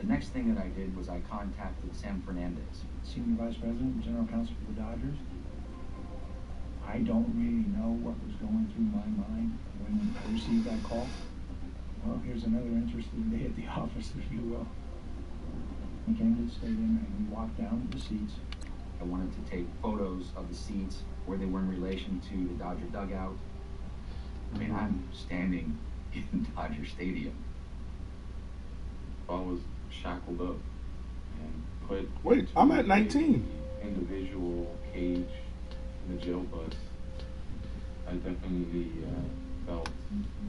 next thing that I did was I contacted Sam Fernandez, Senior Vice President and General Counsel for the Dodgers. I don't really know what was going through my mind when I received that call. Well, here's another interesting day at the office, if you will. We came to the stadium and we walked down to the seats. I wanted to take photos of the seats, where they were in relation to the Dodger dugout. I mean, I'm standing in Dodger Stadium. I was shackled up and put. Wait, I'm at 19. Individual cage in the jail bus. I definitely felt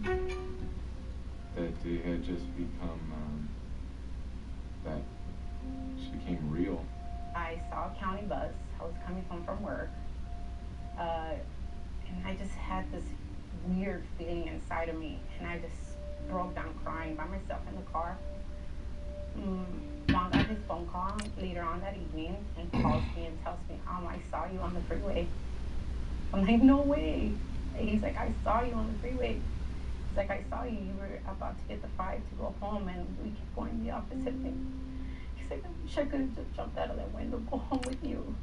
that it had just become that she became real. I saw a county bus. I was coming home from work, and I just had this weird feeling inside of me, and I just broke down crying by myself in the car. Juan got his phone call later on that evening and calls me and tells me, I saw you on the freeway. I'm like, no way. He's like, I saw you on the freeway. He's like, I saw you. You were about to get the 5 to go home, and we kept going the opposite way. He's like, I wish I could have just jumped out of that window, go home with you.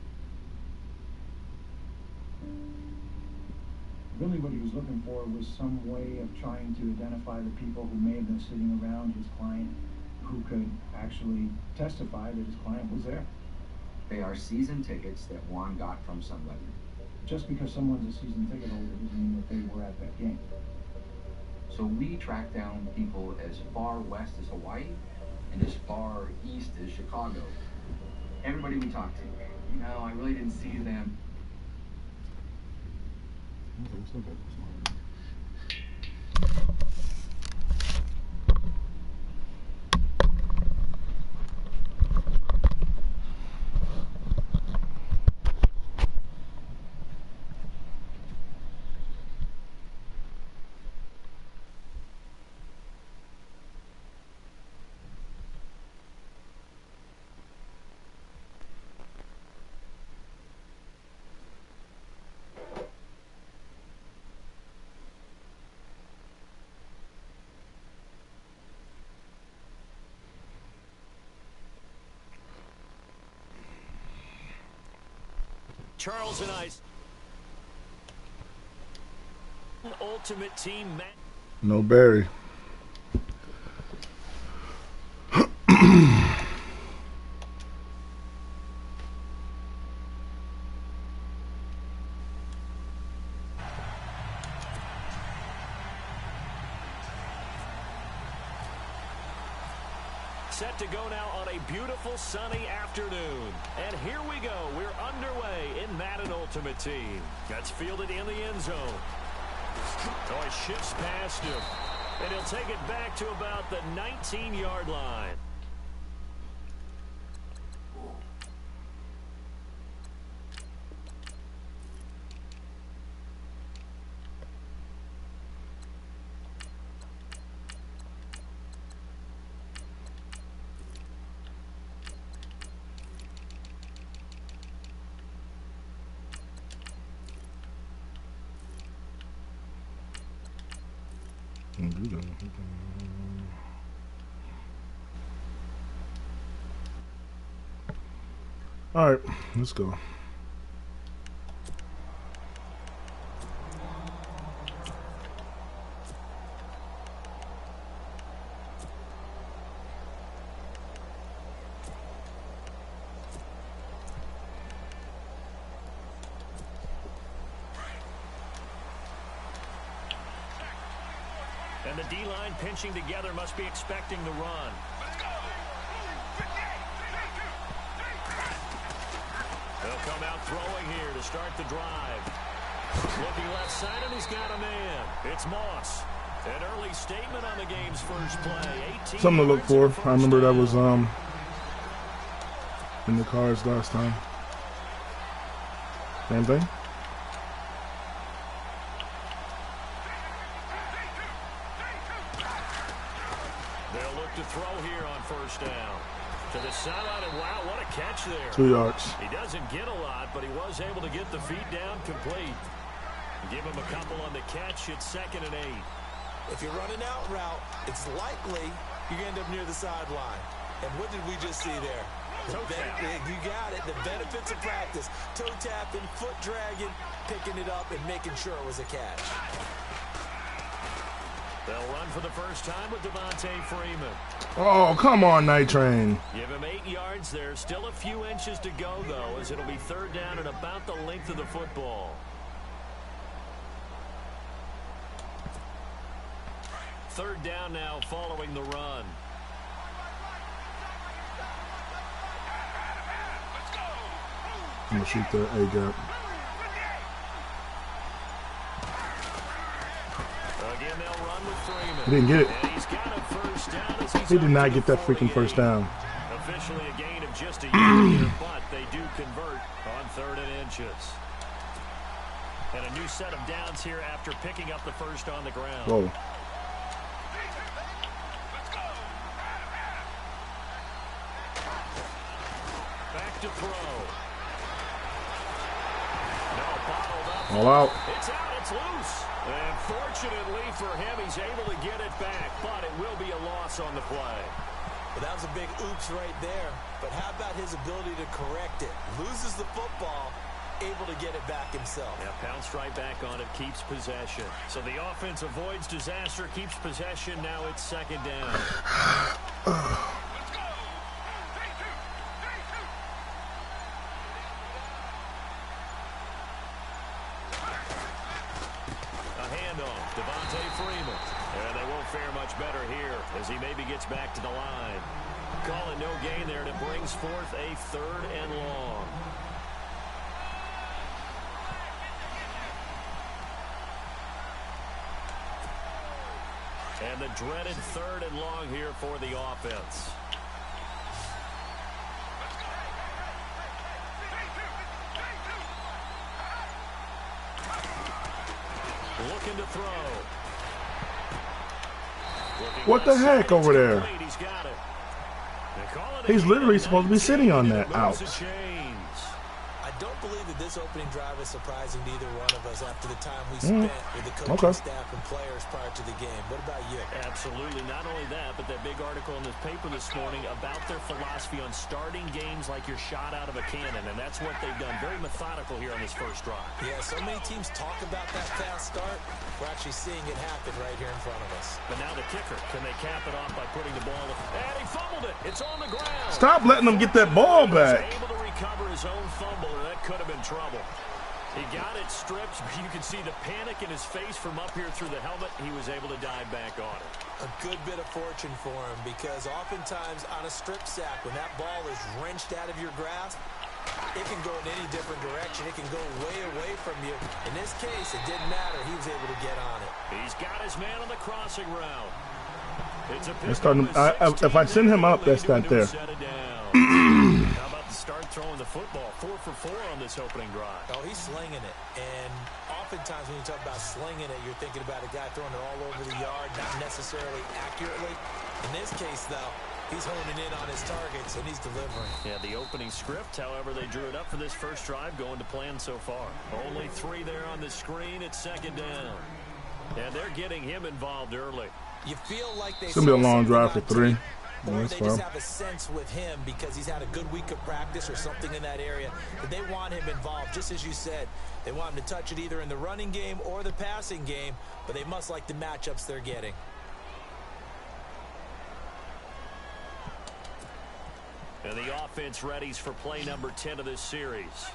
Really what he was looking for was some way of trying to identify the people who may have been sitting around his client who could actually testify that his client was there. They are season tickets that Juan got from somebody. Just because someone's a season ticket holder doesn't mean that they were at that game. So we tracked down people as far west as Hawaii and as far east as Chicago. Everybody we talked to, I really didn't see them. Charles and I. Ultimate Team match. No Barry. Set to go now on a beautiful sunny afternoon. And here we go. We're underway in Madden Ultimate Team. That's fielded in the end zone. Oh, he shifts past him. And he'll take it back to about the 19-yard line. All right, let's go. And the D-line pinching together must be expecting the run. They'll come out throwing here to start the drive. Looking left side, and he's got a man. It's Moss. An early statement on the game's first play. Something to look for. I remember that was in the Cards last time. Same thing. They'll look to throw here on first down. To the sideline, and wow, what a catch there. 2 yards. He doesn't get a lot, but he was able to get the feet down complete. Give him a couple on the catch. It's 2nd and 8. If you're running out route, it's likely you're going to end up near the sideline. And what did we just see there? You got it. The benefits of practice. Toe tapping, foot dragging, picking it up, and making sure it was a catch. They'll run for the first time with Devontae Freeman. Oh, come on, Night Train. Give him 8 yards. There's still a few inches to go, though, as it'll be third down and about the length of the football. Third down now following the run. I'm going to shoot the A-gap. Again, they'll run with Freeman. He didn't get it. And he's got a first down as he's He did not up to get the that freaking 48. first down. Officially a gain of just a yard here, but they do convert on 3rd and inches. And a new set of downs here after picking up the first on the ground. Whoa. Back to throw. No, bottled up. All out. It's out. It's loose. And fortunately for him, he's able to get it back, but it will be a loss on the play. Well, that was a big oops right there. But how about his ability to correct it? Loses the football, able to get it back himself. Yeah, pounced right back on it, keeps possession. So the offense avoids disaster, keeps possession. Now it's second down. Devontae Freeman. And they won't fare much better here as he maybe gets back to the line. Call it no gain there, and it brings forth a 3rd and long. And the dreaded 3rd and long here for the offense. Looking to throw. What the heck over there? He's got it. He's literally supposed to be sitting on that. Ouch. I don't believe that this opening drive is surprising to either one of us after the time we spent with the coaching staff and players prior to the game. What about you? Absolutely. Not only that, but that big article in this paper this morning about their philosophy on starting games like you're shot out of a cannon, and that's what they've done. Very methodical here on this first drive. Yeah, so many teams talk about that fast start. We're actually seeing it happen right here in front of us. But now the kicker, can they cap it off by putting the ball? And he fumbled it. It's on the ground. Stop letting them get that ball back. He was able to recover his own fumble, and that could have been trouble. He got it stripped. You can see the panic in his face from up here through the helmet. He was able to dive back on it. A good bit of fortune for him, because oftentimes on a strip sack, when that ball is wrenched out of your grasp, it can go in any different direction. It can go way away from you. In this case, it didn't matter. He was able to get on it. He's got his man on the crossing route. It's a if I send him up, that's not there. How about the start throwing the football? 4 for 4 on this opening drive. Oh, he's slinging it. And oftentimes when you talk about slinging it, you're thinking about a guy throwing it all over the yard, not necessarily accurately. In this case, though, he's honing in on his targets, and he's delivering. Yeah, the opening script, however, they drew it up for this first drive, going to plan so far. Only 3 there on the screen. It's second down. And they're getting him involved early. You feel like they it's going to be a long drive for 3. Or they just have a sense with him because he's had a good week of practice or something in that area that they want him involved. Just as you said, they want him to touch it either in the running game or the passing game, but they must like the matchups they're getting. And the offense readies for play number 10 of this series.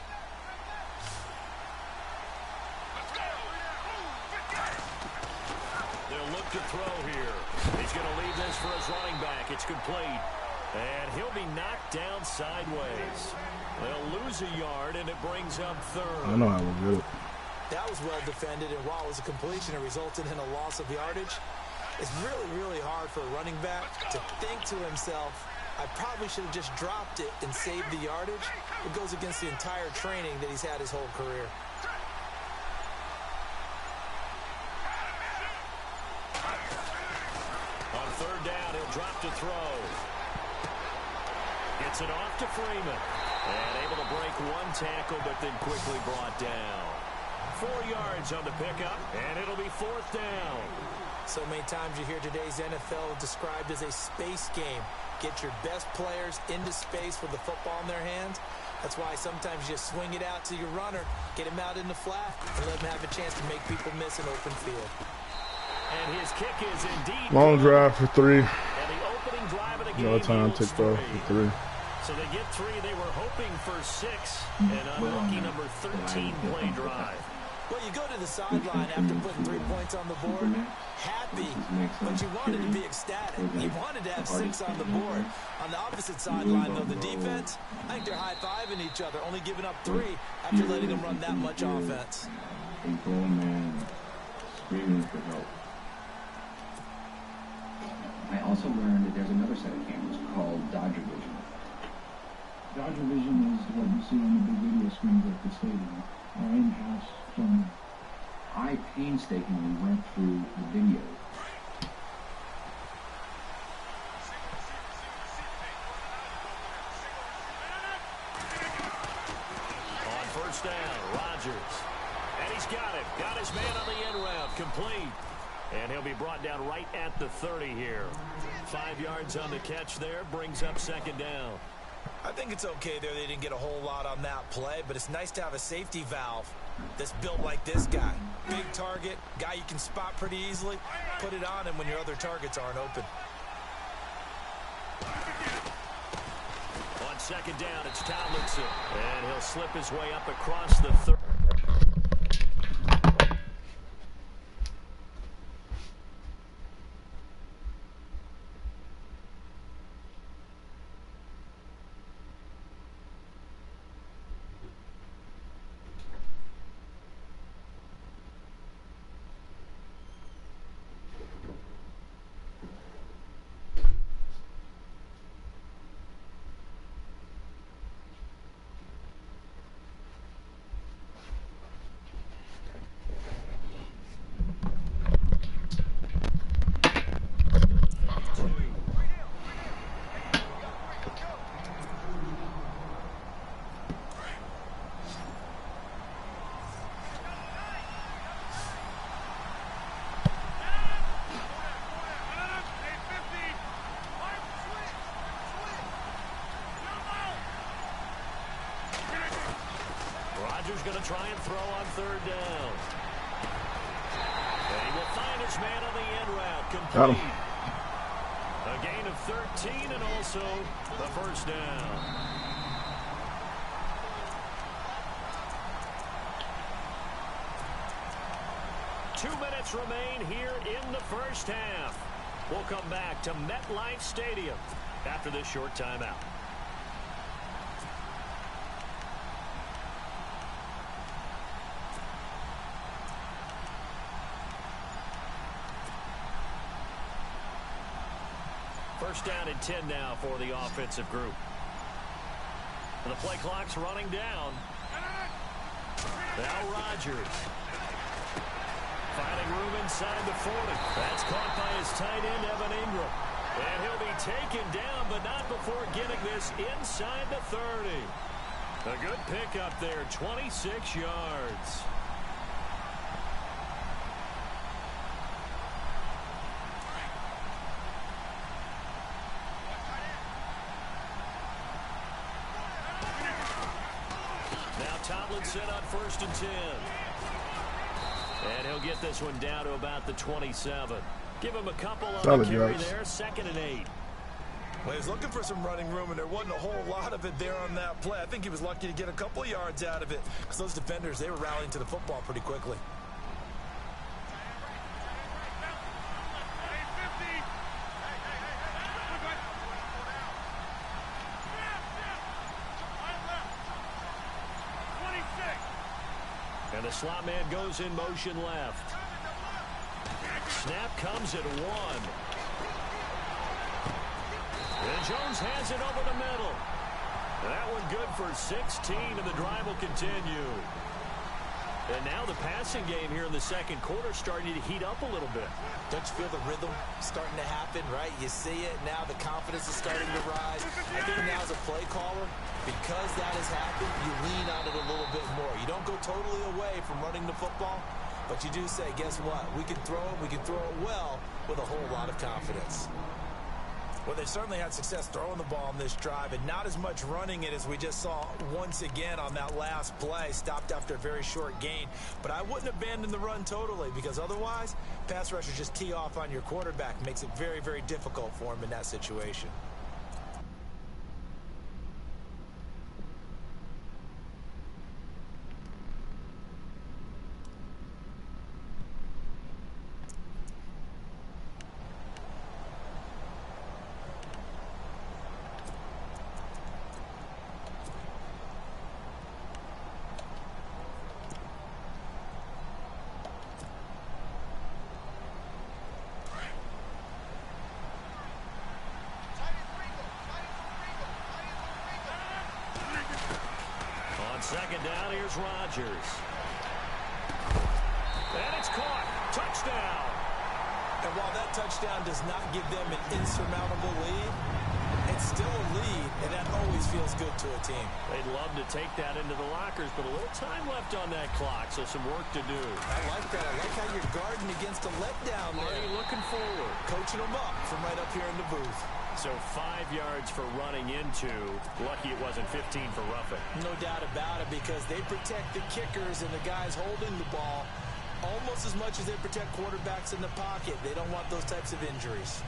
They'll look to throw here. He's going to leave this for his running back. It's complete. And he'll be knocked down sideways. They'll lose a yard, and it brings up 3rd. I know how to do it. That was well defended, and while it was a completion, it resulted in a loss of yardage. It's really, really hard for a running back to think to himself, I probably should have just dropped it and saved the yardage. It goes against the entire training that he's had his whole career. On 3rd down, he'll drop to throw. Gets it off to Freeman. And able to break 1 tackle, but then quickly brought down. 4 yards on the pickup, and it'll be 4th down. So many times you hear today's NFL described as a space game. Get your best players into space with the football in their hands. That's why sometimes you swing it out to your runner, get him out in the flat, and let him have a chance to make people miss an open field. And his kick is indeed Long good. drive for 3. And the opening drive of the game No time yields ticked off 3. for 3. So they get 3. They were hoping for 6. An unlucky number 13 play drive. Well, you go to the sideline after putting 3 points on the board, happy, but you wanted to be ecstatic. You wanted to have 6 on the board. On the opposite sideline, though, the defense, I think they're high-fiving each other, only giving up 3 after letting them run that much offense. A grown man screaming for help. I also learned that there's another set of cameras called Dodger Vision. Dodger Vision is what you see on the big video screens at the stadium. Our in-house film. I painstakingly went through the video. On first down, Rodgers. And he's got it. Got his man on the end route. Complete. And he'll be brought down right at the 30 here. 5 yards on the catch there. Brings up second down. I think it's okay there. They didn't get a whole lot on that play, but it's nice to have a safety valve that's built like this guy. Big target, guy you can spot pretty easily. Put it on him when your other targets aren't open. On second down, it's Tomlinson. And he'll slip his way up across the 30. Rodgers going to try and throw on third down. And he will find his man on the end route. Complete. A gain of 13 and also the first down. Two minutes remain here in the first half. We'll come back to MetLife Stadium after this short timeout. First down and 10 now for the offensive group. And the play clock's running down. Now Rodgers. Finding room inside the 40. That's caught by his tight end, Evan Ingram. And he'll be taken down, but not before getting this inside the 30. A good pickup there, 26 yards. Tomlinson on first and 10. And he'll get this one down to about the 27. Give him a couple on the carry there. Second and 8. Well, he was looking for some running room, and there wasn't a whole lot of it there on that play. I think he was lucky to get a couple yards out of it because those defenders, they were rallying to the football pretty quickly. And the slot man goes in motion left. Snap comes at 1. And Jones has it over the middle. That one good for 16, and the drive will continue. And now the passing game here in the second quarter starting to heat up a little bit. Don't you feel the rhythm starting to happen, right? You see it. Now the confidence is starting to rise. I think now as a play caller, because that has happened, you lean on it a little bit more. You don't go totally away from running the football, But you do say, guess what? We can throw it well with a whole lot of confidence. Well, they certainly had success throwing the ball on this drive and not as much running it as we just saw once again on that last play. Stopped after a very short gain. But I wouldn't abandon the run totally, because otherwise, pass rushers just tee off on your quarterback. Makes it very, very difficult for him in that situation. Second down, here's Rodgers. And it's caught. Touchdown. And while that touchdown does not give them an insurmountable lead, it's still a lead, and that always feels good to a team. They'd love to take that into the lockers, but a little time left on that clock, so some work to do. I like that. I like how you're guarding against a letdown there. Already looking forward. Coaching them up from right up here in the booth. So 5 yards for running into. Lucky it wasn't 15 for roughing. No doubt about it, because they protect the kickers and the guys holding the ball almost as much as they protect quarterbacks in the pocket. They don't want those types of injuries.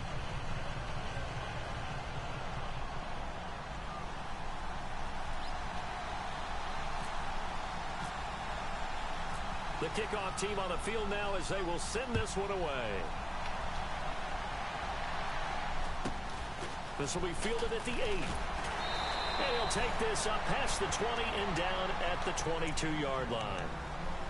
The kickoff team on the field now as they will send this one away. This will be fielded at the 8. And he'll take this up past the 20 and down at the 22-yard line.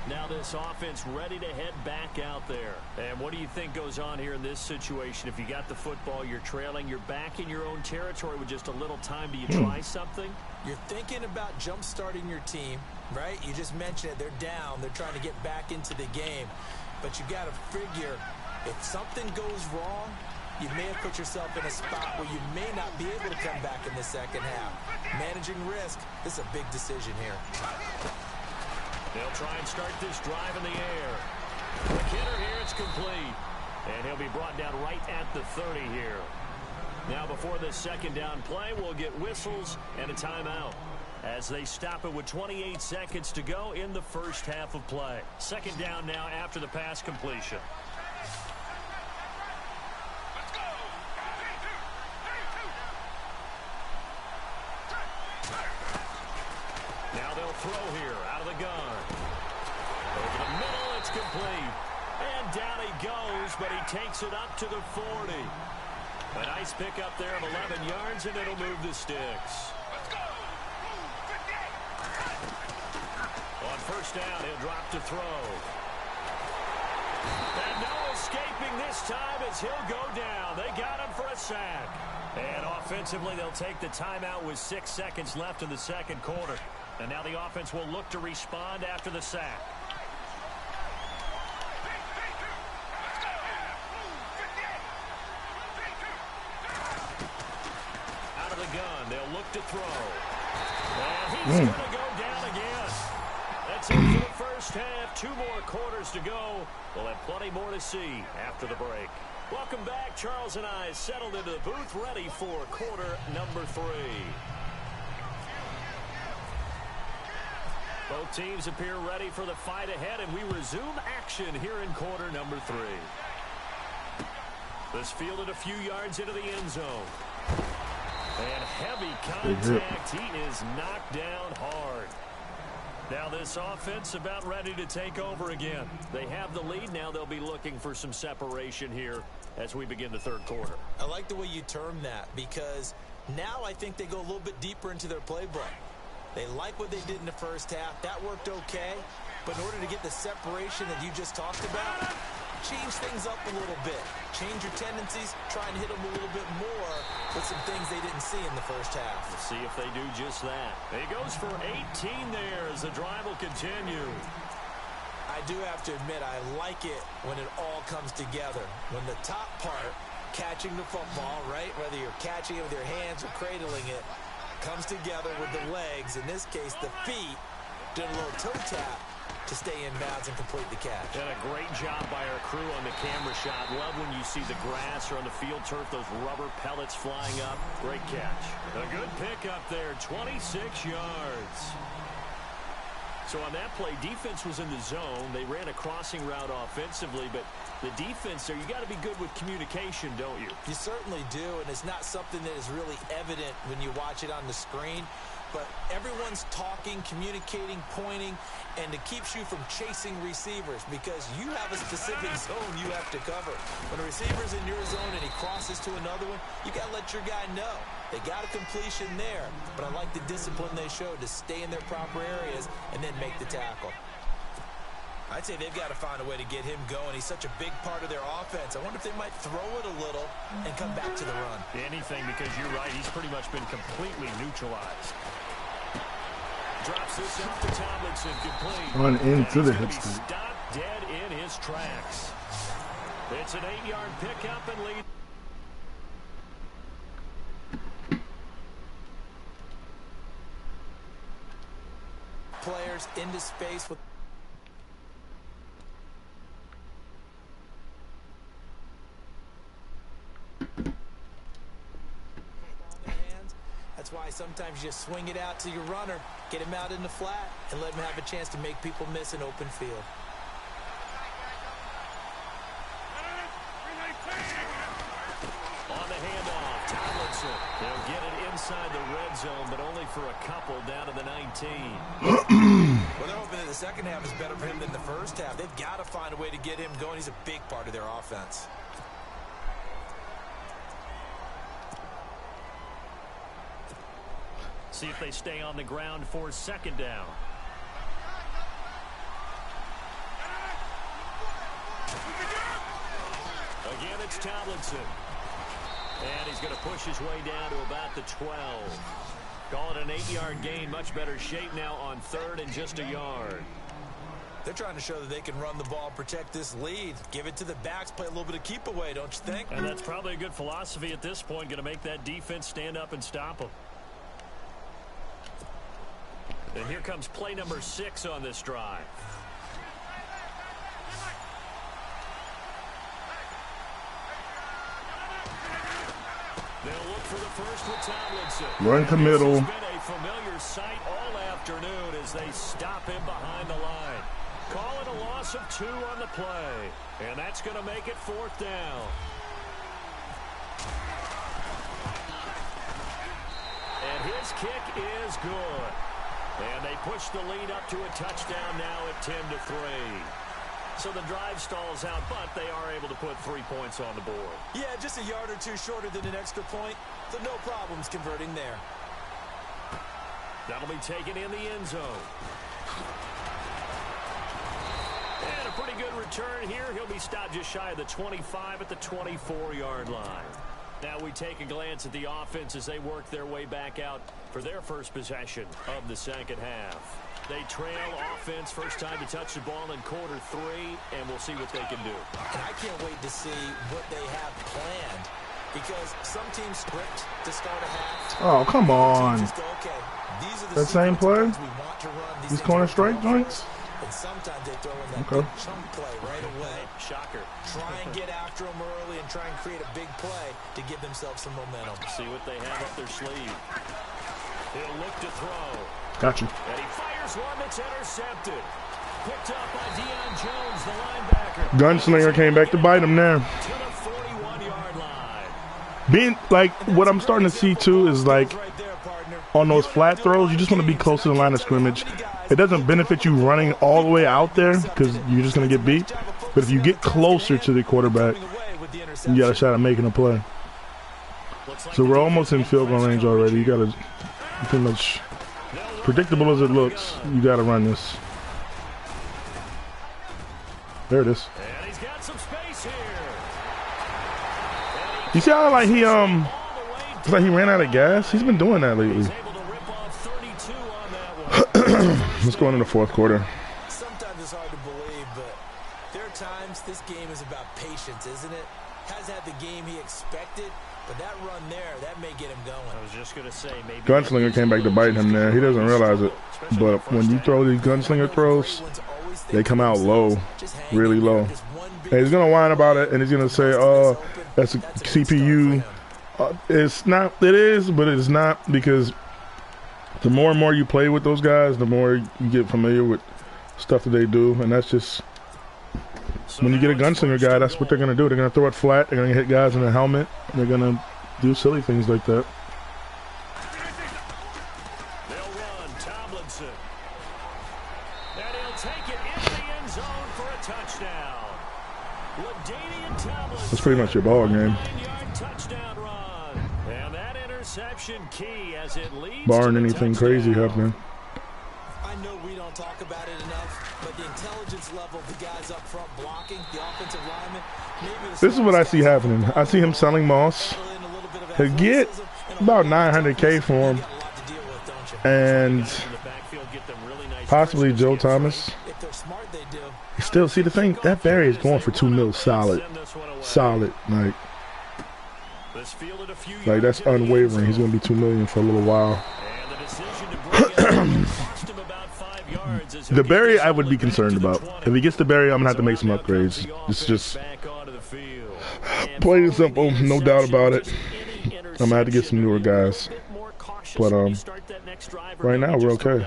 Now this offense ready to head back out there. And what do you think goes on here in this situation? If you got the football, you're trailing, you're back in your own territory with just a little time. Do you try something? You're thinking about jump-starting your team, right? You just mentioned it. They're down. They're trying to get back into the game. But you got to figure, if something goes wrong, you may have put yourself in a spot where you may not be able to come back in the second half. Managing risk is a big decision here. They'll try and start this drive in the air. McKinnon here, it's complete. And he'll be brought down right at the 30 here. Now before this second down play, we'll get whistles and a timeout as they stop it with 28 seconds to go in the first half of play. Second down now after the pass completion. Now they'll throw here out of the gun. Over the middle, it's complete. And down he goes, but he takes it up to the 40. A nice pickup there of 11 yards, and it'll move the sticks. On first down, he'll drop to throw. And no escaping this time as he'll go down. They got him for a sack. And offensively, they'll take the timeout with 6 seconds left in the second quarter. And now the offense will look to respond after the sack. Out of the gun, they'll look to throw. And he's going to go down again. That's it for the first half. 2 more quarters to go. We'll have plenty more to see after the break. Welcome back. Charles and I settled into the booth, ready for quarter number 3. Both teams appear ready for the fight ahead, and we resume action here in quarter number 3. This fielded a few yards into the end zone. And heavy contact. He is knocked down hard. Now this offense about ready to take over again. They have the lead. Now they'll be looking for some separation here as we begin the third quarter. I like the way you term that, because now I think they go a little bit deeper into their playbook. They like what they did in the first half. That worked okay. But in order to get the separation that you just talked about, change things up a little bit. Change your tendencies. Try and hit them a little bit more with some things they didn't see in the first half. Let's see if they do just that. He goes for 18 there as the drive will continue. I do have to admit, I like it when it all comes together. When the top part, catching the football, right? Whether you're catching it with your hands or cradling it, comes together with the legs, in this case the feet, did a little toe tap, to stay in bounds and complete the catch. And a great job by our crew on the camera shot. Love when you see the grass or on the field turf, those rubber pellets flying up. Great catch. A good pick up there, 26 yards. So on that play, defense was in the zone. They ran a crossing route offensively, but the defense there, you got to be good with communication, don't you? You certainly do, and it's not something that is really evident when you watch it on the screen. But everyone's talking, communicating, pointing, and it keeps you from chasing receivers because you have a specific zone you have to cover. When a receiver's in your zone and he crosses to another one, you got to let your guy know. They got a completion there, but I like the discipline they showed to stay in their proper areas and then make the tackle. I'd say they've got to find a way to get him going. He's such a big part of their offense. I wonder if they might throw it a little and come back to the run. Anything, because you're right. He's pretty much been completely neutralized. Drops this off to Tomlinson, complete. Run into the hip state. Stopped dead in his tracks. It's an 8-yard pickup and lead. Players into space with. That's why sometimes you just swing it out to your runner, get him out in the flat, and let him have a chance to make people miss an open field. On the handoff, Tomlinson. They'll get it inside the red zone, but only for a couple down to the 19. Well, they're hoping that the second half is better for him than the first half. They've got to find a way to get him going. He's a big part of their offense. See if they stay on the ground for second down. Again, it's Tomlinson. And he's going to push his way down to about the 12. Call it an 8-yard gain. Much better shape now on third and just a yard. They're trying to show that they can run the ball, protect this lead. Give it to the backs, play a little bit of keep away, don't you think? And that's probably a good philosophy at this point. Going to make that defense stand up and stop them. And here comes play number 6 on this drive. They'll look for the first with Tomlinson. Run to middle. This has been a familiar sight all afternoon as they stop him behind the line. Call it a loss of 2 on the play. And that's going to make it 4th down. And his kick is good. And they push the lead up to a touchdown now at 10-3. So the drive stalls out, but they are able to put 3 points on the board. Yeah, just a yard or two shorter than an extra point, so no problems converting there. That'll be taken in the end zone. And a pretty good return here. He'll be stopped just shy of the 25 at the 24-yard line. Now we take a glance at the offense as they work their way back out for their first possession of the second half. They trail offense, first time to touch the ball in quarter 3, and we'll see what they can do. And I can't wait to see what they have planned, because some teams script to start a half. Oh, come on. Just go, okay, these are the That same play? we want to run. These corner strike joints? And sometimes they throw in that Okay. big chunk play right away. Shocker. Try and get after them early and try and create a big play to give themselves some momentum. See what they have up their sleeve. He'll look to throw. Got you. And he fires one that's intercepted. Picked up by Deion Jones, the linebacker. Gunslinger came back to bite him there. To the 41-yard line. Being like, what I'm starting to see too is like Right there, partner. on those flat throws, you just want to be close to the line of scrimmage. It doesn't benefit you running all the way out there because you're just going to get beat. But if you get closer to the quarterback, you got a shot at making a play. So we're almost in field goal range already. You got to, pretty much, predictable as it looks, you got to run this. There it is. And he's got some space here. You see how like it's like he ran out of gas? He's been doing that lately. He's able to rip off 32 on that one. Let's go into the fourth quarter. Sometimes it's hard to believe, but there are times this game is about patience, isn't it? Hasn't had the game he expected, but that run there, that may get him going. I was just going to say maybe. Gunslinger came back to bite him there. He doesn't realize it. But when you throw these gunslinger throws, they come out low, really low. And he's gonna whine about it, and he's gonna say, "Oh, that's a CPU." It's not. It is, but it's not, because the more and more you play with those guys, the more you get familiar with stuff that they do, and that's just when you get a gunslinger guy. That's what they're gonna do. They're gonna throw it flat. They're gonna hit guys in the helmet. They're gonna do silly things like that. They'll run Tomlinson. And he'll take it into the end zone for a touchdown. LaDainian Tomlinson. That's pretty much your ball game. 9-yard touchdown run. And that interception key as it leads Barring to the anything touchdown. crazy happening. I know we don't talk about it enough, but the intelligence level of the guys up front blocking, the offensive linemen, maybe This is what I see happening. I see him selling Moss. He'll get about $900K for him, and possibly Joe Thomas. if they're smart, they do. Still, see the thing, that Barry is going for $2 million solid. Like that's unwavering. He's going to be $2 million for a little while. The Barry, I would be concerned about. If he gets the Barry, I'm gonna have to make some upgrades. It's just plain and simple, no doubt about it. I'm gonna have to get some newer guys. But right now we're okay.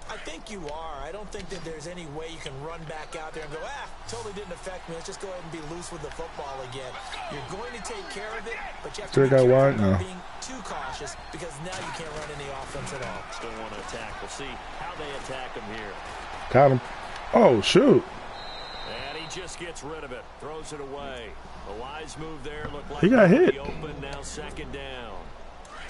I think you are. I don't think that there's any way you can run back out there and go, totally didn't affect me. Let's just go ahead and be loose with the football again. You're going to take care of it, but you have to be careful about being too cautious, because now you can't run any offense at all. Still want to attack. We'll see how they attack him here. Got him. Oh, shoot. And he just gets rid of it. Throws it away. A wise move there. Looked like he got hit. Open, now second down.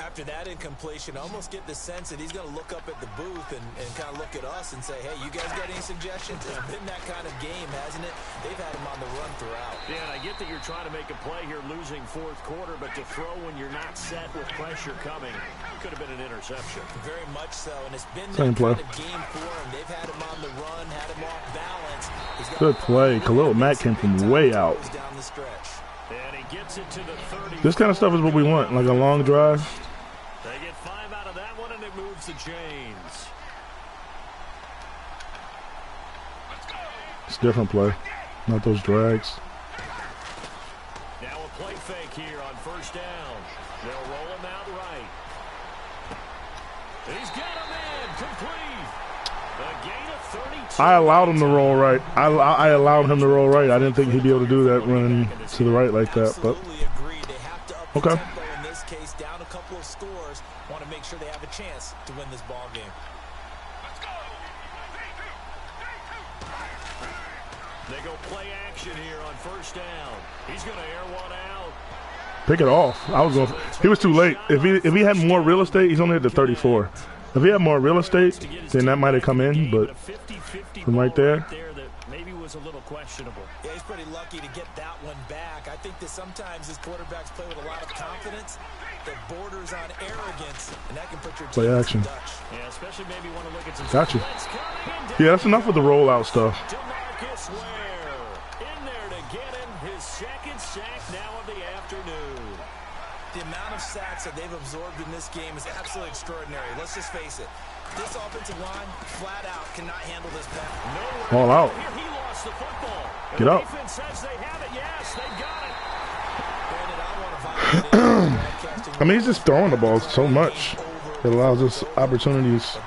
After that incompletion, I almost get the sense that he's going to look up at the booth and kind of look at us and say, hey, you guys got any suggestions? It's been that kind of game, hasn't it? They've had him on the run throughout. Yeah, and I get that you're trying to make a play here losing fourth quarter, but to throw when you're not set with pressure coming could have been an interception. Very much so, and it's been Same that play. kind of game for him. They've had him on the run, had him off balance. Good play. Khalil Mack came from way out. Down the stretch. And he gets it to the 30. This kind of stuff is what we want, like a long drive. They get 5 out of that one, and it moves the chains. It's a different play, not those drags. Now a play fake here on first down. They'll roll him out right. He's got him in, complete. A gain of 32. I allowed him to roll right. I allowed him to roll right. I didn't think he'd be able to do that running to the right like that, but okay. In this case, down a couple of scores, want to make sure they have a chance to win this ball game. They go play action here on first down. He's going to air one out. Pick it off. He was too late. If he had more real estate, he's only at the 34. If he had more real estate, then that might have come in, but from right there. Maybe was a little questionable. Yeah, he's pretty lucky to get that one back. I think that sometimes his quarterbacks play with a lot of confidence that borders on arrogance, and that can put your Play team action. in Dutch. Yeah, especially maybe want to look at some. Got you. Yeah, that's enough with the rollout stuff. DeMarcus Ware in there to get him his second sack now of the afternoon. The amount of sacks that they've absorbed in this game is absolutely extraordinary. Let's just face it. This offensive line, flat out, cannot handle this pass. All out. Here he lost the football. Get up. The defense says they have it. Yes, they got it. I mean, he's just throwing the ball so much. It allows us opportunities.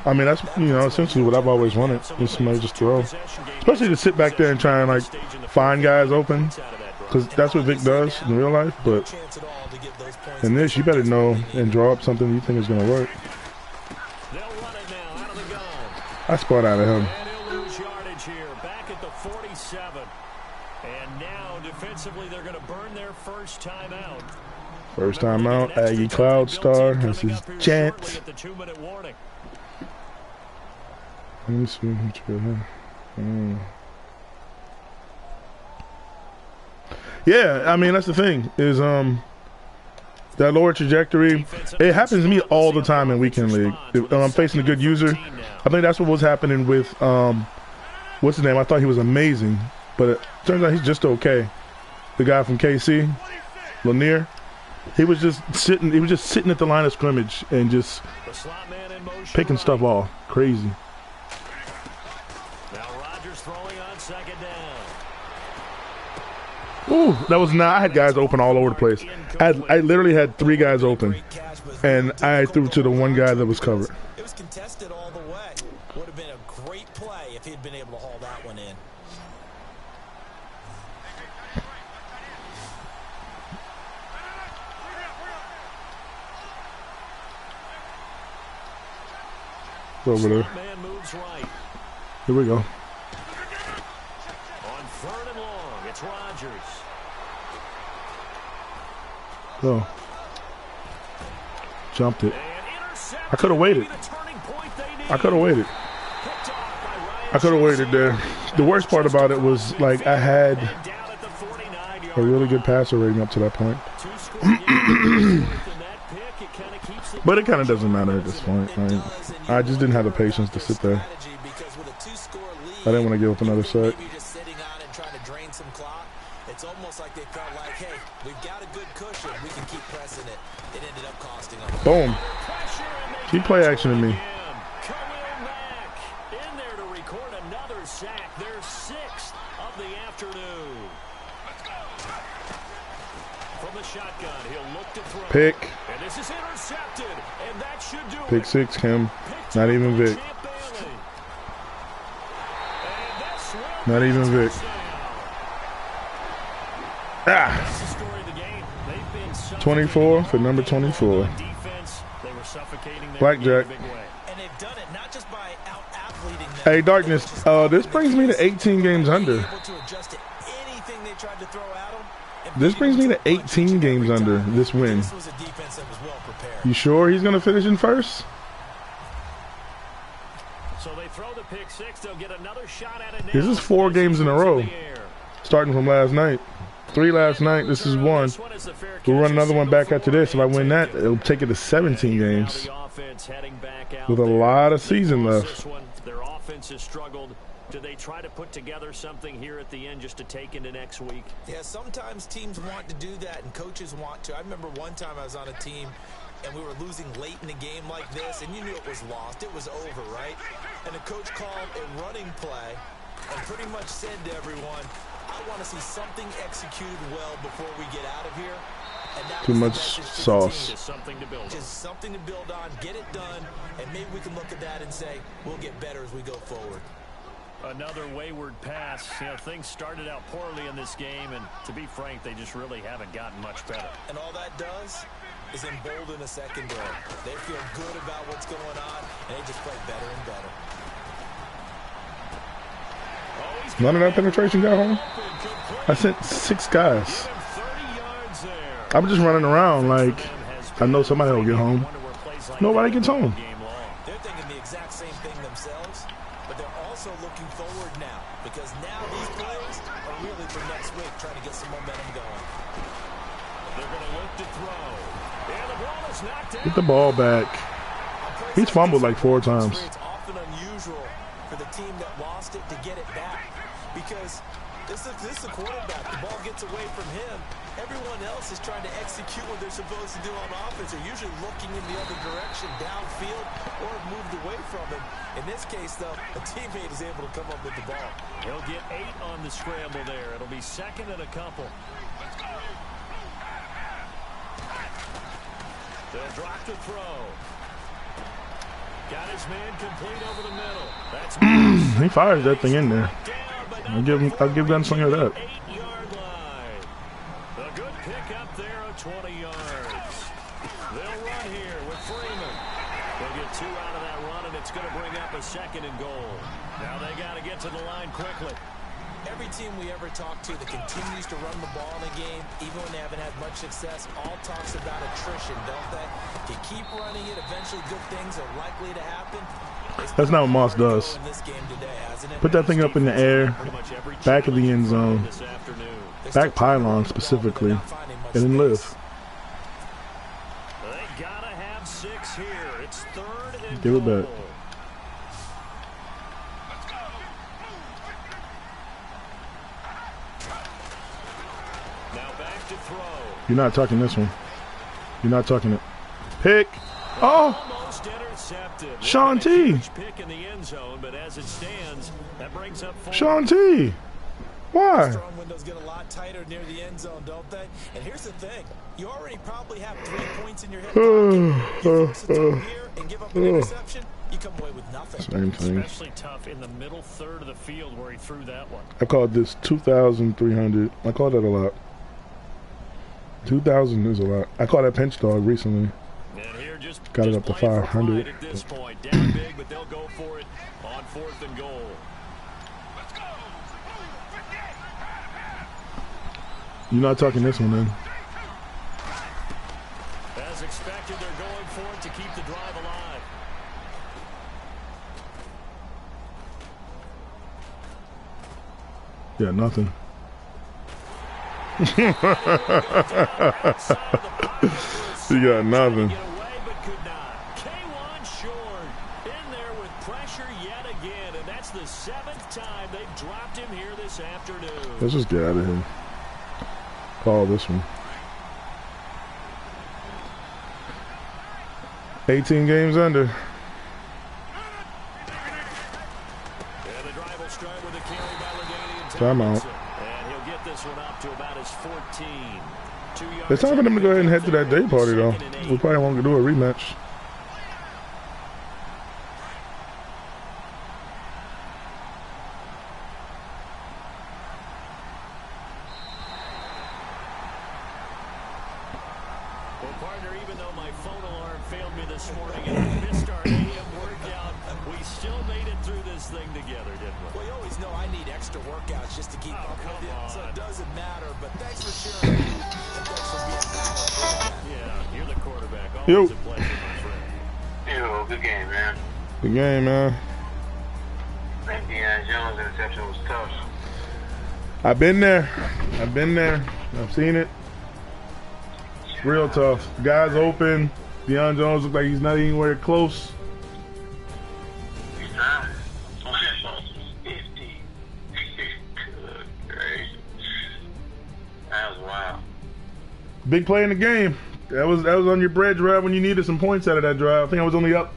I mean, that's, you know, essentially what I've always wanted, is somebody just throw. Especially to sit back there and try and, like, find guys open. Because that's what Vic does in real life. But in this, you better know and draw up something you think is going to work. I spot out of him. And he'll lose yardage here, back at the 47. And now, defensively, they're going to burn their first timeout. First time out, Aggie Cloud Star. This is chance. Let me see what you got here. Yeah, I mean, that's the thing, is that lower trajectory, it happens to me all the time in Weekend League. If I'm facing a good user, I think that's what was happening with, what's his name? I thought he was amazing, but it turns out he's just okay. The guy from KC, Lanier, he was just sitting at the line of scrimmage and just picking stuff off. Crazy. Ooh, that was not. I had guys open all over the place. I literally had 3 guys open, and I threw to the one guy that was covered. It was contested all the way. Would have been a great play if he'd been able to haul that one in. Over there. Man moves right. Here we go. On 3rd and long, it's Rodgers. Oh. Jumped it. I could have waited. I could have waited. I could have waited there. The worst part about it was, like, I had a really good passer rating up to that point. But it kind of doesn't matter at this point. I just didn't have the patience to sit there. I didn't want to give up another set. It's almost like they felt like, hey, we've got a good cushion. We can keep pressing it. It ended up costing them. Boom. Keep play action to me. In there to record another sack. Their 6th of the afternoon. From the shotgun, he'll look to throw. Pick. And this is intercepted. And that should do Pick it. 6, Kim. Not even Vic. Not even Vic. Ah. 24 for number 24. Blackjack. Hey, Darkness, this brings me to 18 games under. This brings me to 18 games under this win. You sure he's going to finish in first? So they throw the pick 6. They'll get another shot at it now. This is 4 games in a row, starting from last night. 3 last night. This is 1. We'll run another one back after this. If I win that, it'll take it to 17 games with a lot of season left. Their offense has struggled. Do they try to put together something here at the end just to take into next week? Yeah, sometimes teams want to do that and coaches want to. I remember one time I was on a team and we were losing late in a game like this, and you knew it was lost. It was over, right? And the coach called a running play and pretty much said to everyone, I want to see something executed well before we get out of here. And that Too was the much message to the sauce. team. Just something to build on. Just something to build on, get it done, and maybe we can look at that and say, we'll get better as we go forward. Another wayward pass. You know, things started out poorly in this game, and to be frank, they just really haven't gotten much better. And all that does is embolden a secondary. They feel good about what's going on, and they just play better and better. None of that penetration got home. I sent 6 guys. I'm just running around like I know somebody will get home. Nobody gets home. They're thinking the exact same thing themselves, but they're also looking forward now, because now these plays are really for next week, trying to get some momentum going. They're going to look to throw. And the ball is knocked out. Get the ball back. He's fumbled like 4 times. It's often unusual for the team that lost it to get it back, because this is a quarterback. The ball gets away from him. Everyone else is trying to execute what they're supposed to do on offense. They're usually looking in the other direction, downfield, or have moved away from him. In this case, though, a teammate is able to come up with the ball. He'll get 8 on the scramble there. It'll be 2nd and a couple. They'll drop the throw. Got his man complete over the middle. That's He fires that thing in there. I'll give Gunslinger that. 8-yard line. A good pickup there of 20 yards. They'll run here with Freeman. They'll get 2 out of that run, and it's going to bring up a 2nd and goal. Now they got to get to the line quickly. Every team we ever talk to that continues to run the ball in a game, even when they haven't had much success, all talks about attrition, don't they? If you keep running it, eventually good things are likely to happen. That's not what Moss does. Put that thing up in the air, back of the end zone, back pylon specifically, and then live. They gotta have 6 here. It's 3rd and Give it goal. back. Now back to throw. You're not tucking this one. You're not tucking it. Pick. Oh, Almost intercepted. Sean T. Pick in the end zone, but as it stands, that brings up 4. Sean T. Why? Strong windows get a lot tighter near the end zone, don't they? And here's the thing. You already probably have 3 points in your hip pocket. You force a throw here and give up an interception, you come away with nothing. Same thing. Especially tough in the middle third of the field where he threw that one. I called this 2,300. I call that a lot. 2,000 is a lot. I called that pinch dog recently. And here just Got it up to playing for 500. pride at this point. Down big, but they'll go for it on 4th and goal. You're not talking this one, then. As expected, they're going for it to keep the drive alive. Yeah, nothing. You got nothing. Get away, but could not. K1 short in there with pressure yet again, and that's the 7th time they've dropped him here this afternoon. Let's just get out of here. Call this one. 18 games under. And the drive will start with a carry by LaDainian Timeout. And he'll get this one up to about his 14. 2 yards. It's time for them to go ahead and head to that day party, though. We probably won't do a rematch. Well, partner, even though my phone alarm failed me this morning and I missed our AM workout, we still made it through this thing together, didn't we? Well, you always know I need extra workouts just to keep up with you, so it doesn't matter. But thanks for sharing. And thanks for being honest. Yeah, you're the quarterback. Yo. Always a pleasure, my friend. Yo, good game, man. Good game, man. That Deion Jones interception was tough. I've been there. I've been there. I've seen it. It's real tough. Guys open. Deion Jones looks like he's not anywhere close. He's not. 50. Good gracious. That was wild. Big play in the game. That was on your bread drive when you needed some points out of that drive. I think I was only up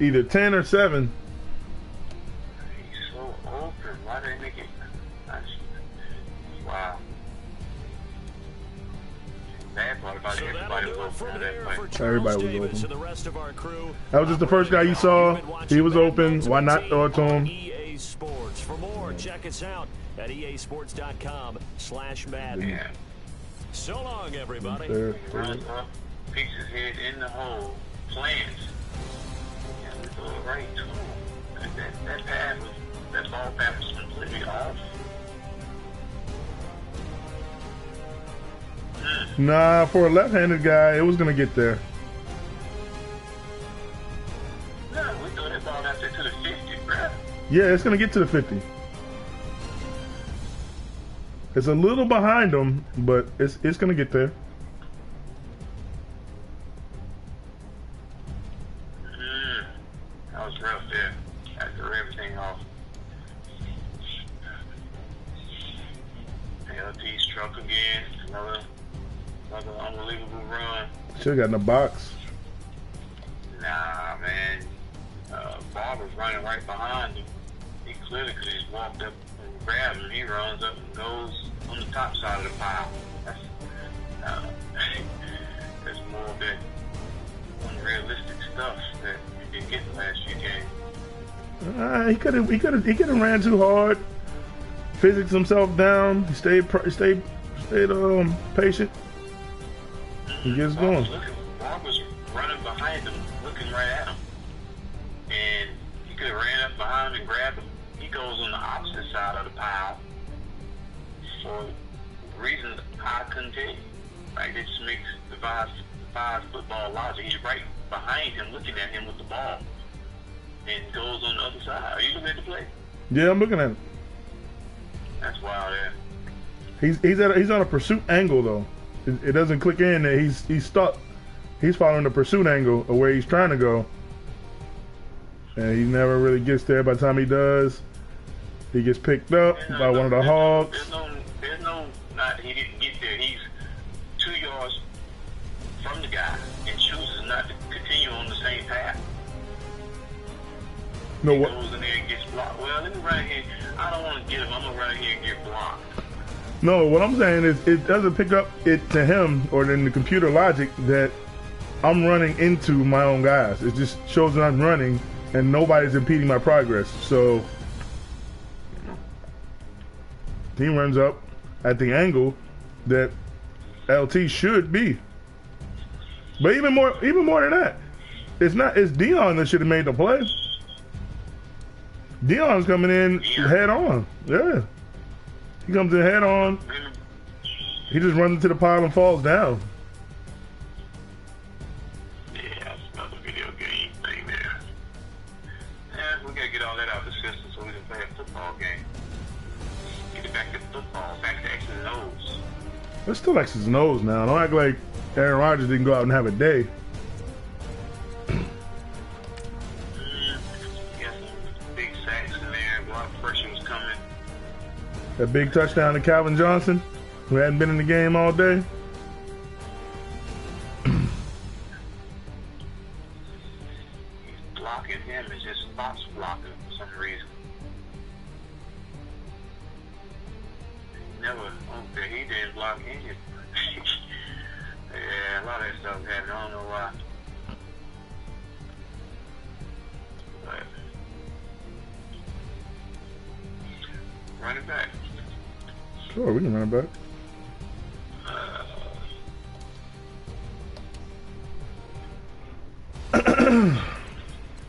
either 10 or 7. He's so open. Why did they make it? Wow. Bad part about it, So everybody that'll do was it from open at here that for point. Charles Everybody was Davis open. and the rest of our crew. That was just the first guy you saw. He was open. Why not throw it to him? EA Sports. For more, check us out at easports.com/Madden. Yeah. So long, everybody. There, Runs up, picks his head in the hole, plants. And we go right to him. That pass was, that ball pass was completely off. Nah, for a left-handed guy, it was gonna get there. No, we threw that ball out there to the 50, bruh. Yeah, it's gonna get to the 50. It's a little behind him, but it's gonna get there. That was rough there. Had to throw everything off. LT struck again. Another unbelievable run. Should've got in the box. Nah, man. Barber's running right behind him. He clearly could have just walked up and grabbed him. He runs up and goes on the top side of the pile. That's more of that unrealistic stuff that you didn't get in the last few games. He could have ran too hard. Physics himself down. He stayed patient. He gets going. Barber's running behind him, looking right at him. And he could have ran up behind him and grabbed him. He goes on the opposite side of the pile for reasons I couldn't tell you. Like, it just makes the five football logic. He's right behind him, looking at him with the ball, and goes on the other side. Are you looking at the play? Yeah, I'm looking at it. That's wild, yeah. He's on a pursuit angle though. It doesn't click in that he's stuck. He's following the pursuit angle of where he's trying to go, and he never really gets there. By the time he does, he gets picked up by one of the hogs. There's no, not he didn't get there. He's 2 yards from the guy and chooses not to continue on the same path. No, He what? goes in there and gets blocked. Well, let me right here. I don't want to get him. I'm gonna run in here and get blocked. No, what I'm saying is it doesn't pick up it to him or in the computer logic that I'm running into my own guys. It just shows that I'm running and nobody's impeding my progress. So he runs up at the angle that LT should be. But even more than that, it's Dion that should have made the play. Dion's coming in head on. Yeah. He comes in head on. He just runs into the pile and falls down. Yeah, that's another video game thing there. Yeah, we gotta get all that out of the system so we can play a football game. Get it back to football, back to X's and O's. It's still X's and O's now. Don't act like Aaron Rodgers didn't go out and have a day. That big touchdown to Calvin Johnson, who hadn't been in the game all day. He's blocking him and just spots blocking for some reason. Okay, he didn't block him. Yeah, a lot of that stuff happened. I don't know why. But run it back. Sure, we can run it back.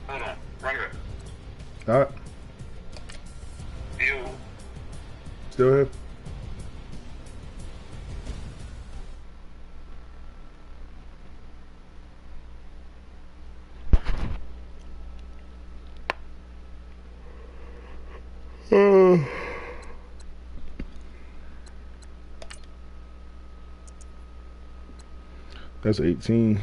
Hold on, run it back. All right. Still here. That's 18.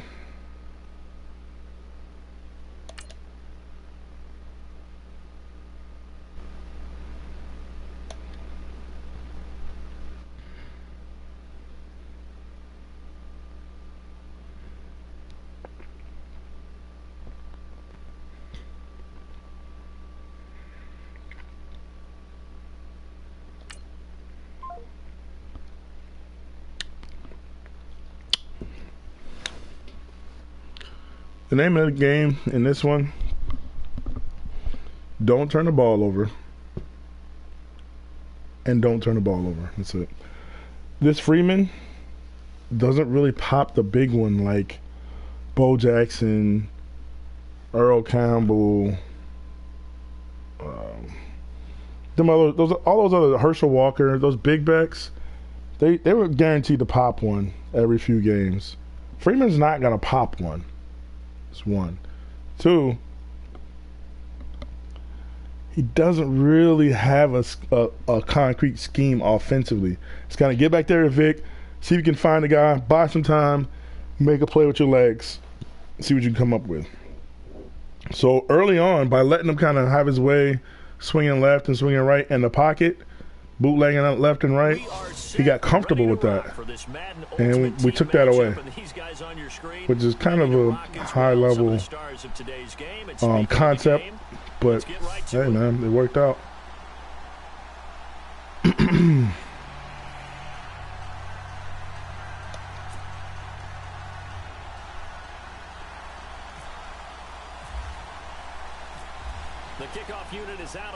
The name of the game in this one, don't turn the ball over and don't turn the ball over. That's it. This Freeman doesn't really pop the big one like Bo Jackson, Earl Campbell, all those other Herschel Walker, those big backs. They were guaranteed to pop one every few games. Freeman's not gonna pop one. That's one. Two, he doesn't really have a concrete scheme offensively. It's kind of get back there to Vic, see if you can find a guy, buy some time, make a play with your legs, see what you can come up with. So early on, by letting him kind of have his way, swinging left and swinging right in the pocket, bootlegging out left and right, he got comfortable with that. And we took that away, which is kind of a high-level concept. But, hey, man, it worked out.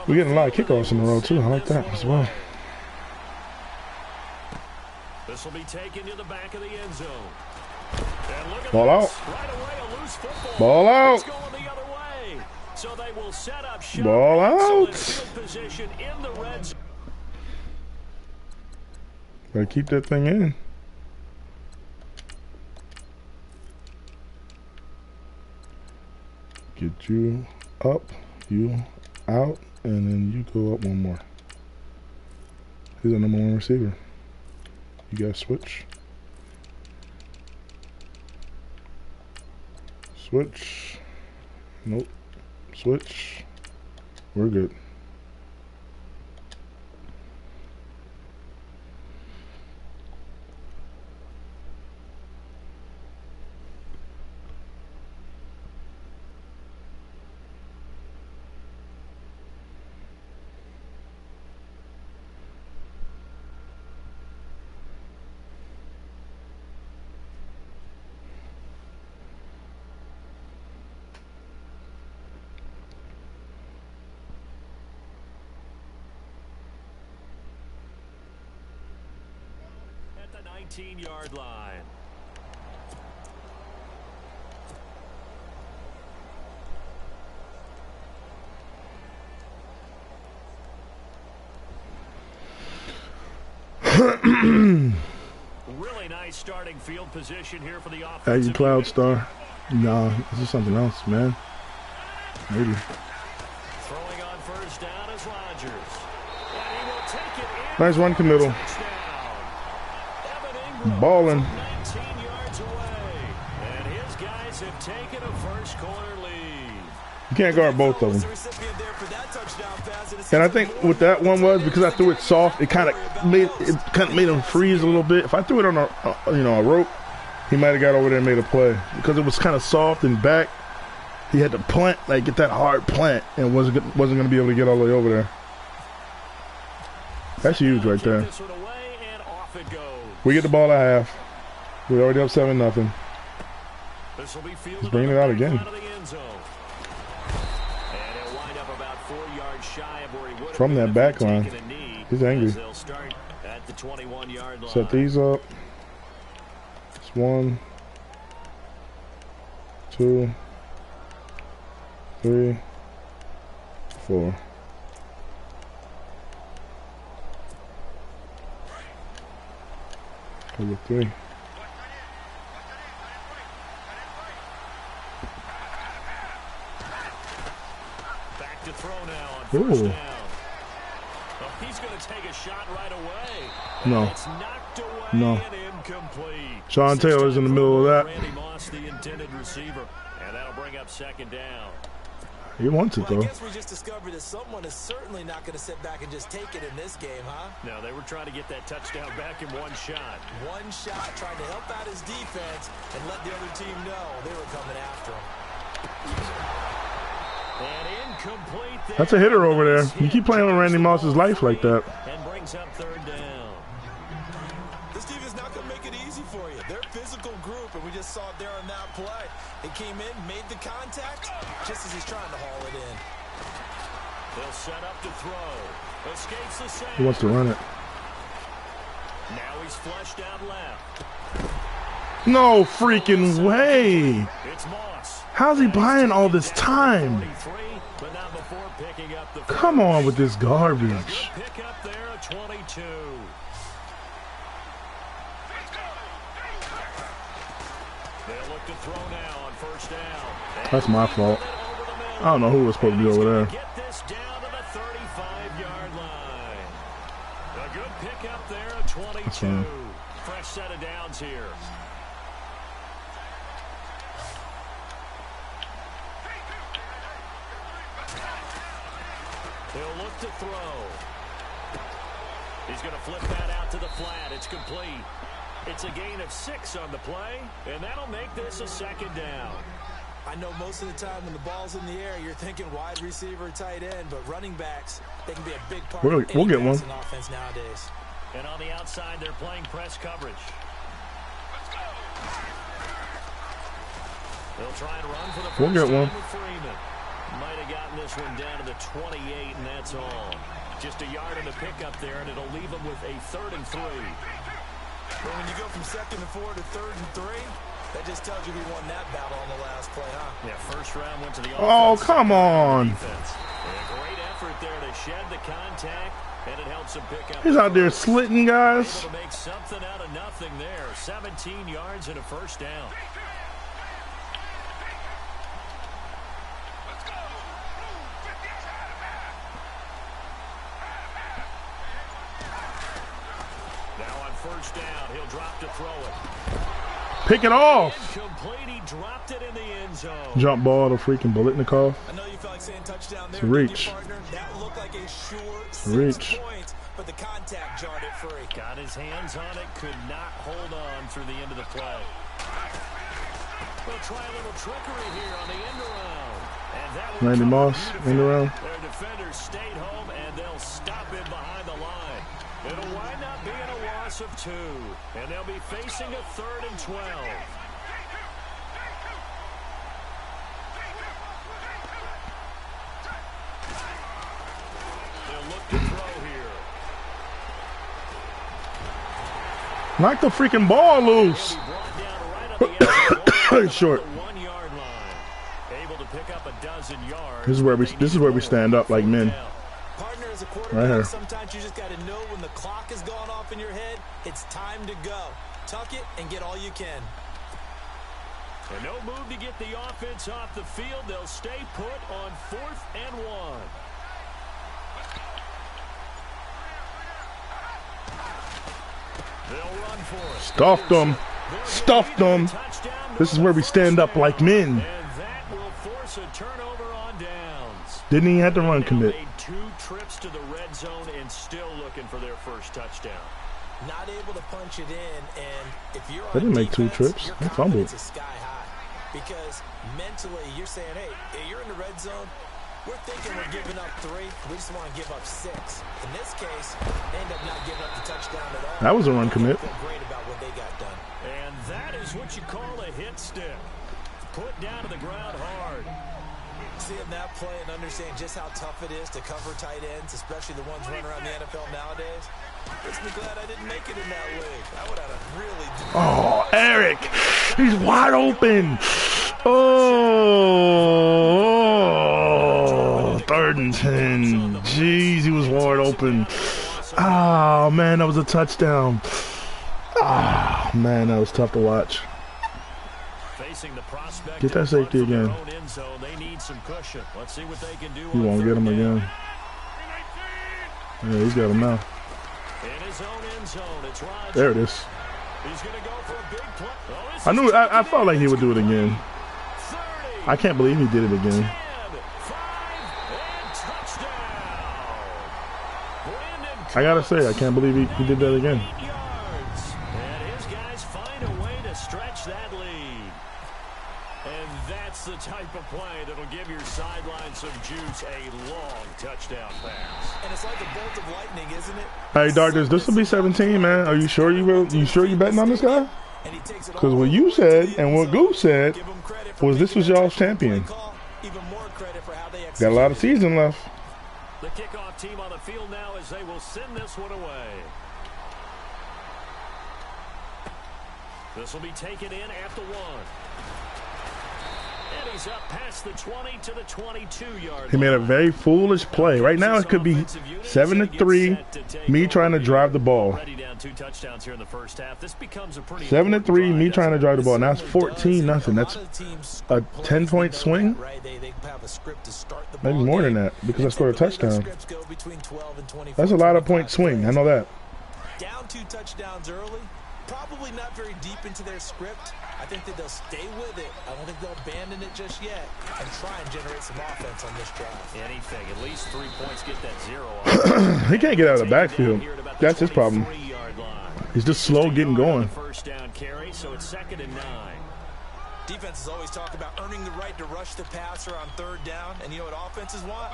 We're getting a lot of kickoffs in a row, too. I like that as well. This will be taken to the back of the end zone. Ball out. Right away, a loose football. Ball out. It's going the other way. So they will set up shop. Ball out. Position in the red zone. Better keep that thing in. Get you up, you out, and then you go up one more. He's the number one receiver. You guys switch. Switch. Nope. Switch. We're good. at the 19-yard line. Really nice starting field position here for the offense. Hey, you Cloud Star. Nah, this is something else, man. Maybe. Throwing on first down is Rodgers. And he will take it in. Nice run to middle. Balling. 19 yards away. And his guys have taken a first quarter lead. You can't guard both of them. And I think what that one was, because I threw it soft, it kind of made him freeze a little bit. If I threw it on a rope, he might have got over there and made a play. Because it was kind of soft and back, he had to plant, like get that hard plant, and wasn't going to be able to get all the way over there. That's huge right there. We get the ball at half. We're already up 7-0. He's bringing it out again. From that back line. He's angry. Set these up. It's 1, 2, 3, 4. Number 3. Back to throw now on first down. Well, he's going to take a shot right away. No. It's knocked away No. and incomplete. Sean Taylor's in the middle of that. Randy Moss, the intended receiver, and that'll bring up second down. He wants it, though. I guess we just discovered that someone is certainly not going to sit back and just take it in this game, huh? No, they were trying to get that touchdown back in one shot. One shot, trying to help out his defense and let the other team know they were coming after him. And incomplete there. That's a hitter over there. You keep playing with Randy Moss's life like that. And brings up third down. This team is not going to make it easy for you. They're a physical group, and we just saw it there on that play. He came in, made the contact, just as he's trying to haul it in. They'll set up to throw. Escapes the save. He wants to run it. Now he's flushed out left. No freaking way. It's Moss. How's he buying all this time? But not before picking up the Come on with this garbage. pick up there at 22. They'll look to throw now on first down. That's my fault. I don't know who was supposed to be over there. Get this down to the 35-yard line. A good pick up there at 22. Fresh set of downs here. He'll look to throw. He's going to flip that out to the flat. It's complete. It's a gain of 6 on the play, and that'll make this a second down. I know most of the time when the ball's in the air, you're thinking wide receiver, tight end, but running backs, they can be a big part of any passing offense nowadays. And on the outside, they're playing press coverage. They'll try and run for the first time with Freeman. Might have gotten this one down to the 28, and that's all. Just a yard in the pickup there, and it'll leave them with a 3rd and 3. But when you go from 2nd and 4 to 3rd and 3, that just tells you who won that battle on the last play, huh? Yeah, first round went to the offense. Oh, come on. Defense. A great effort there to shed the contact, and it helps him pick up. He's out there slitting guys. Able to make something out of nothing there. 17 yards and a first down. First down, he'll drop to throw it. Pick it off. Incomplete, he dropped it in the end zone. Jump ball to freaking Biletnikoff. I know you felt like saying touchdown there. It's a reach. That looked like a sure 6 reach. points, but the contact jarred it free. Got his hands on it, could not hold on through the end of the play. We'll try a little trickery here on the end around. And that will Randy Moss, end around. Their defenders stayed home, and they'll stop it behind the line. It'll wind up being a loss of 2, and they'll be facing a 3rd and 12. They'll look to throw here. Knock the freaking ball loose. Short. Able to pick up a dozen yards. This is where we stand up like men. Partner, as a Right quarterback, here. sometimes you just got to know when the clock is going off in your head, it's time to go. Tuck it and get all you can. And no move to get the offense off the field. They'll stay put on 4th and 1. They'll run for it. Stuffed them. Stuffed them. This is where we stand up like men. And that will force a turnover on downs. Didn't even have to run commit. Made 2 trips to the red zone and still looking for their first touchdown. Not able to punch it in, and if you're on They didn't make 2 defense, trips. your They fumbled. confidence is sky high. Because mentally, you're saying, hey, you're in the red zone. We're thinking we're giving up 3. We just want to give up 6. In this case, they end up not giving up the touchdown at all. That was a run commit. They feel great about what they got done. And that is what you call a hit stick. Put down to the ground hard. Seeing that play and understand just how tough it is to cover tight ends, especially the ones running around the NFL nowadays, makes me glad I didn't make it in that league. I would have really... Oh, Eric. He's wide open. Oh, 3rd and 10. Jeez, he was wide open. Oh, man, that was a touchdown. Oh, man, that was tough to watch. Facing the prospect Get that safety from their again. own end zone, they need some cushion. Let's see what they can do. He on won't get 3rd him down. again. Yeah, he's got him now. In his own end zone, it's Rodgers. There it is. He's going to go for a big play. Oh, this I is knew. I felt like he would do it again. 30, I can't believe he did it 10, again. 5, and touchdown. Brandon I gotta say, I can't believe he did that again. 8 yards. And his guys find a way to stretch that lead. And that's the type of play that'll give your sideline some juice, a long touchdown pass. And it's like a bolt of lightning, isn't it? Hey, Darkness, this will be 17, man. Are you sure you betting on this guy? And he takes it Because all what the you way to said the and end what zone. Goose said Give 'em credit for was this making was that y'all's play champion. call. Even more credit for how they Got a lot of executed. season left. The kickoff team on the field now as they will send this one away. This will be taken in at the 1. And he's up past the 20 to the 22-yard He made a very foolish play. Right now, it could be 7-3. Me trying to drive the ball. Already down 2 touchdowns here in the first half. This becomes a pretty 7-3. Me trying to drive the ball. Now it's It 14-0. does. That's A lot of teams a play 10-point to swing. right? They have a script to start the Maybe ball more game. than that because I And scored a typically those touchdown. scripts go between 12 and 24, That's a lot of 25 point swing. I plays. know that. Down 2 touchdowns early, probably not very deep into their script. I think that they'll stay with it. I don't think they'll abandon it just yet and try and generate some offense on this drive. Anything. At least 3 points get that 0 off. He can't get out of the backfield. That's his problem. 23-yard line. He's just slow getting going. First down carry, so it's 2nd and 9. Defenses always talk about earning the right to rush the passer on 3rd down, and you know what offenses want?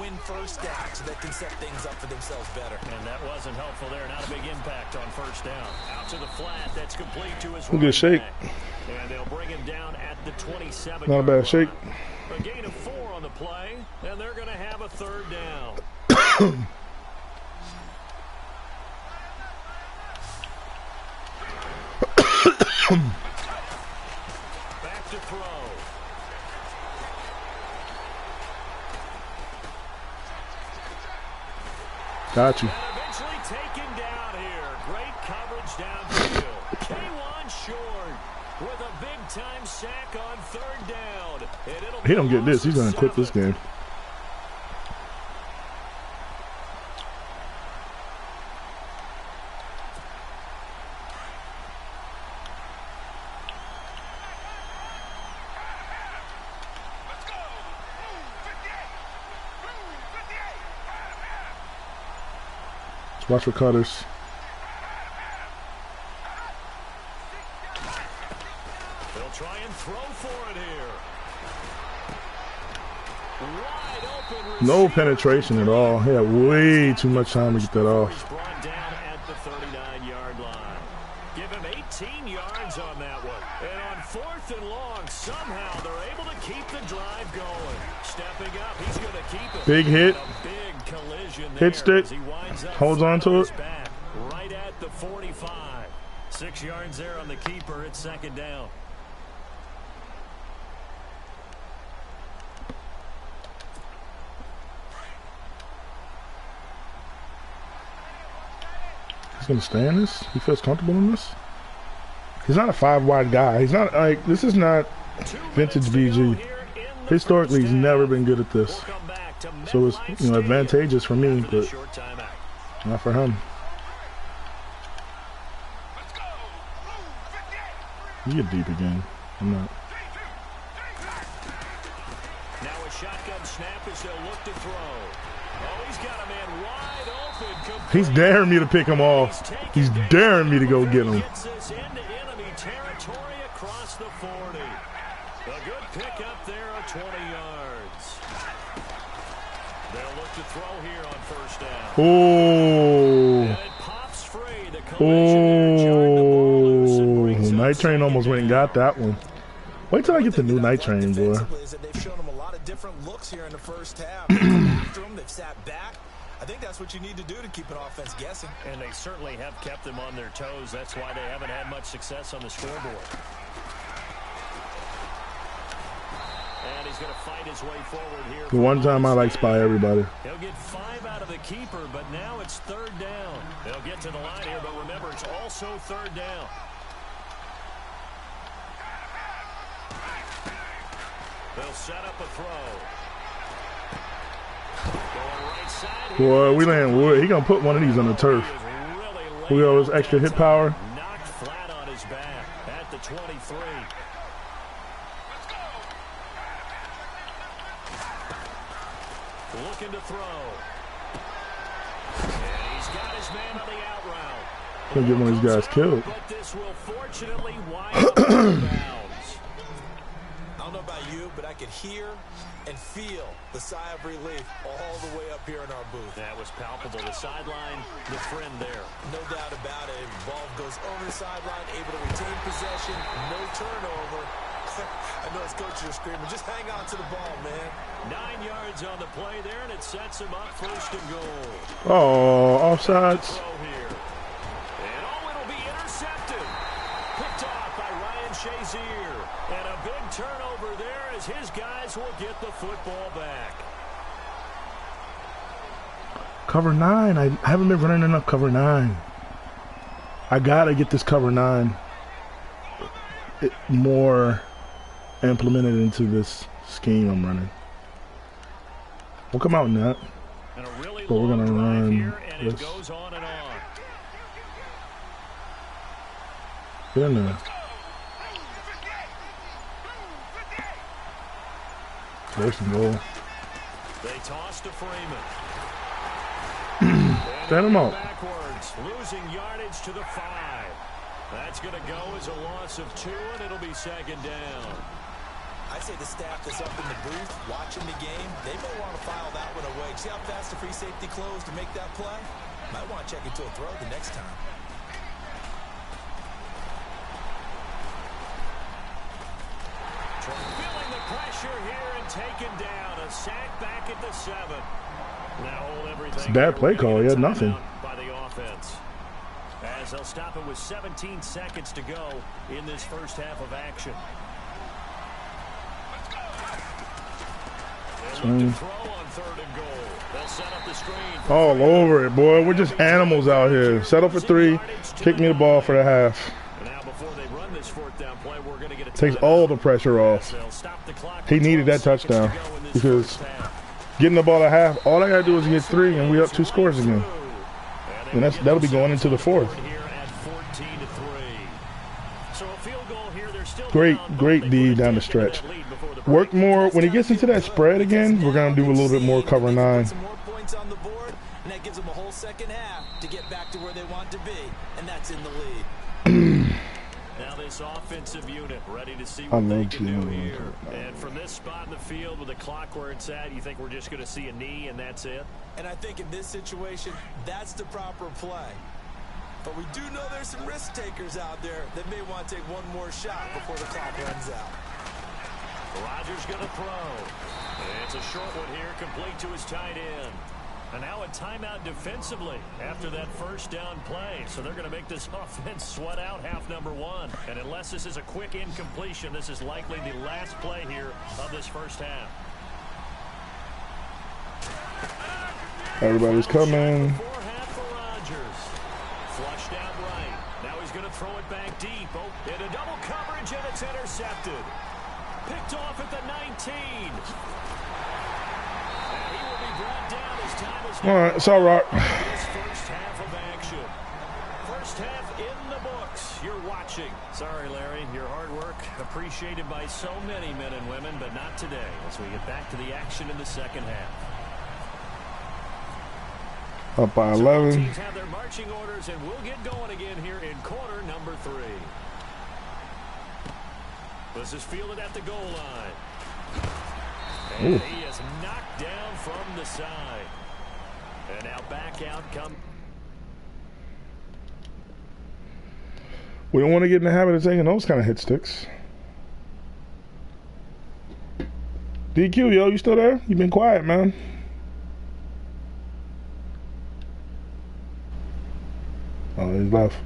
Win first down so they can set things up for themselves better. And that wasn't helpful there. Not a big impact on first down. Out to the flat. That's complete to his Look at the shake. And they'll bring him down at the 27. Not a bad shake. A gain of 4 on the play, and they're going to have a 3rd down. Back to throw. Got you. And eventually taken down here. Great coverage downfield. K1 short with a big-time sack on 3rd down. And it'll He don't be get this. He's loss going of to quit this 7. game. Let's watch for cutters. They'll try and throw for it here. Wide open No receiver. penetration at all. He had way too much time to get that He's off. brought down at the 39-yard line. Give him 18 yards on that one. And on 4th and long, somehow they're able to keep the drive going. Stepping up, he's going to keep it. Big hit. A big collision Hit there stick. as he winds up Holds on to his it. back, right at the 45. 6 yards there on the keeper. It's second down. He's going to stay in this? He feels comfortable in this? He's not a 5-wide guy. He's not like, this is not vintage VG. Historically, he's never been good at this. So it's, you know, advantageous for me, but not for him. You get deep again. I'm not. Now a shotgun snap as they'll look to throw. Oh, he's got a man wide open. He's daring me to pick him off. He's daring me to go get him. Gets this into enemy territory across the 40. A good pick up there of 20 yards. They'll look to throw here on first down. Oh. And it pops free. The collision there jarred the ball loose and brings up Night Train almost went and got that one. Wait till I get the new Night Train, boy. They've shown him a lot of different looks here in the first half. They've sat back. I think that's what you need to do to keep an offense guessing. And they certainly have kept them on their toes. That's why they haven't had much success on the scoreboard. And he's going to fight his way forward here. The one time I like spy everybody. He'll get 5 out of the keeper, but now it's third down. They'll get to the line here, but remember, it's also third down. They'll set up a throw. Going right side. Boy, we land wood. He gonna put one of these on the turf. We got his extra hit power. Knocked flat on his back at the 23. Looking to throw. And he's got his man on the out route. Gonna get one of these guys killed. But this will fortunately wind up in bounds. I don't know about you, but I could hear and feel the sigh of relief all the way up here in our booth. That was palpable. The sideline, the friend there. No doubt about it. Ball goes over the sideline, able to retain possession, no turnover. I know his coaches are screaming, just hang on to the ball, man. 9 yards on the play there, and it sets him up first and goal. Oh, offsides. Throw here. And it'll be intercepted. Picked off by Ryan Shazier. And a big turnover there as his guys will get the football back. Cover 9. I haven't been running enough cover 9. I gotta get this cover 9 more implemented into this scheme I'm running. We'll come out in that, And a really but we're gonna long drive run here, and this. it goes on and on. Get in there. First and goal. They toss to Freeman. Stand him out. Backwards, losing yardage to the 5. That's going to go as a loss of 2, and it'll be second down. I'd say the staff that's up in the booth watching the game, they may want to file that one away. See how fast the free safety closed to make that play? Might want to check into a throw the next time. Feeling the pressure here and taken down. A sack back at the 7. Now hold everything. It's a bad play call. He had nothing. By the offense. As they'll stop it with 17 seconds to go in this first half of action. They'll look to throw on third and goal. They'll set up the screen. All over it, boy. We're just animals out here. Settle for 3. Kick me the ball for the half. Now before they run this fourth down play, we're going to get a Takes all the pressure off. He needed that touchdown because getting the ball at half, all I got to do is get 3 and we up 2 scores again. And that'll be going into the 4th. Great D down the stretch. Work more. When he gets into that spread again, we're going to do a little bit more cover 9. Some more points on the board, and that gives them a whole second half to get back to where they want to be, and that's in the lead. Now this offensive unit ready to see what they can do here. And from this spot in the field with the clock where it's at, you think we're just going to see a knee and that's it? And I think in this situation, that's the proper play. But we do know there's some risk takers out there that may want to take one more shot before the clock runs out. Rodgers going to throw. And it's a short one here, complete to his tight end. And now a timeout defensively after that first down play. So they're going to make this offense sweat out half number one. And unless this is a quick incompletion, this is likely the last play here of this first half. Everybody's coming. Flushed out right. Now he's going to throw it back deep. Oh, into double coverage, and it's intercepted. Picked off at the 19. And he will be brought down as time is all right, it's all right. This first half of action. First half in the books. You're watching. Sorry, Larry. Your hard work appreciated by so many men and women, but not today as we get back to the action in the second half. Up by 11. Teams have their marching orders, and we'll get going again here in quarter number 3. This is fielded at the goal line. And he is knocked down from the side. And now back out come. We don't want to get in the habit of taking those kind of hit sticks. DQ, yo, you still there? You been quiet, man. Oh, he's left.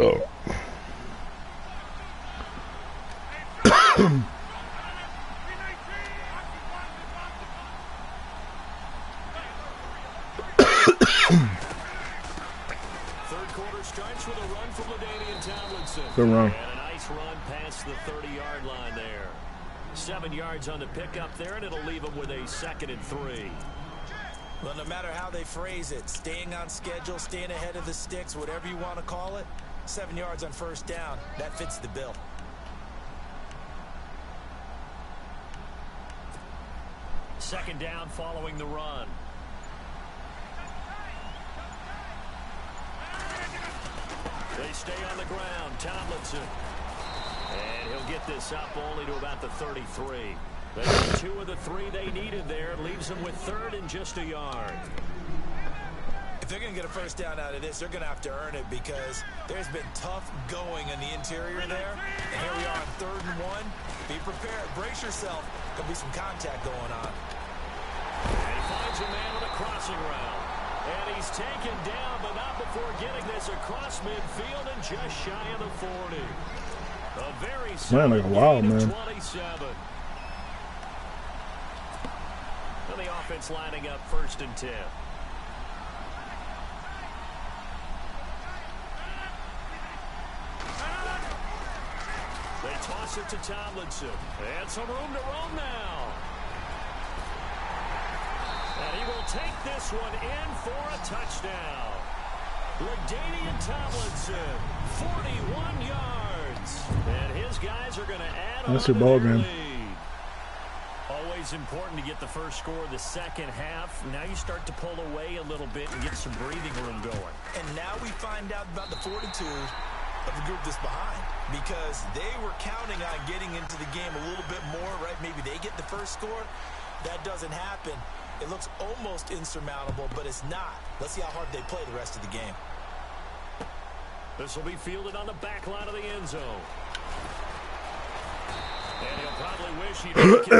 Oh. Starts with a run from LaDainian Tomlinson. Good run. And a nice run past the 30-yard line there. 7 yards on the pickup there, and it'll leave him with a 2nd and 3. Well, no matter how they phrase it, staying on schedule, staying ahead of the sticks, whatever you want to call it, 7 yards on first down, that fits the bill. Second down following the run. They stay on the ground. Tomlinson. And he'll get this up only to about the 33. They got 2 of the 3 they needed there. Leaves them with 3rd and just a yard. If they're going to get a first down out of this, they're going to have to earn it because there's been tough going in the interior there. And here we are on 3rd and 1. Be prepared. Brace yourself. There'll be some contact going on. And he finds a man with a crossing route. And he's taken down, but not before getting this across midfield and just shy of the 40. A very man, like a wild man. 27. And the offense lining up 1st and 10. They toss it to Tomlinson. And some room to roam now. And he will take this one in for a touchdown. LaDainian Tomlinson, 41 yards. And his guys are going to add on to their lead. Always important to get the first score of the second half. Now you start to pull away a little bit and get some breathing room going. And now we find out about the fortitude of the group that's behind, because they were counting on getting into the game a little bit more, right? Maybe they get the first score. That doesn't happen. It looks almost insurmountable, but it's not. Let's see how hard they play the rest of the game. This will be fielded on the back line of the end zone. And he'll probably wish he'd make it.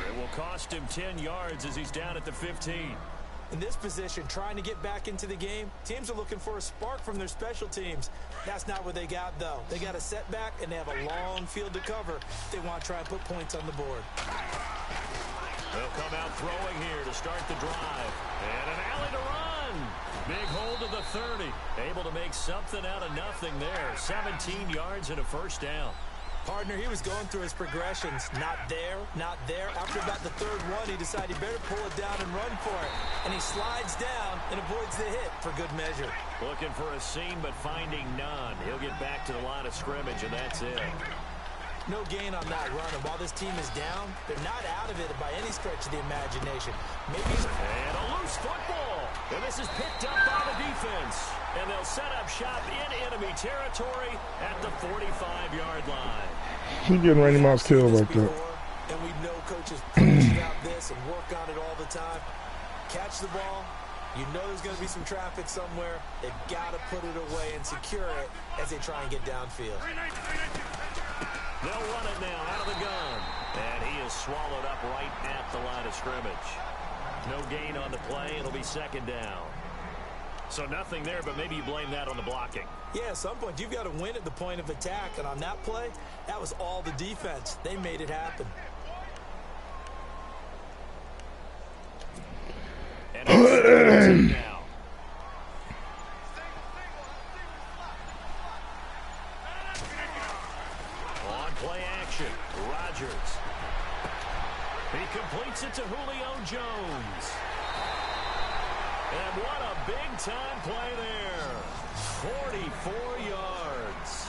It will cost him 10 yards as he's down at the 15. In this position, trying to get back into the game, teams are looking for a spark from their special teams. That's not what they got, though. They got a setback, and they have a long field to cover. They want to try and put points on the board. They'll come out throwing here to start the drive. And an alley to run. Big hold to the 30. Able to make something out of nothing there. 17 yards and a first down. Partner, he was going through his progressions. Not there, not there. After about the 3rd one, he decided he better pull it down and run for it. And he slides down and avoids the hit for good measure. Looking for a seam, but finding none. He'll get back to the line of scrimmage, and that's it. No gain on that run, and while this team is down, they're not out of it by any stretch of the imagination. Maybe. And a loose football. And this is picked up by the defense. And they'll set up shop in enemy territory at the 45-yard line. He's getting Randy Moss killed like that. And we know coaches preach about this and work on it all the time. Catch the ball. You know there's going to be some traffic somewhere. They've got to put it away and secure it as they try and get downfield. They'll run it now out of the gun. And he is swallowed up right at the line of scrimmage. No gain on the play. It'll be second down. So nothing there, but maybe you blame that on the blocking. Yeah, at some point you've got to win at the point of attack. And on that play, that was all the defense. They made it happen. And it's now. On play action, Rodgers. He completes it to Julio Jones. And what a big-time play there. 44 yards.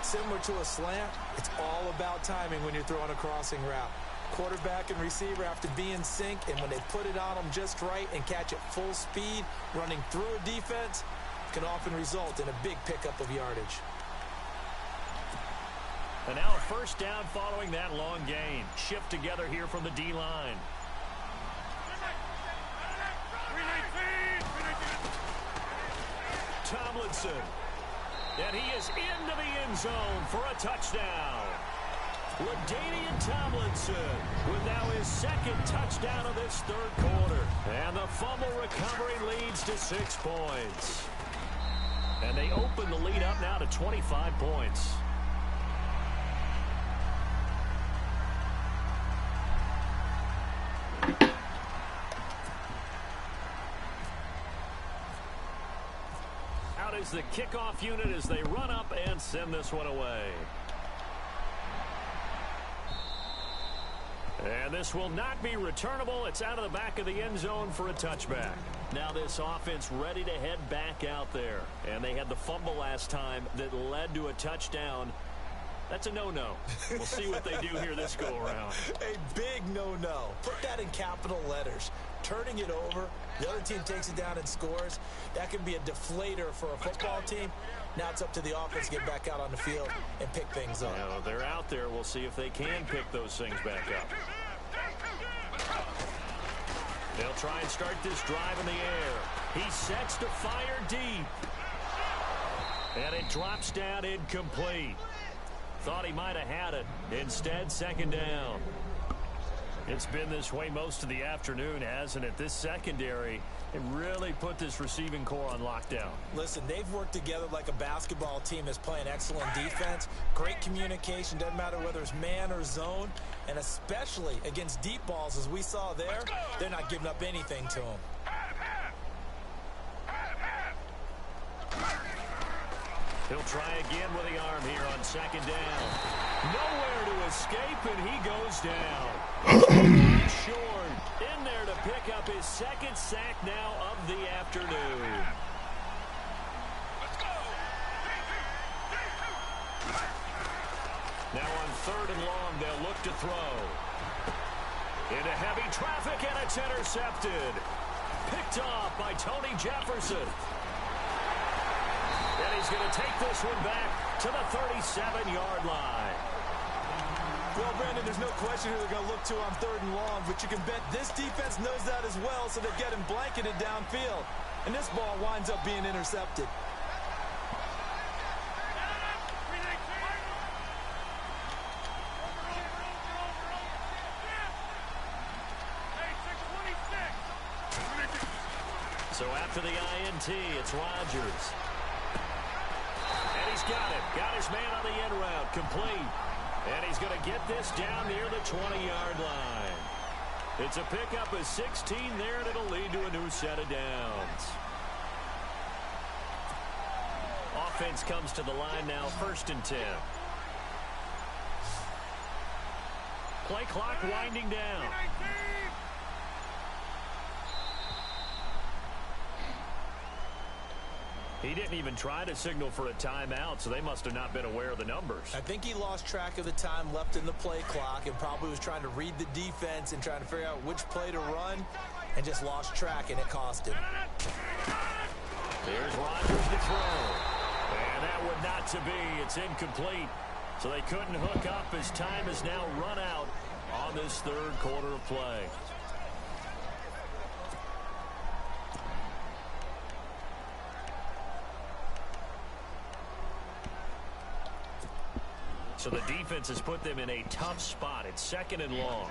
Similar to a slant, it's all about timing when you're throwing a crossing route. Quarterback and receiver have to be in sync, and when they put it on them just right and catch it full speed, running through a defense can often result in a big pickup of yardage. And now a first down following that long gain. Shift together here from the D-line. Tomlinson. And he is into the end zone for a touchdown. LaDainian Tomlinson with now his second touchdown of this third quarter. And the fumble recovery leads to 6 points. And they open the lead up now to 25 points. Out is the kickoff unit as they run up and send this one away. And this will not be returnable. It's out of the back of the end zone for a touchback. Now this offense ready to head back out there. And they had the fumble last time that led to a touchdown. That's a no-no. We'll see what they do here this go-around. A big no-no. Put that in capital letters. Turning it over, the other team takes it down and scores. That can be a deflator for a football team. Now it's up to the offense to get back out on the field and pick things up. Now, they're out there. We'll see if they can pick those things back up. They'll try and start this drive in the air. He sets to fire deep. And it drops down incomplete. Thought he might have had it. Instead, second down. It's been this way most of the afternoon, hasn't it? This secondary, it really put this receiving core on lockdown. Listen, they've worked together like a basketball team that's playing excellent defense. Great communication, doesn't matter whether it's man or zone. And especially against deep balls, as we saw there, they're not giving up anything to them. He'll try again with the arm here on second down. Nowhere to escape, and he goes down. Short. In there to pick up his second sack now of the afternoon. Now on third and long, they'll look to throw. Into heavy traffic, and it's intercepted. Picked off by Tony Jefferson. And he's going to take this one back to the 37-yard line. Well, Brandon, there's no question who they're going to look to on third and long, but you can bet this defense knows that as well, so they get him blanketed downfield. And this ball winds up being intercepted. So after the INT, it's Rodgers. And he's got it. Got his man on the end route. Complete. And he's going to get this down near the 20-yard line. It's a pickup of 16 there, and it'll lead to a new set of downs. Offense comes to the line now, 1st and 10. Play clock winding down. He didn't even try to signal for a timeout, so they must have not been aware of the numbers. I think he lost track of the time left in the play clock and probably was trying to read the defense and trying to figure out which play to run and just lost track, and it cost him. Here's Rodgers to throw. And that would not to be. It's incomplete. So they couldn't hook up as time is now run out on this third quarter of play. So the defense has put them in a tough spot. It's 2nd and long.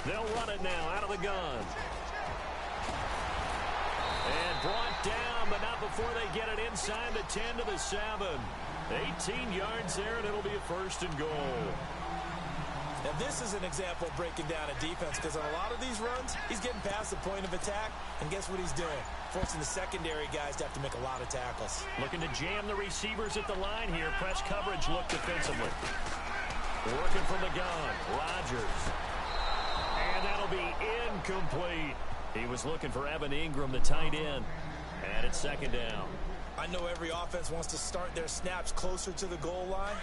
They'll run it now out of the gun. And brought down, but not before they get it inside the 10 to the 7. 18 yards there, and it'll be a 1st and goal. Now, this is an example of breaking down a defense, because on a lot of these runs, he's getting past the point of attack, and guess what he's doing? Forcing the secondary guys to have to make a lot of tackles. Looking to jam the receivers at the line here. Press coverage look defensively. Working from the gun. Rodgers. And that'll be incomplete. He was looking for Evan Ingram, the tight end. And it's 2nd down. I know every offense wants to start their snaps closer to the goal line,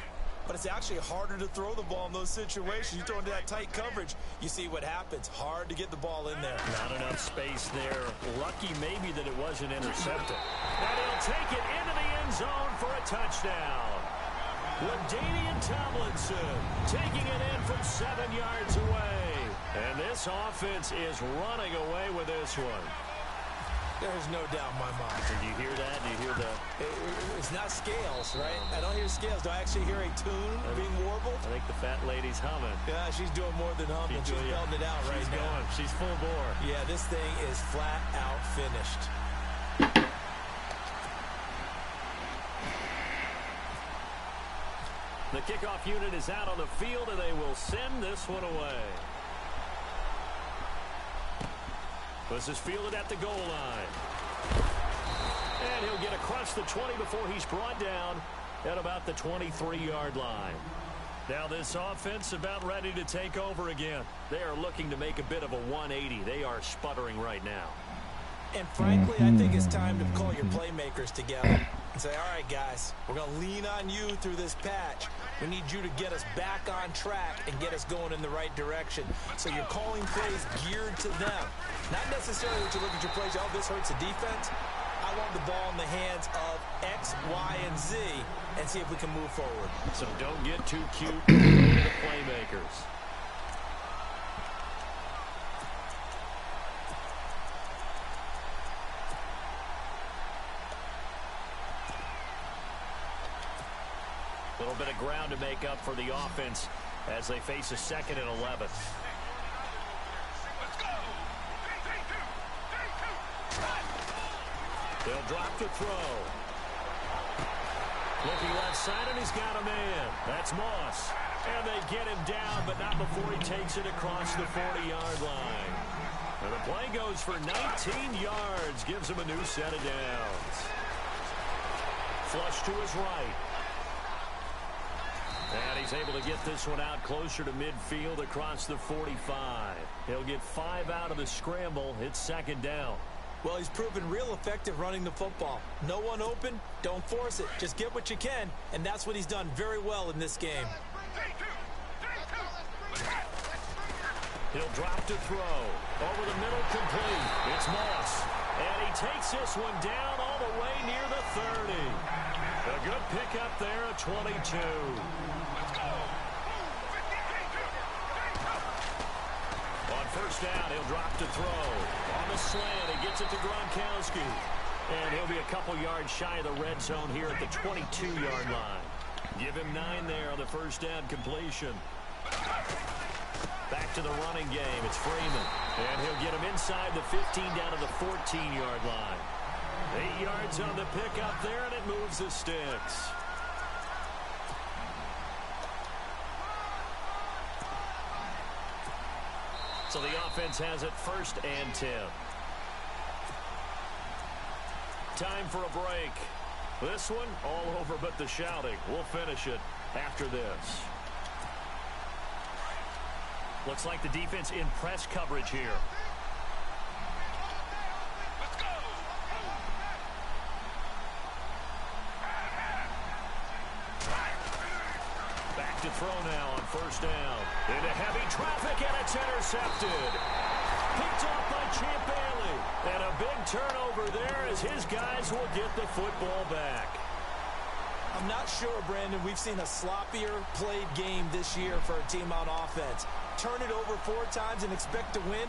but it's actually harder to throw the ball in those situations. You throw into that tight coverage, you see what happens. Hard to get the ball in there. Not enough space there. Lucky maybe that it wasn't intercepted. And he'll take it into the end zone for a touchdown. LaDainian Tomlinson taking it in from 7 yards away. And this offense is running away with this one. There's no doubt in my mind. Do you hear that? Do you hear the... It's not scales, right? I don't hear scales. Do I actually hear a tune being warbled? I think the fat lady's humming. Yeah, she's doing more than humming. She's belting it out right now. Going. She's full bore. Yeah, this thing is flat out finished. The kickoff unit is out on the field, and they will send this one away. This is fielded at the goal line. And he'll get across the 20 before he's brought down at about the 23-yard line. Now this offense about ready to take over again. They are looking to make a bit of a 180. They are sputtering right now. And frankly, I think it's time to call your playmakers together and say, all right, guys, we're going to lean on you through this patch. We need you to get us back on track and get us going in the right direction. So you're calling plays geared to them. Not necessarily that you look at your plays, oh, this hurts the defense. I want the ball in the hands of X, Y, and Z and see if we can move forward. So don't get too cute. Go to the playmakers. A little bit of ground to make up for the offense as they face a 2nd and 11. They'll drop the throw. Looking left side, and he's got a man. That's Moss. And they get him down, but not before he takes it across the 40-yard line. And the play goes for 19 yards, gives him a new set of downs. Flush to his right. And he's able to get this one out closer to midfield across the 45. He'll get 5 out of the scramble. It's 2nd down. Well, he's proven real effective running the football. No one open, don't force it. Just get what you can, and that's what he's done very well in this game. He'll drop to throw. Over the middle, complete. It's Moss. And he takes this one down all the way near the 30. A good pickup there at 22. On 1st down, he'll drop to throw. On the slant, he gets it to Gronkowski. And he'll be a couple yards shy of the red zone here at the 22-yard line. Give him 9 there on the 1st down completion. Back to the running game. It's Freeman. And he'll get him inside the 15 down to the 14-yard line. 8 yards on the pickup there, and it moves the sticks. So the offense has it 1st and 10. Time for a break. This one all over but the shouting. We'll finish it after this. Looks like the defense in press coverage here. Back to throw now on 1st down. Into heavy traffic, and it's intercepted. Picked off by Champ Bailey. And a big turnover there as his guys will get the football back. I'm not sure, Brandon, we've seen a sloppier played game this year for a team on offense. Turn it over 4 times and expect to win?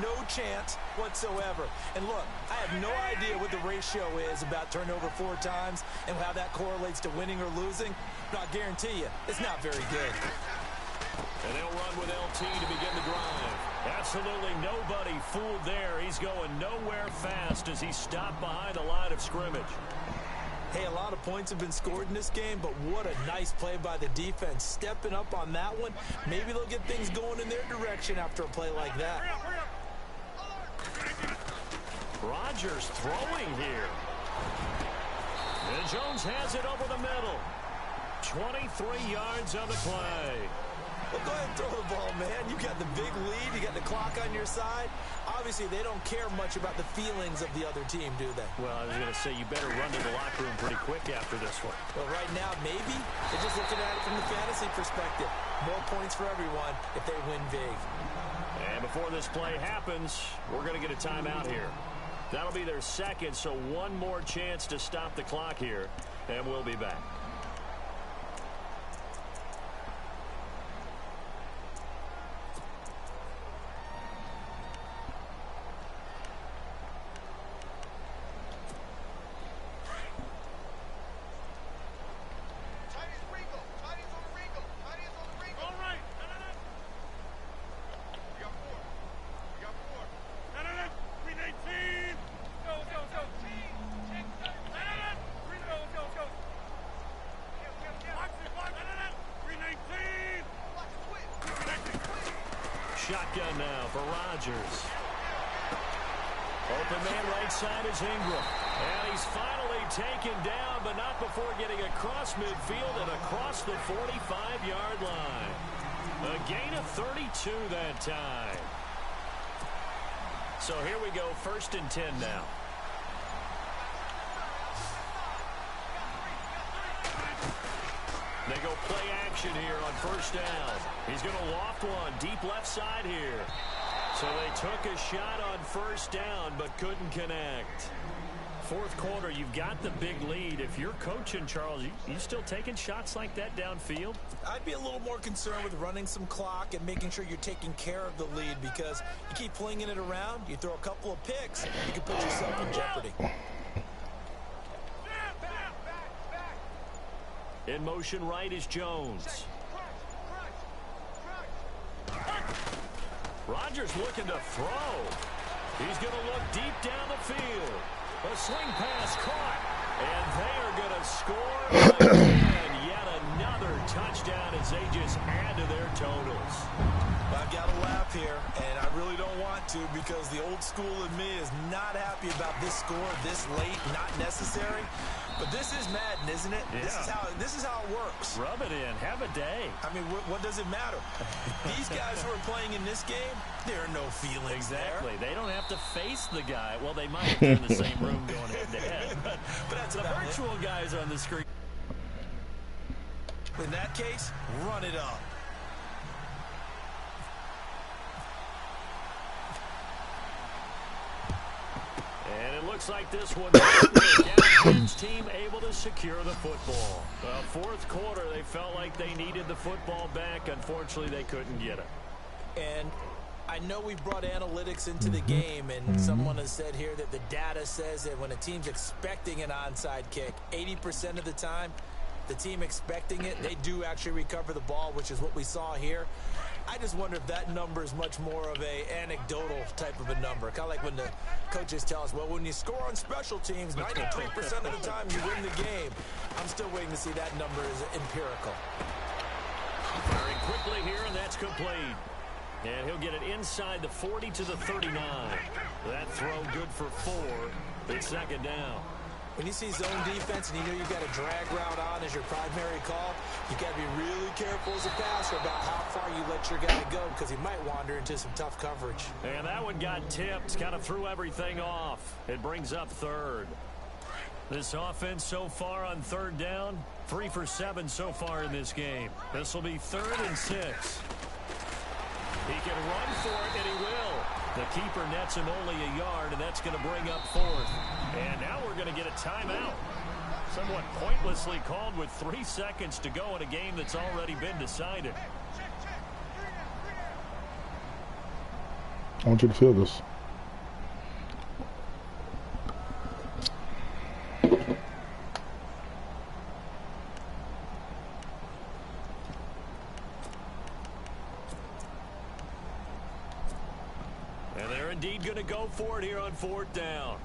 No chance whatsoever. And look, I have no idea what the ratio is about turnover 4 times and how that correlates to winning or losing. But I'll guarantee you, it's not very good. And they'll run with LT to begin the drive. Absolutely nobody fooled there. He's going nowhere fast as he stopped behind the line of scrimmage. Hey, a lot of points have been scored in this game, but what a nice play by the defense. Stepping up on that one, maybe they'll get things going in their direction after a play like that. Rodgers throwing here. And Jones has it over the middle. 23 yards on the play. Well, go ahead and throw the ball, man. You got the big lead. You got the clock on your side. Obviously, they don't care much about the feelings of the other team, do they? Well, I was going to say, you better run to the locker room pretty quick after this one. Well, right now, maybe. They're just looking at it from the fantasy perspective. More points for everyone if they win big. And before this play happens, we're going to get a timeout here. That'll be their second, so one more chance to stop the clock here, and we'll be back. Shotgun now for Rodgers. Open man right side is Ingram. And he's finally taken down, but not before getting across midfield and across the 45-yard line. A gain of 32 that time. So here we go, 1st and 10 now. They go play action here on 1st down. He's going to loft one deep left side here. So they took a shot on 1st down but couldn't connect. 4th quarter, you've got the big lead. If you're coaching, Charles, you still taking shots like that downfield? I'd be a little more concerned with running some clock and making sure you're taking care of the lead, because you keep flinging it around, you throw a couple of picks, you can put yourself in jeopardy. In motion right is Jones. Rodgers looking to throw. He's going to look deep down the field. A swing pass caught. And they are going to score again. Yet another touchdown as they just add to their totals. I've got to laugh here, and I really don't want to, because the old school in me is not happy about this score this late, not necessary. But this is Madden, isn't it? Yeah. This is how it works. Rub it in. Have a day. I mean, what does it matter? These guys who are playing in this game, there are no feelings exactly. there. They don't have to face the guy. Well, they might if they're in the same room going head-to-head. But that's the virtual guys on the screen. In that case, run it up. And it looks like this one, Gallagher's team able to secure the football. 4th quarter, they felt like they needed the football back. Unfortunately, they couldn't get it. And I know we brought analytics into the game, and someone has said here that the data says that when a team's expecting an onside kick, 80% of the time, the team expecting it, they do actually recover the ball, which is what we saw here. I just wonder if that number is much more of a anecdotal type of a number. Kind of like when the coaches tell us, well, when you score on special teams, 93% of the time you win the game. I'm still waiting to see that number is empirical. Firing quickly here, and that's complete. And he'll get it inside the 40 to the 39. That throw good for 4. It's 2nd down. When you see zone defense and you know you've got a drag route on as your primary call, you got to be really careful as a passer about how far you let your guy go, because he might wander into some tough coverage. And that one got tipped, kind of threw everything off. It brings up 3rd. This offense so far on 3rd down, 3 for 7 so far in this game. This will be 3rd and 6. He can run for it, and he will. The keeper nets him only a yard, and that's going to bring up fourth. And now we're going to get a timeout. Somewhat pointlessly called with 3 seconds to go in a game that's already been decided. I want you to feel this. And they're indeed going to go for it here on fourth down.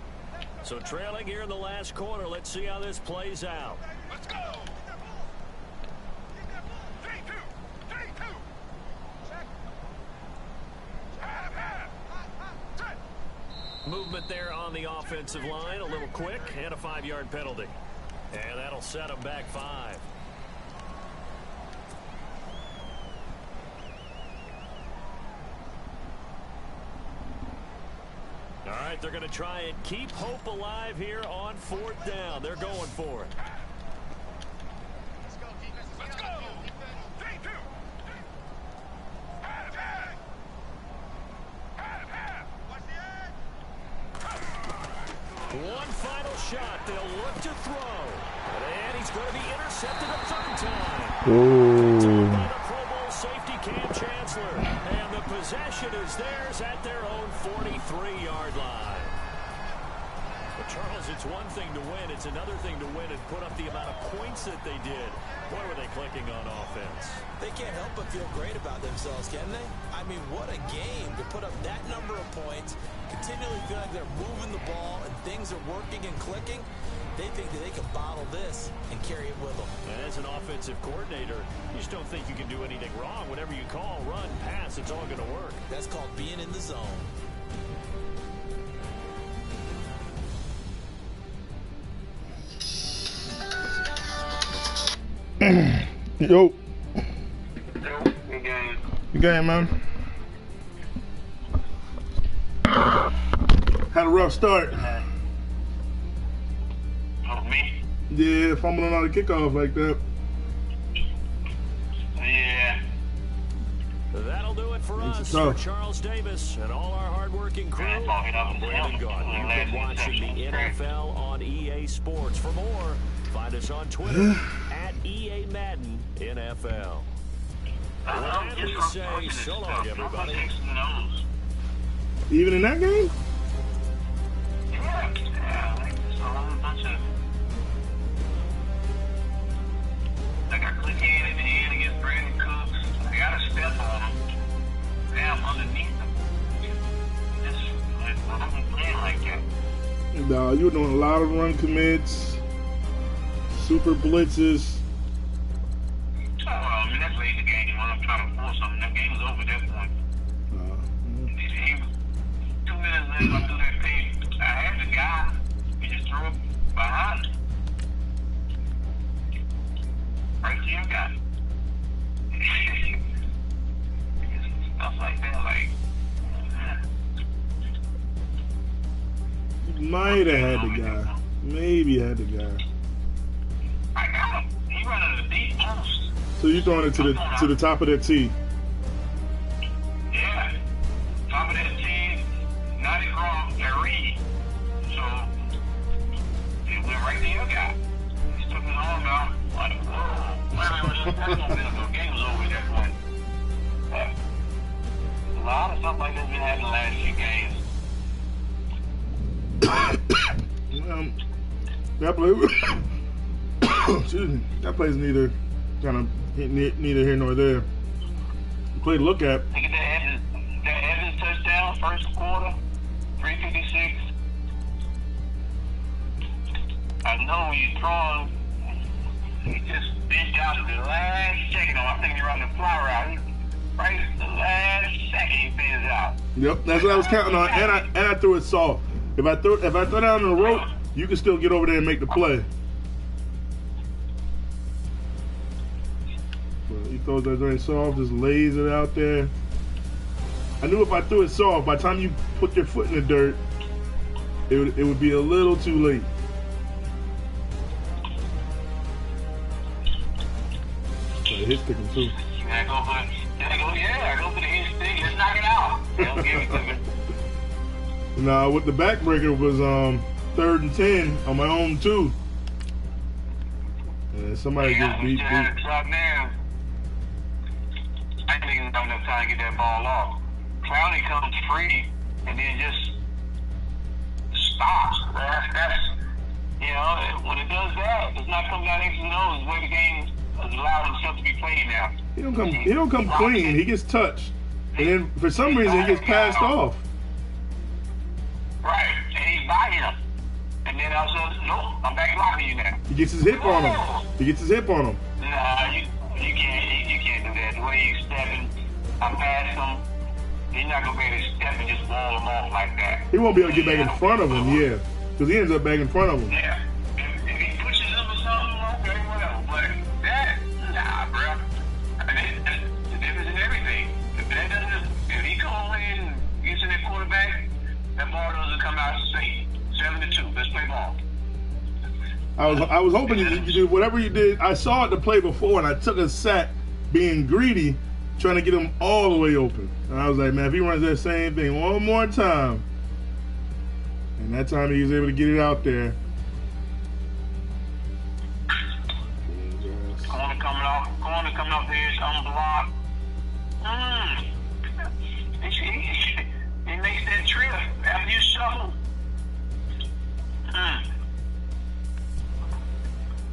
So trailing here in the last quarter, let's see how this plays out. Let's go. Movement there on the offensive line, a little quick, and a 5-yard penalty. And that'll set them back 5. All right, they're going to try and keep hope alive here on fourth down. They're going for it. Let's go, defense. Let's go. 3-2. Watch the edge. One final shot. They'll look to throw. And he's going to be intercepted a third time. Ooh. By the Pro Bowl safety Cam Chancellor. And the possession is theirs at their own 43-yard line. But Charles, it's one thing to win. It's another thing to win and put up the amount of points that they did. Boy, were they clicking on offense. They can't help but feel great about themselves, can they? I mean, what a game to put up that number of points, continually feel like they're moving the ball and things are working and clicking. They think that they can bottle this and carry it with them. And as an offensive coordinator, you just don't think you can do anything wrong. Whatever you call, run, pass, it's all going to work. That's called being in the zone. Yo. Good game. Good game, man. Had a rough start. Oh, me? Yeah, fumbling on the kickoff like that. Yeah. That'll do it for us. tough. For Charles Davis and all our hardworking crew, I'm Brandon Gaudin. You've been watching the NFL on EA Sports. For more, find us on Twitter at EA Madden NFL. With that, we say so long, everybody. Even in that game? Yeah, like just a whole bunch of. Like I click in the end against Brandon Cooks. I gotta step on him. Damn, underneath him. Just like I'm playing like that. No, you were doing a lot of run commits, super blitzes. Oh, well, I mean, that's late in the game. When I'm trying to force something, that game was over at that point. He was 2 minutes later, I threw that page. I had the guy. He just threw it behind him. Right to your guy. Stuff like that, like. You might have had the guy. Maybe had the guy. I got him. He running the deep post. So you throwing it to the top of that tee. Yeah. Top of that tee, not it wrong, and read. So, it went right to your guy. He took his arm out. Like, whoa. That's no minute ago. Game was over at that point. But a lot of stuff like this been happening the last few games. That play, excuse me, that play's neither here nor there. Play to look at. Look at that Evans touchdown, first quarter, 3:56. I know when you're throwing, he just bent out at the last second. I think you're running the fly route. Right at the last second, he bends out. Yep, that's what I was counting on, and I threw it soft. If I throw down the rope, you can still get over there and make the play. But he throws that very soft, just lays it out there. I knew if I threw it soft, by the time you put your foot in the dirt, it would be a little too late. So it hit sticking too. I go for the hit stick. Let's knock it out. They'll give it to me. Nah, with the backbreaker was 3rd and 10 on my own too. And somebody just beat. Now. I think not enough time to get that ball off. Clowney comes free and then just stops. That's you know, when it does that, it's not coming down X's nose. It's where the game has allowed himself to be played now. He don't come clean. He gets touched, and then for some reason he gets passed off. Right, and he's by him, and then all of a sudden, nope, I'm back blocking you now. He gets his hip on him. He gets his hip on him. Nah, you can't do that. The way he's stepping, I'm past him. He's not gonna be able to step and just wall him off like that. He won't be able to get back in front of him, yeah, because he ends up back in front of him. Yeah, if he pushes him or something, okay, whatever. But that, nah, bro. I mean, that's the difference in everything. If he comes in and gets in that quarterback, that ball doesn't come out safe. 7-2. Let's play ball. I was hoping you could do whatever you did. I saw it the play before, and I took a sack being greedy, trying to get him all the way open. And I was like, man, if he runs that same thing one more time, and that time he was able to get it out there. Corner coming off the edge, unblocked. He makes that trip after you shuffle.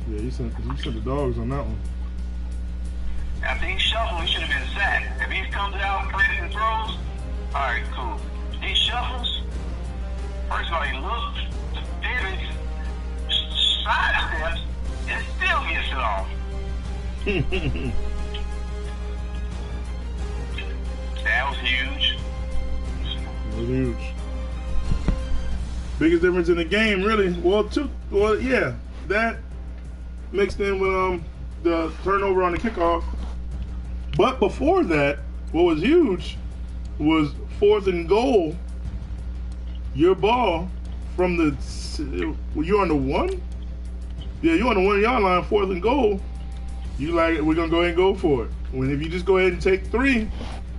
Yeah, he sent the dogs on that one. After he shuffles, he should have been sacked. If he comes out, plants and throws, all right, cool. He shuffles. First of all, he looks, then he sidesteps, and still gets it off. That was huge. It was huge. Biggest difference in the game, really. Well, yeah, that mixed in with the turnover on the kickoff. But before that, what was huge was 4th and goal. Your ball from you're on the 1? Yeah, you're on the 1 yard line, 4th and goal. You like it, we're gonna go ahead and go for it. If you just go ahead and take 3,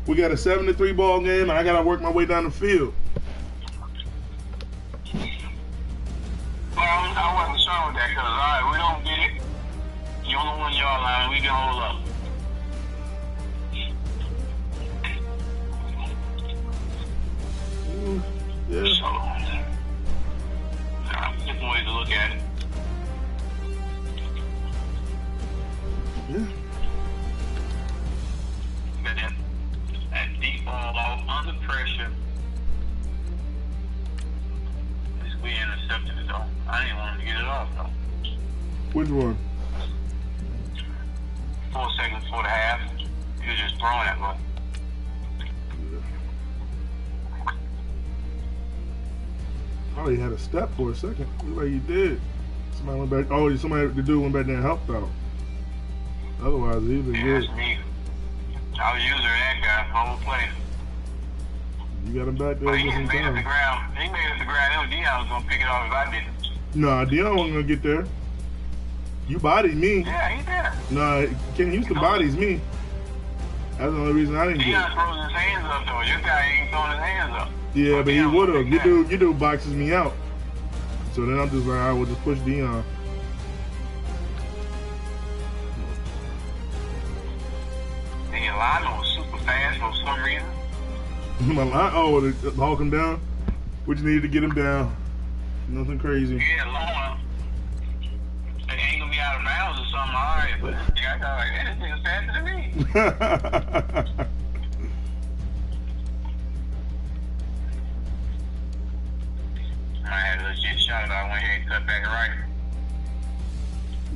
we got a 7-3 ball game, and I gotta work my way down the field. Well, I wasn't sure with that because, all right, we don't get it. You're on the 1 yard line, we can hold up. Yeah. So, different ways to look at it. Yeah. But that deep ball off under pressure. We intercepted it though. I didn't want him to get it off though. Which one? 4 seconds before the half. He was just throwing that way. Oh, he had a step for a second. Looked like he did. Somebody went back. Oh, the dude went back there and helped out. Otherwise, he was good. That's me. I was using that guy the whole play. You got him back there. But he made it up the ground. He made it up the ground. Deion was going to pick it off if I didn't. Nah, Deion wasn't going to get there. You bodied me. Yeah, he did. Nah, Ken Houston bodies me. That's the only reason I didn't get it. Deion throws his hands up, though. Your guy ain't throwing his hands up. Yeah, but he would have. Your dude boxes me out. So then I'm just like, I will just push Deion. And your lineman was super fast for some reason. My line, to hawk him down. What you needed to get him down. Nothing crazy. Yeah, long. It ain't gonna be out of bounds or something, all right. But yeah, I thought like, hey, this nigga's faster than me. I had a legit shot, but I went here and cut back right.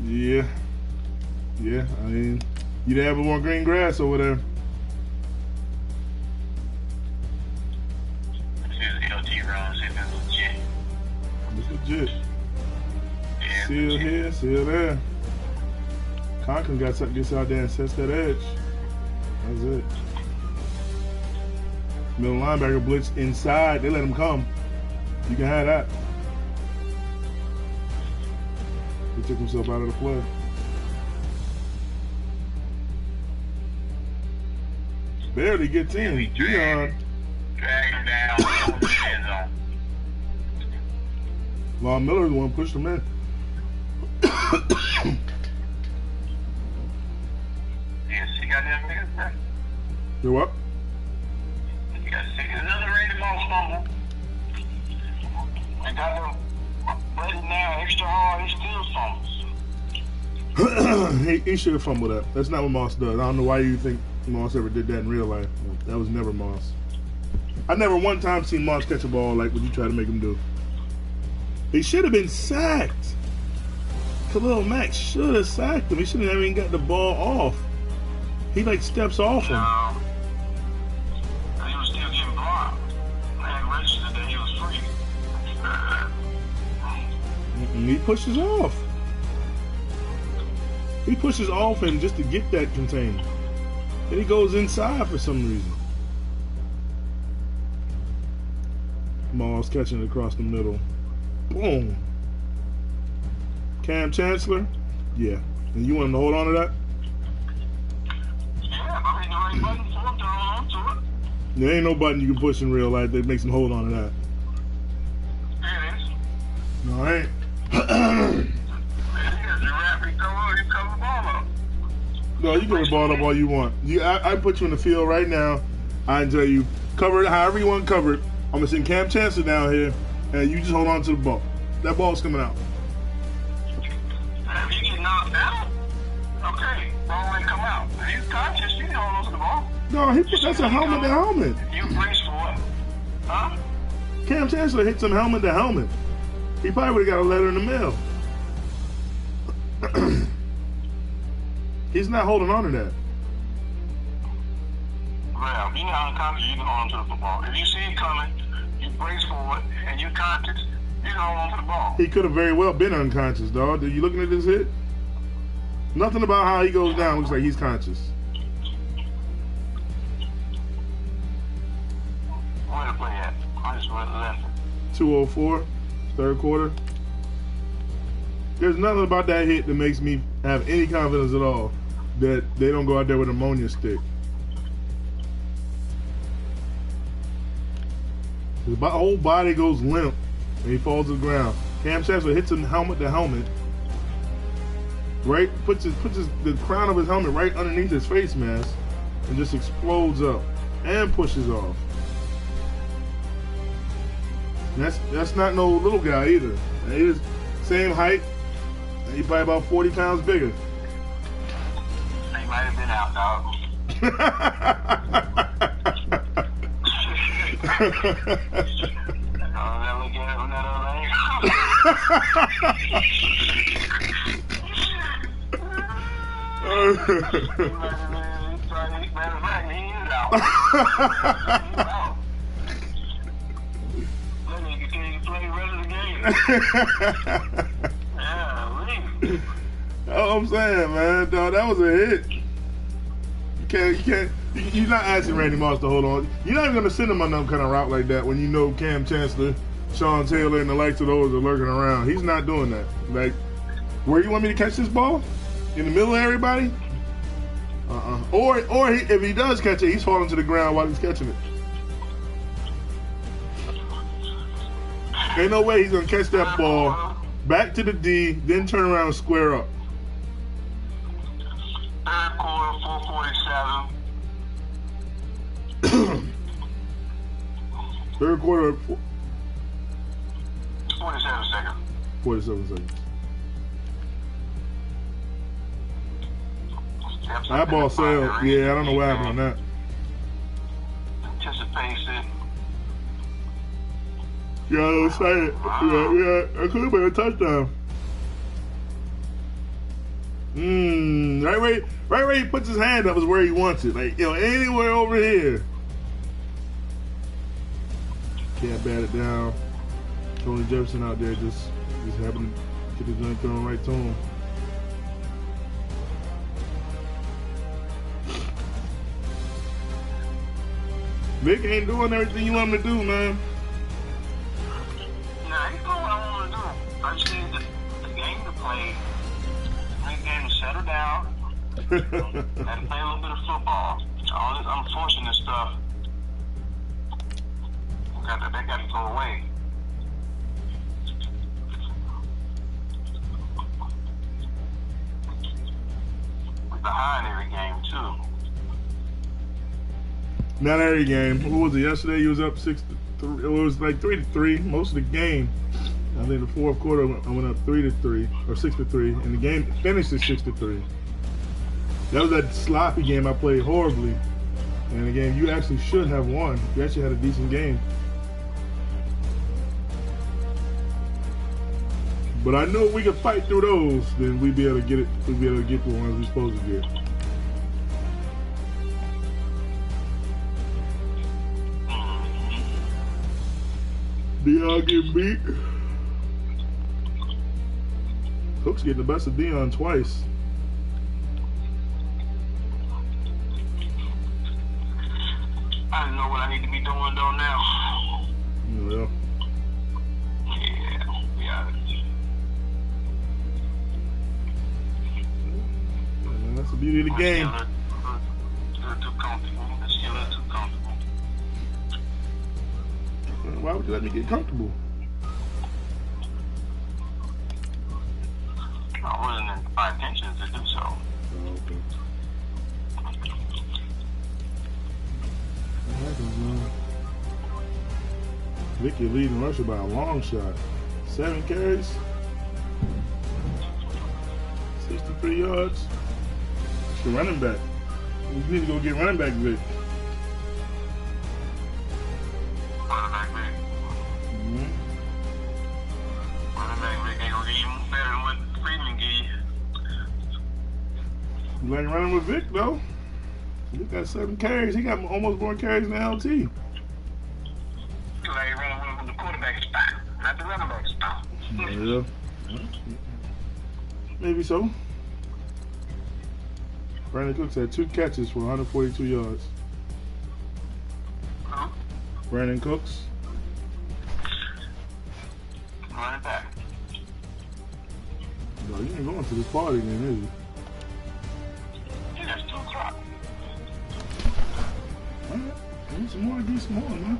Yeah. I mean, you'd have more green grass over there. LT runs, it was legit. It's legit. Yeah, Seal legit. here, seal there. Conklin gets out there and sets that edge. That's it. Middle linebacker blitz inside. They let him come. You can have that. He took himself out of the play. Barely gets in. Deion. Drag him down. In the end zone. Von Miller's the one pushed him in. Yes, you got that nigga, bro. You what? You got to see another Randy Moss fumble. And got him ready now extra hard. He still fumbles. He should have fumbled that. That's not what Moss does. I don't know why you think Moss ever did that in real life. That was never Moss. I never one time seen Moss catch a ball like what you try to make him do. He should have been sacked. Khalil Mack should have sacked him. He should have never even got the ball off. He like steps off him. No. He was still getting blocked. Man, registered that he was free. He pushes off. He pushes off him just to get that container. Then he goes inside for some reason. Moss catching it across the middle. Boom. Cam Chancellor? Yeah. And you want him to hold on to that? Yeah, but we the right button for him to hold on to it. There ain't no button you can push in real life that makes him hold on to that. There it is. No, I ain't. No, you can reball up all you want. I put you in the field right now. I tell you, cover it however you want to cover it. I'm gonna send Cam Chancellor down here, and you just hold on to the ball. That ball's coming out. If you get knocked out, okay, ball ain't come out. If you conscious, you can hold on to the ball. No, that's a helmet to helmet. You brace for what? Huh? Cam Chancellor hit some helmet to helmet. He probably would have got a letter in the mail. He's not holding on to that. Well, if you're not unconscious, you can hold on to the football. If you see it coming, you brace for it, and you're conscious, you can hold on to the ball. He could have very well been unconscious, dog. Are you looking at this hit? Nothing about how he goes down looks like he's conscious. Where to play at? I just went left. 2:04, third quarter. There's nothing about that hit that makes me have any confidence at all that they don't go out there with an ammonia stick. His whole body goes limp and he falls to the ground. Cam Chancellor hits him helmet to helmet. Right, puts the crown of his helmet right underneath his face mask and just explodes up and pushes off. And that's not no little guy either. He is same height. He's probably about 40 pounds bigger. He might have been out, dog. Oh, I'm saying, man, dog, that was a hit. You're not asking Randy Moss to hold on. You're not even gonna send him on no kind of route like that when you know Cam Chancellor, Sean Taylor, and the likes of those are lurking around. He's not doing that. Like, where you want me to catch this ball? In the middle of everybody? Or if he does catch it, he's falling to the ground while he's catching it. Ain't no way he's gonna catch that ball, back to the D, then turn around and square up. Third quarter, 4:47. Third quarter, 47 seconds. 47 seconds. That ball sailed. Yeah, I don't know what happened on that. Anticipation. Yeah, I was saying. Yeah, it could have been a touchdown. Right where he puts his hand up is where he wants it. Like, anywhere over here. Can't bat it down. Tony Jefferson out there just happened to get the gun thrown right to him. Vic ain't doing everything you want him to do, man. Nah, he's doing what I want to do. I just need the game to play. Bring the game to settle down. And play a little bit of football. All this unfortunate stuff, that got to go away. behind every game too. Not every game. What was it? Yesterday he was up 6-3. It was like 3-3 most of the game. I think the fourth quarter I went up 3-3 or 6-3, and the game finished at 6-3. That was that sloppy game I played horribly. And again, you actually should have won. You actually had a decent game. But I know if we could fight through those, then we'd be able to get it. We'd be able to get the ones we're supposed to get. Dion getting beat. Cook's getting the best of Dion twice. I don't know what I need to be doing though now. Yeah. Yeah. That's the beauty of the game. Still too comfortable. Why would you let me get comfortable? I wasn't in my intention to do so. Oh, okay. What happens, man? Vicky leading rusher by a long shot. 7 carries. 63 yards. It's the running back. We need to go get running back Vic. Running back Vic. Running back Vic ain't gonna get even better than what Freeman gave you. You like running with Vic though? He got 7 carries. He got almost more carries than LT. You like running with the quarterback spot, not the running back spot. Yeah. Maybe so. Brandon Cooks had 2 catches for 142 yards. Huh? Brandon Cooks. Running back. No, you ain't going to this party then, is you? Yeah, that's 2 o'clock. Alright. Give me some more, man.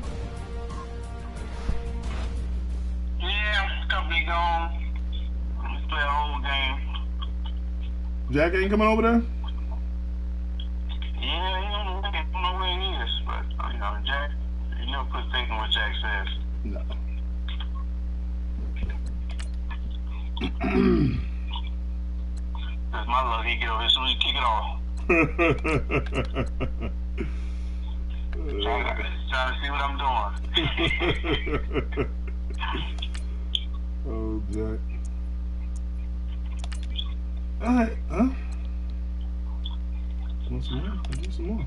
Yeah, company gone. Let's play a whole game. Jack ain't coming over there? Yeah, I don't know where he is, but you know, Jack, you never put faith in what Jack says. No. That's my luck. He get over as soon as he kick it off. Trying to see what I'm doing. Oh, Jack. Alright, huh? Want some more? I'll do some more.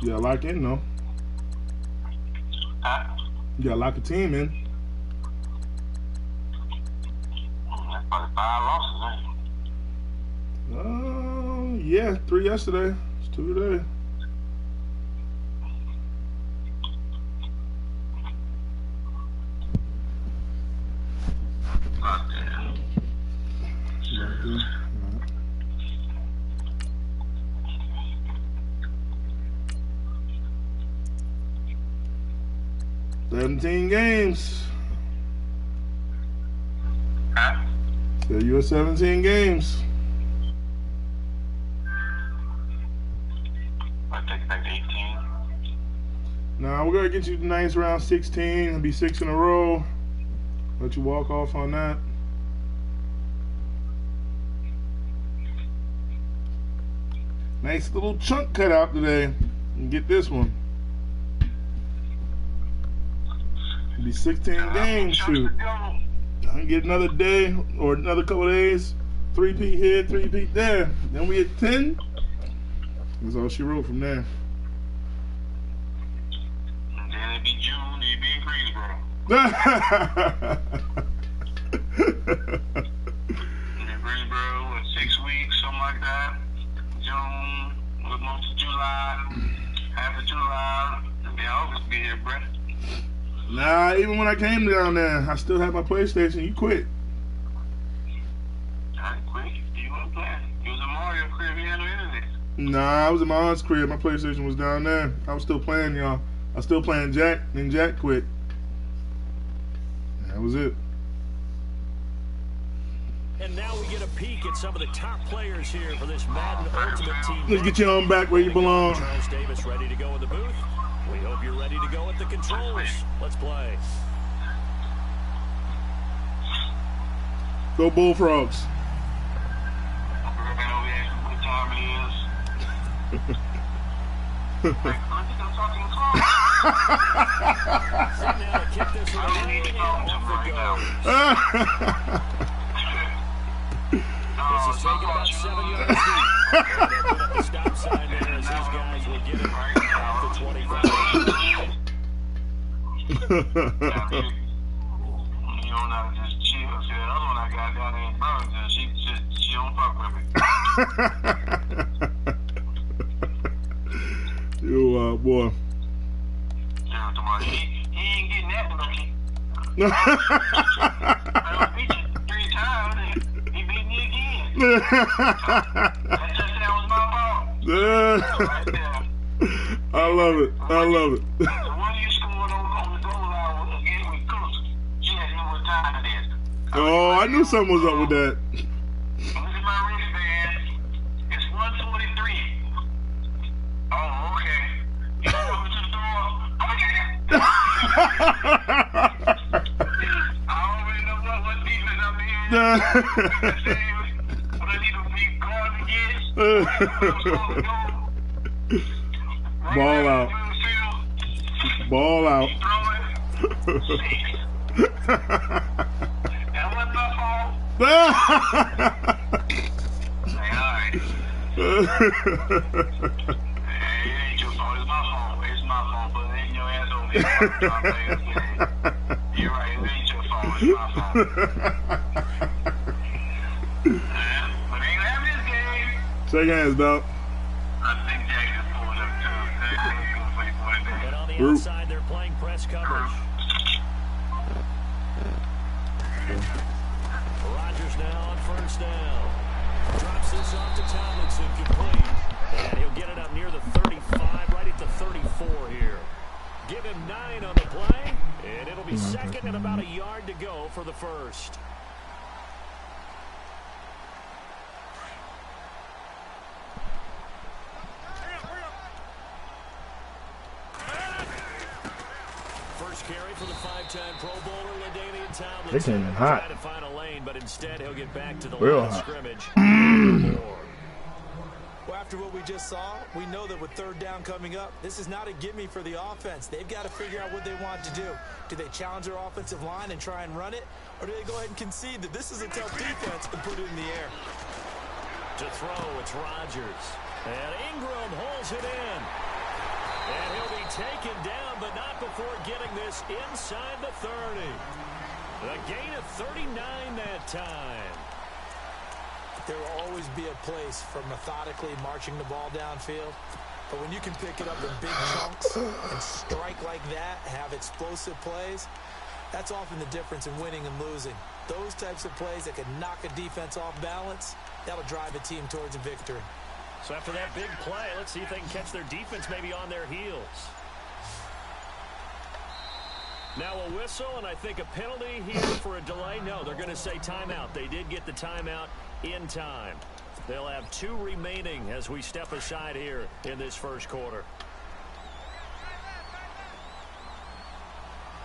You gotta lock in, though. Huh? You gotta lock a team in. That's probably 5 losses, ain't it? Yeah, 3 yesterday. It's 2 today. Locked in. Locked in. All right. 17 games. Huh? So you at 17 games. I'll take it back to 18. Now we're gonna get you the nice round 16. It'll be 6 in a row. Let you walk off on that. Nice little chunk cut out today. And get this one. It'll be 16 games. Shoot. I can get another day or another couple of days. 3-peat here, 3-peat there. Then we at 10. That's all she wrote from there. And then it'd be June, it'd be in Greensboro. In Greensboro, in 6 weeks, something like that. June, most of July, half of July, and then August be here, bruh. Nah, even when I came down there, I still had my PlayStation. You quit. I quit. You wasn't playing. You was in Mario crib, you had no internet. Nah, I was in my aunt's crib. My PlayStation was down there. I was still playing, y'all. I was still playing Jack, then Jack quit. That was it. get a peek at some of the top players here for this Madden Ultimate Team. Let's get you on back where you belong. Charles Davis ready to go in the booth. We hope you're ready to go at the controls. Let's play. Go Bullfrogs. This is taking about 7 yards deep. They'll put up the stop sign there as these guys will get it off the 25. You don't know how to just chill. See, that other one I got down there in Birmingham, she don't fuck with me. You boy. Yeah, tomorrow. He ain't getting that monkey. I beat you 3 times, and he beat me again. That touchdown was my fault. Right there. I love it. I love it. The one you scored on the goal line again with Cook, she had him with time to this. Oh, I knew something was up with that. Look at my wristband. It's 1:43. Oh, okay. You coming to the door? Okay. I already know what defense I'm in. But I need to be guarding against. Ball out. Ball out. That wasn't my fault. Hey, all right. Hey, it ain't your fault. It's my fault. It's my fault, but it ain't your ass over here. You're right. It ain't your fault. It's my fault. But they ain't having this game. Shake hands, dog. I think Jack just pulled up too. That's good for you, boy. And on the Group. outside, they're playing press coverage. Rodgers now on first down. Drops this off to Tomlinson, complete. And he'll get it up near the 35, right at the 34 here. Give him 9 on the play, and it'll be second and about a yard to go for the first. First carry for the 5-time Pro Bowler, LaDainian Tomlinson. They came in hot. Trying to find a lane, but instead he'll get back to the Real line of hot. scrimmage. Well, after what we just saw, we know that with third down coming up, this is not a gimme for the offense. They've got to figure out what they want to do. Do they challenge their offensive line and try and run it? Or do they go ahead and concede that this is a tough defense and put it in the air? To throw, it's Rodgers. And Ingram holds it in. And he'll be taken down, but not before getting this inside the 30. The gain of 39 that time. There will always be a place for methodically marching the ball downfield. But when you can pick it up in big chunks and strike like that, have explosive plays, that's often the difference in winning and losing. Those types of plays that can knock a defense off balance, that'll drive a team towards a victory. So after that big play, let's see if they can catch their defense maybe on their heels. Now a whistle, and I think a penalty here for a delay. No, they're going to say timeout. They did get the timeout in time. They'll have 2 remaining as we step aside here in this first quarter.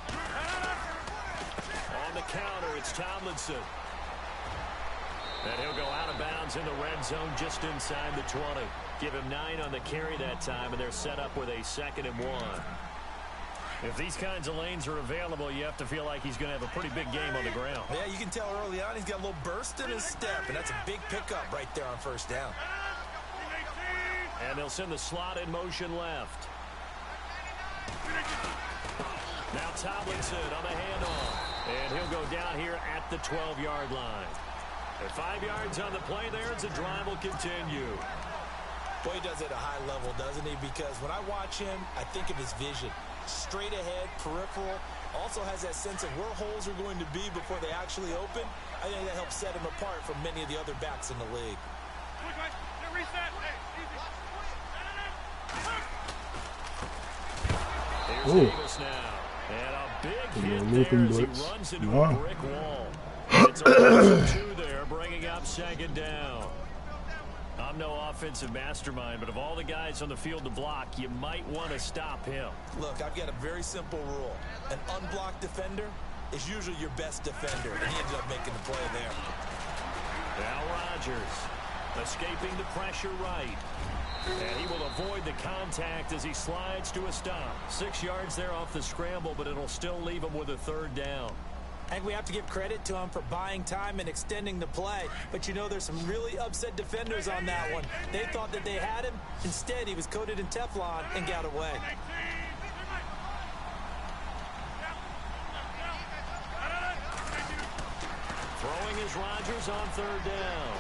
On the counter, it's Tomlinson. And he'll go out of bounds in the red zone just inside the 20. Give him 9 on the carry that time, and they're set up with a 2nd and 1. If these kinds of lanes are available, you have to feel like he's going to have a pretty big game on the ground. Yeah, you can tell early on he's got a little burst in his step, and that's a big pickup right there on first down. And they'll send the slot in motion left. Now Tomlinson on the handoff. And he'll go down here at the 12-yard line. At 5 yards on the play there, as the drive will continue. Boy, he does it at a high level, doesn't he? Because when I watch him, I think of his vision. Straight ahead, peripheral, also has that sense of where holes are going to be before they actually open. I think that helps set him apart from many of the other backs in the league. Here's Davis now. And a big hit there as he runs into a brick wall. It's a 2 there, bringing up up second down. I'm no offensive mastermind, but of all the guys on the field to block, you might want to stop him. Look, I've got a very simple rule. An unblocked defender is usually your best defender, and he ended up making the play there. Now Rodgers escaping the pressure right. And he will avoid the contact as he slides to a stop. 6 yards there off the scramble, but it'll still leave him with a third down. I think we have to give credit to him for buying time and extending the play. But, you know, there's some really upset defenders on that one. They thought that they had him. Instead, he was coated in Teflon and got away. Throwing is Rodgers on third down.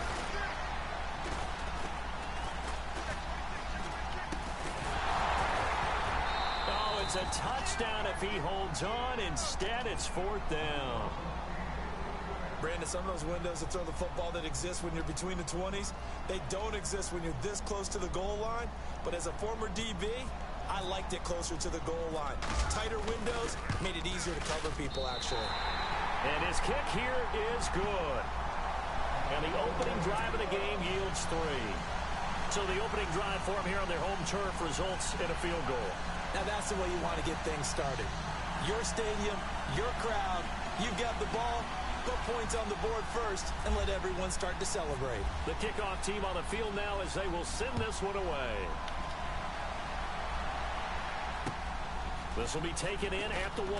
Oh, it's a touchdown if he holds on. Instead, it's fourth down. Brandon, some of those windows to throw the football that exist when you're between the 20s, they don't exist when you're this close to the goal line. But as a former DB, I liked it closer to the goal line. Tighter windows made it easier to cover people, actually. And his kick here is good. And the opening drive of the game yields 3. So the opening drive for him here on their home turf results in a field goal. Now that's the way you want to get things started. Your stadium, your crowd, you've got the ball, put points on the board first, and let everyone start to celebrate. The kickoff team on the field now as they will send this one away. This will be taken in at the 1.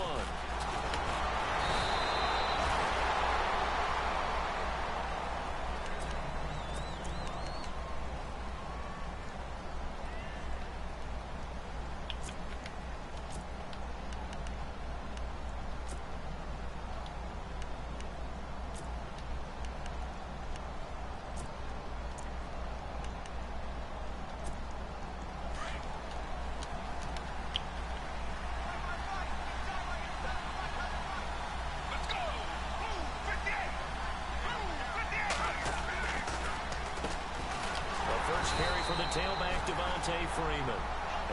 Tailback Devontae Freeman.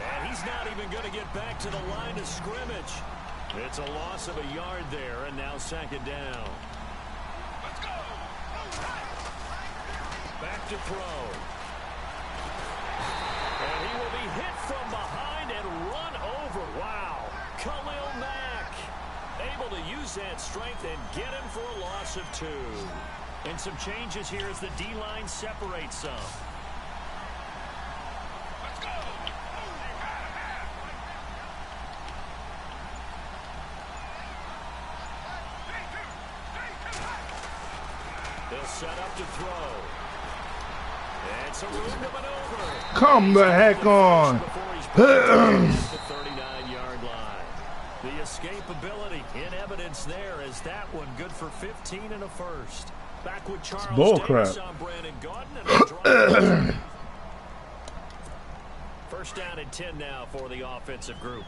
And he's not even going to get back to the line of scrimmage. It's a loss of a yard there, and now second down. Let's go. Back to throw. And he will be hit from behind and run over. Wow. Khalil Mack able to use that strength and get him for a loss of 2. And some changes here as the D-line separates some. Set up to throw. And some room to maneuver. Come the heck on. The 39-yard line. The escapability in evidence there as that one good for 15 and a first. Back with Charles bull Davis crap. on Brandon Gaudin. And first down and 10 now for the offensive group.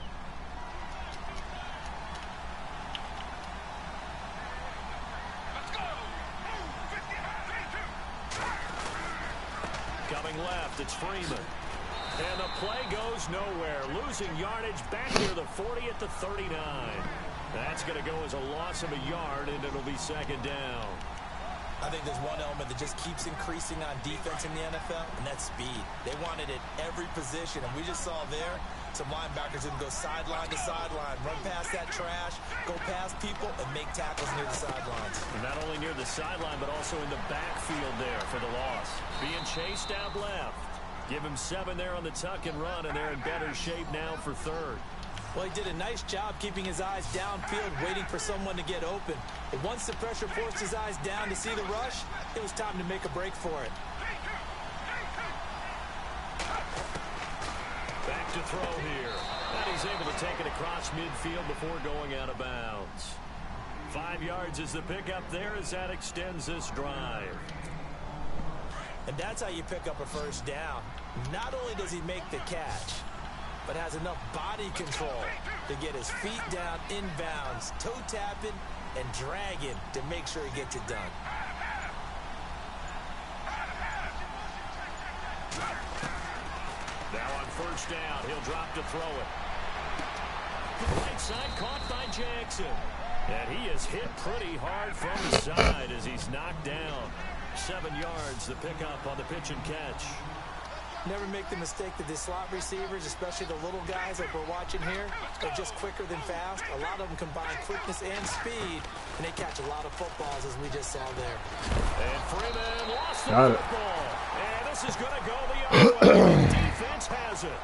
Coming left, it's Freeman. And the play goes nowhere. Losing yardage back near the 40 at the 39. That's going to go as a loss of a yard, and it'll be second down. I think there's one element that just keeps increasing on defense in the NFL, and that's speed. They want it at every position, and we just saw there some linebackers who can go sideline to sideline, run past that trash, go past people, and make tackles near the sidelines. And not only near the sideline, but also in the backfield there for the loss. Being chased out left. Give him 7 there on the tuck and run, and they're in better shape now for third. Well, he did a nice job keeping his eyes downfield, waiting for someone to get open. But once the pressure forced his eyes down to see the rush, it was time to make a break for it. Back to throw here. And he's able to take it across midfield before going out of bounds. 5 yards is the pickup there as that extends this drive. And that's how you pick up a first down. Not only does he make the catch, but has enough body control to get his feet down inbounds, toe tapping and dragging to make sure he gets it done. Now on first down, he'll drop to throw it. Right side caught by Jackson. And he is hit pretty hard from the side as he's knocked down. 7 yards, the pickup on the pitch and catch. Never make the mistake that the slot receivers, especially the little guys like we're watching here, are just quicker than fast. A lot of them combine quickness and speed, and they catch a lot of footballs, as we just saw there. And Freeman lost the football. And this is going to go the other way. The defense has it.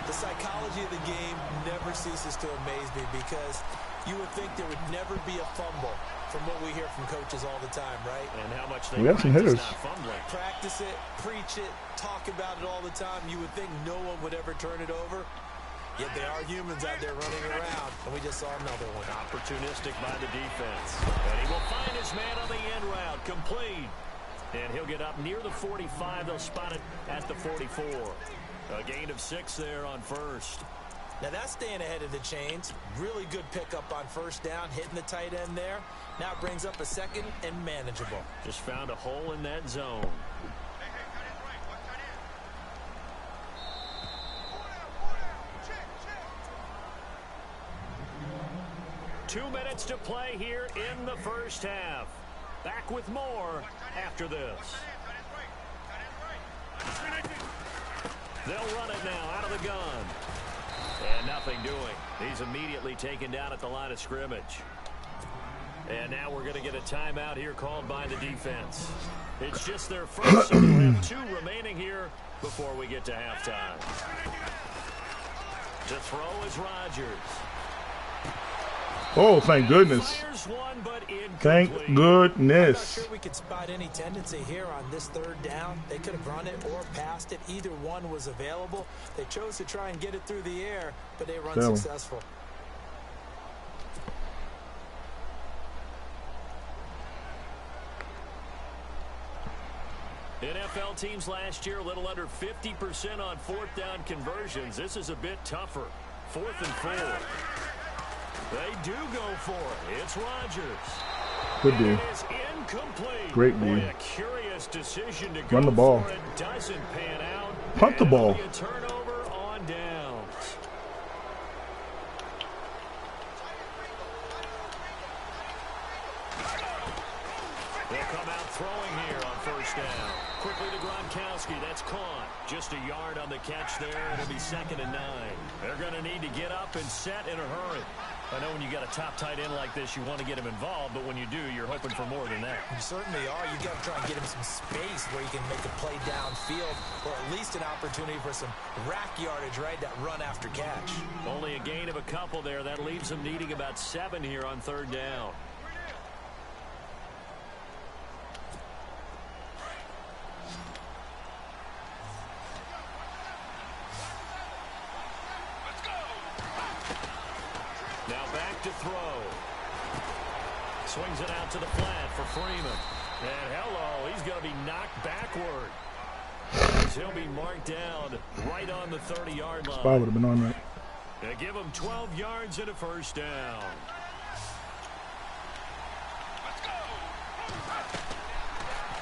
The psychology of the game never ceases to amaze me because you would think there would never be a fumble from what we hear from coaches all the time, right? And how much they have some hitters. Practice it, preach it, talk about it all the time. You would think no one would ever turn it over. Yet there are humans out there running around, and we just saw another one. Opportunistic by the defense. And he will find his man on the end route, complete. And he'll get up near the 45. They'll spot it at the 44. A gain of 6 there on first. Now that's staying ahead of the chains. Really good pickup on first down, hitting the tight end there. Now it brings up a second and manageable. Just found a hole in that zone. 2 minutes to play here in the first half. Back with more after this. They'll run it now out of the gun. And nothing doing. He's immediately taken down at the line of scrimmage. And now we're going to get a timeout here called by the defense. It's just their first, so we'll have 2 remaining here before we get to halftime. To throw is Rodgers. Oh, thank goodness. Thank goodness. I'm not sure we could spot any tendency here on this third down. They could have run it or passed it. Either one was available. They chose to try and get it through the air, but they were unsuccessful. NFL teams last year a little under 50% on 4th down conversions. This is a bit tougher. 4th and 4. They do go for it. It's Rodgers. Good D. Great D. A curious decision to run the ball. It doesn't pan out. Punt the ball. A turnover on downs. They'll come out throwing here on first down. Quickly to Gronkowski. That's caught. Just a yard on the catch there. It'll be 2nd and 9. They're going to need to get up and set in a hurry. I know when you got a top tight end like this, you want to get him involved, but when you do, you're hoping for more than that. You certainly are. You got to try and get him some space where he can make a play downfield, or at least an opportunity for some rack yardage, right? That run after catch. Only a gain of a couple there. That leaves him needing about 7 here on 3rd down. To throw. Swings it out to the flat for Freeman. And hello, he's going to be knocked backward. He'll be marked down right on the 30-yard line. Spy would have been on that. They give him 12 yards and a first down.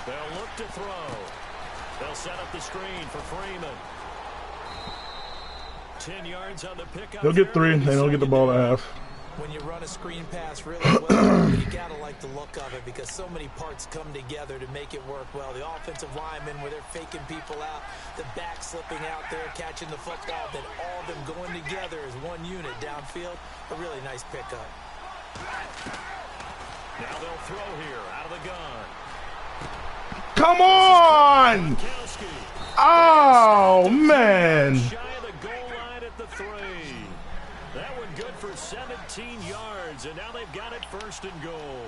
They'll look to throw. They'll set up the screen for Freeman. 10 yards on the pickup. They'll get 3, and they'll get the ball at half. When you run a screen pass really well, you got to like the look of it because so many parts come together to make it work well. The offensive linemen, where they're faking people out, the back slipping out there, catching the football, then all of them going together as one unit downfield. A really nice pickup. Now they'll throw here out of the gun. Come on! Oh, man. Shy of the goal line at the 3. That one good for 17 yards, and now they've got it 1st and goal.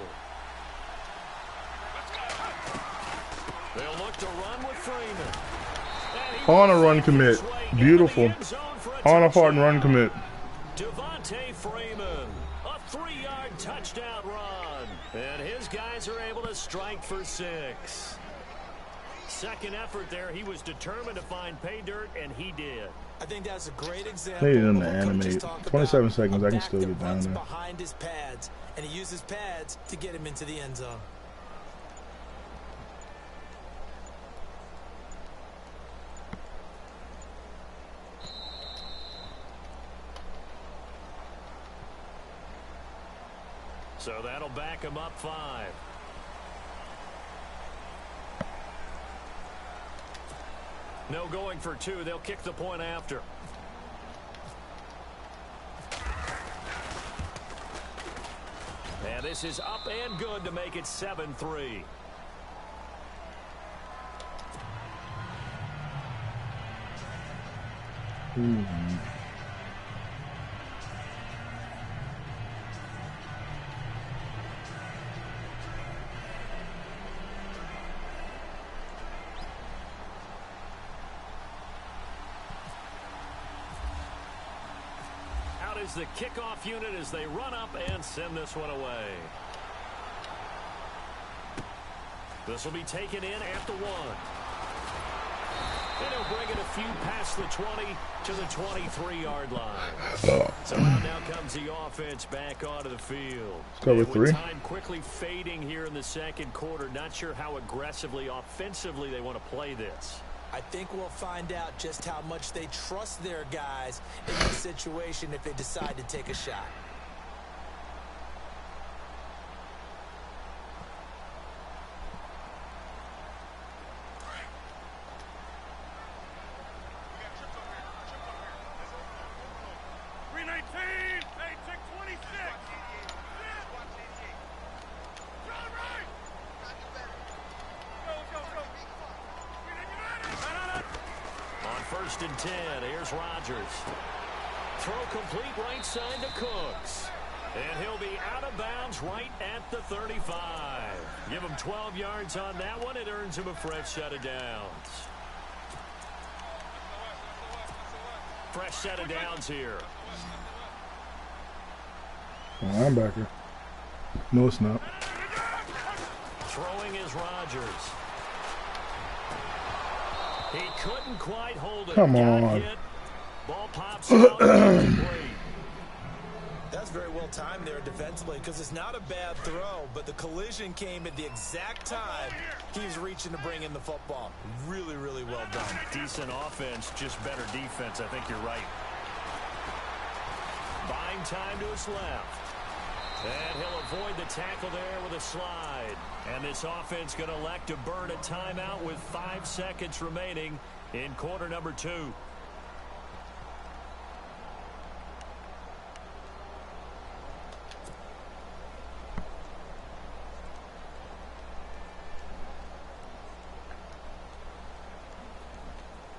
They'll look to run with Freeman. On a run commit. Beautiful. On a hard run commit. Devontae Freeman, a 3-yard touchdown run. And his guys are able to strike for 6. Second effort there. He was determined to find pay dirt, and he did. I think that's a great example. They didn't animate. 27 seconds, I can still get down there. Behind his pads, and he uses pads to get him into the end zone. So that'll back him up 5. No going for two. They'll kick the point after. And this is up and good to make it 7-3. Out is the kickoff unit as they run up and send this one away. This will be taken in at the 1. And he'll bring it a few past the 20 to the 23-yard line. So now comes the offense back onto the field. Cover 3. Time quickly fading here in the second quarter. Not sure how aggressively, offensively they want to play this. I think we'll find out just how much they trust their guys in this situation if they decide to take a shot. First and 10. Here's Rodgers. Throw complete right side to Cooks. And he'll be out of bounds right at the 35. Give him 12 yards on that one. It earns him a fresh set of downs. Fresh set of downs here. Linebacker. No, it's not. Throwing is Rodgers. He couldn't quite hold it. Come on. Ball pops out. That's very well timed there defensively because it's not a bad throw, but the collision came at the exact time he was reaching to bring in the football. Really, really well done. Decent offense, just better defense. I think you're right. Buying time to his left. And he'll avoid the tackle there with a slide. And this offense going to elect to burn a timeout with 5 seconds remaining in quarter number 2.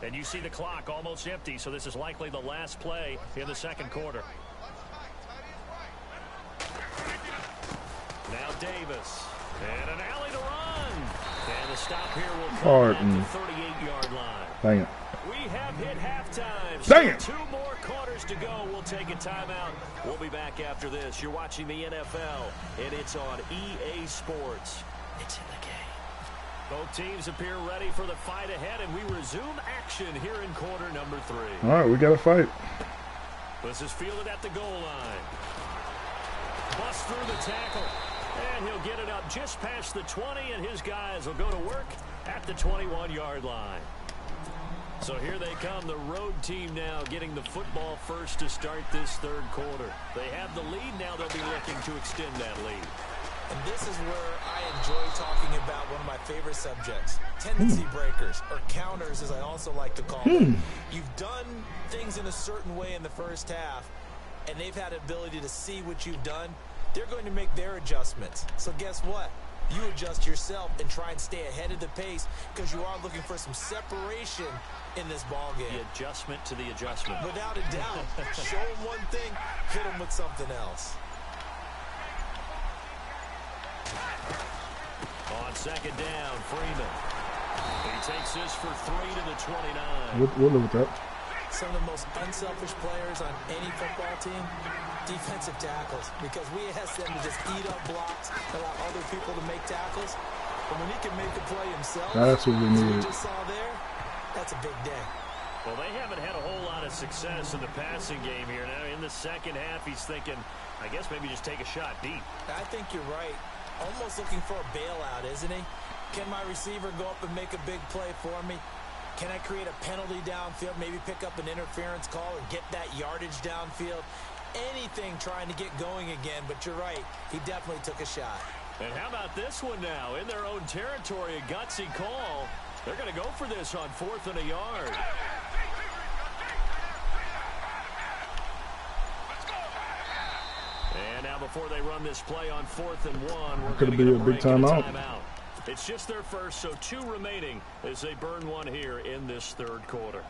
And you see the clock almost empty, so this is likely the last play in the second quarter. Now Davis. And an alley to run. And the stop here will come at the 38-yard line. Dang it. We have hit halftime. Dang it. 2 more quarters to go. We'll take a timeout. We'll be back after this. You're watching the NFL, and it's on EA Sports. It's in the game. Both teams appear ready for the fight ahead, and we resume action here in quarter number 3. All right, we got to fight. This is fielded at the goal line. Bust through the tackle. And he'll get it up just past the 20, and his guys will go to work at the 21-yard line. So here they come, the road team now getting the football first to start this third quarter. They have the lead. Now they'll be looking to extend that lead. And this is where I enjoy talking about one of my favorite subjects, tendency breakers, or counters as I also like to call them. You've done things in a certain way in the first half, and they've had the ability to see what you've done. They're going to make their adjustments. So guess what? You adjust yourself and try and stay ahead of the pace because you are looking for some separation in this ball game. The adjustment to the adjustment. Without a doubt. Show them one thing, hit them with something else. On second down, Freeman. He takes this for 3 to the 29. We'll live with that. Some of the most unselfish players on any football team, defensive tackles, because we ask them to just eat up blocks, allow other people to make tackles. But when he can make a play himself, that's what we we needed. just saw there, that's a big day. Well, they haven't had a whole lot of success in the passing game here. Now, in the second half, he's thinking, I guess maybe just take a shot deep. I think you're right. Almost looking for a bailout, isn't he? Can my receiver go up and make a big play for me? Can I create a penalty downfield, maybe pick up an interference call and get that yardage downfield? Anything trying to get going again, but you're right. He definitely took a shot. And how about this one now? In their own territory, a gutsy call. They're going to go for this on 4th and a yard. And now before they run this play on 4th and 1, we're going to get a big timeout. It's just their first, so 2 remaining as they burn one here in this 3rd quarter.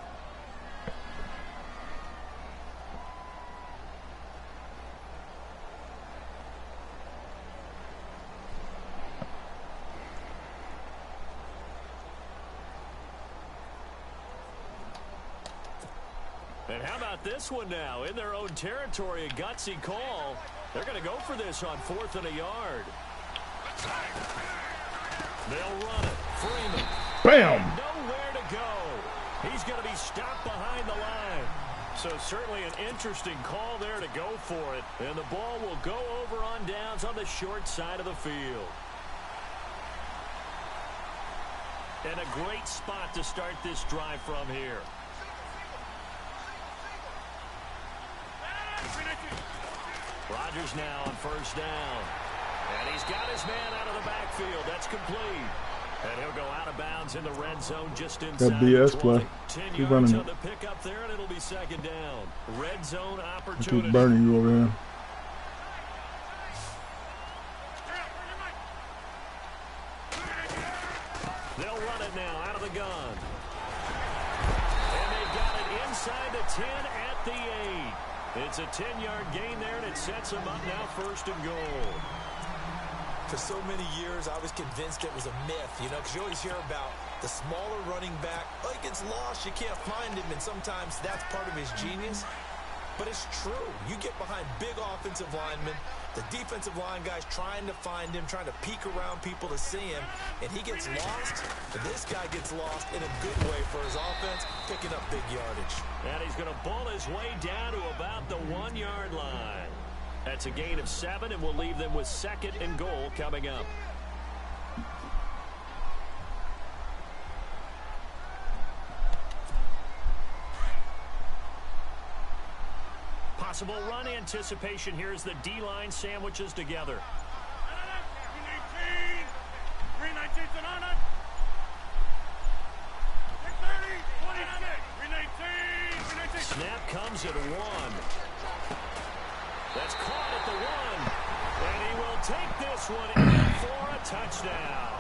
And how about this one now? In their own territory, a gutsy call. They're going to go for this on 4th and a yard. They'll run it. Freeman. Bam! Nowhere to go. He's going to be stopped behind the line. So certainly an interesting call there to go for it. And the ball will go over on downs on the short side of the field. And a great spot to start this drive from here. Rodgers now on 1st down. And he's got his man out of the backfield. That's complete. And he'll go out of bounds in the red zone just inside that BS the 20. play. 10 Keep yards running on it. the pickup there, and it'll be 2nd down. Red zone I opportunity. keep burning you over here. They'll run it now out of the gun. And they've got it inside the 10 at the 8. It's a 10-yard gain there, and it sets them up now 1st and goal. For so many years, I was convinced it was a myth, you know, because you always hear about the smaller running back. Oh, he gets lost, you can't find him, and sometimes that's part of his genius. But it's true. You get behind big offensive linemen, the defensive line guys trying to find him, trying to peek around people to see him, and he gets lost. And this guy gets lost in a good way for his offense, picking up big yardage. And he's going to ball his way down to about the 1-yard line. That's a gain of 7, and we'll leave them with 2nd and goal coming up. Possible run anticipation here as the D-line sandwiches together. Snap comes at 1. That's caught at the 1. And he will take this one in for a touchdown.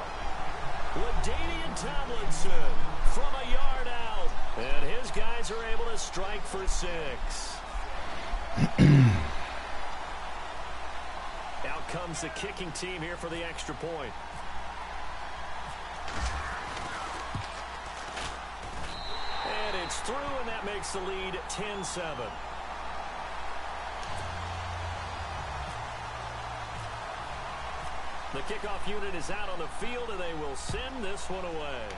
LaDainian Tomlinson from a yard out. And his guys are able to strike for 6. Out comes the kicking team here for the extra point. And it's through, and that makes the lead 10-7. The kickoff unit is out on the field, and they will send this one away.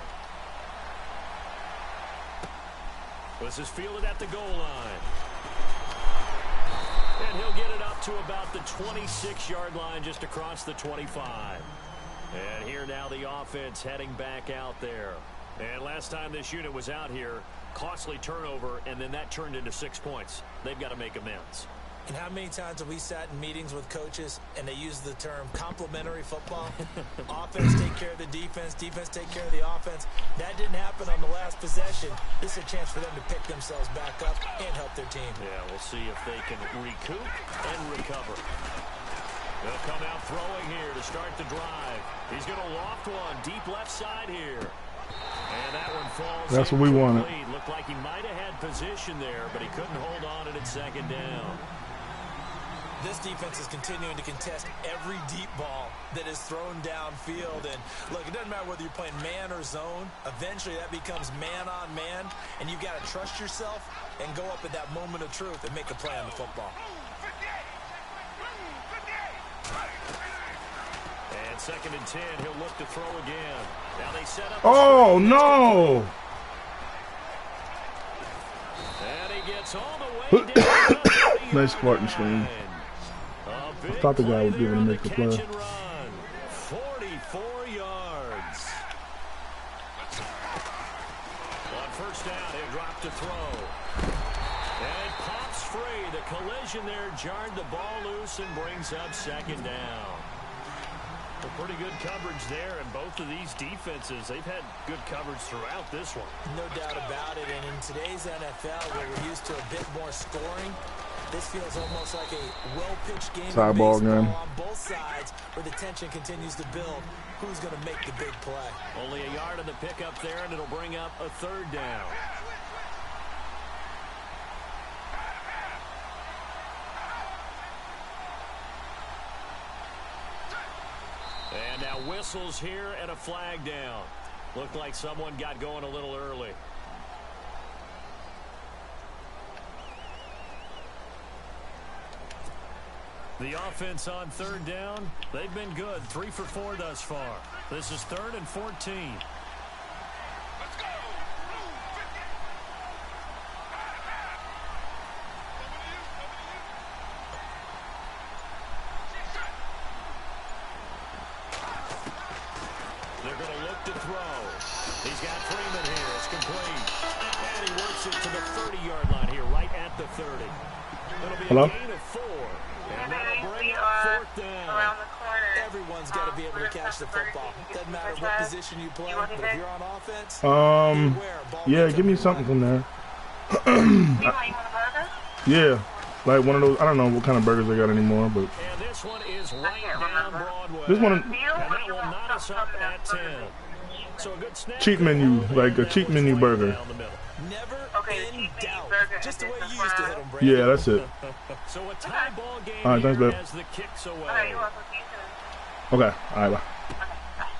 This is fielded at the goal line. And he'll get it up to about the 26-yard line, just across the 25. And here now the offense heading back out there. And last time this unit was out here, costly turnover, and then that turned into 6 points. They've got to make amends. And how many times have we sat in meetings with coaches and they use the term complementary football? Offense take care of the defense, defense take care of the offense. That didn't happen on the last possession. This is a chance for them to pick themselves back up and help their team. Yeah, we'll see if they can recoup and recover. They'll come out throwing here to start the drive. He's going to loft one deep left side here. And that one falls. That's what we wanted. Looked like he might have had position there, but he couldn't hold on to it at 2nd down. This defense is continuing to contest every deep ball that is thrown downfield. And, look, it doesn't matter whether you're playing man or zone. Eventually, that becomes man-on-man, and you've got to trust yourself and go up at that moment of truth and make a play on the football. And 2nd and 10, he'll look to throw again. Now they set up. Oh, no! And he gets all the way down. Nice Spartan stream. I thought the guy would be able to make the play. 44 yards. On 1st down, he'll drop to throw. And pops free. The collision there jarred the ball loose and brings up 2nd down. Well, pretty good coverage there, and both of these defenses, they've had good coverage throughout this one. No doubt about it, and in today's NFL, where we're used to a bit more scoring, this feels almost like a well-pitched game of baseball on both sides, where the tension continues to build. Who's going to make the big play? Only a yard on the pickup there, and it'll bring up a third down. And now whistles here and a flag down. Looked like someone got going a little early. The offense on third down, they've been good. 3 for 4 thus far. This is 3rd and 14. Let's go. They're going to look to throw. He's got Freeman here. It's complete. And he works it to the 30-yard line here, right at the 30. It'll be a gain of 4. And that'll bring up 4th down. Around the corner. Everyone's got to be able to catch the football. Doesn't matter what position you play, but if you're on offense, yeah, give me something from there. Yeah, like one of those. I don't know what kind of burgers they got anymore, but. And this one is right down Broadway. This one. And that will knot us up at 10. So a good snap. Cheat menu, like a cheat menu burger. Never in doubt. Just the way you used to hit them, Brady. Yeah, that's it. So a tie ball game. All right, thanks, babe. As the kicks away. Okay, all right, bye.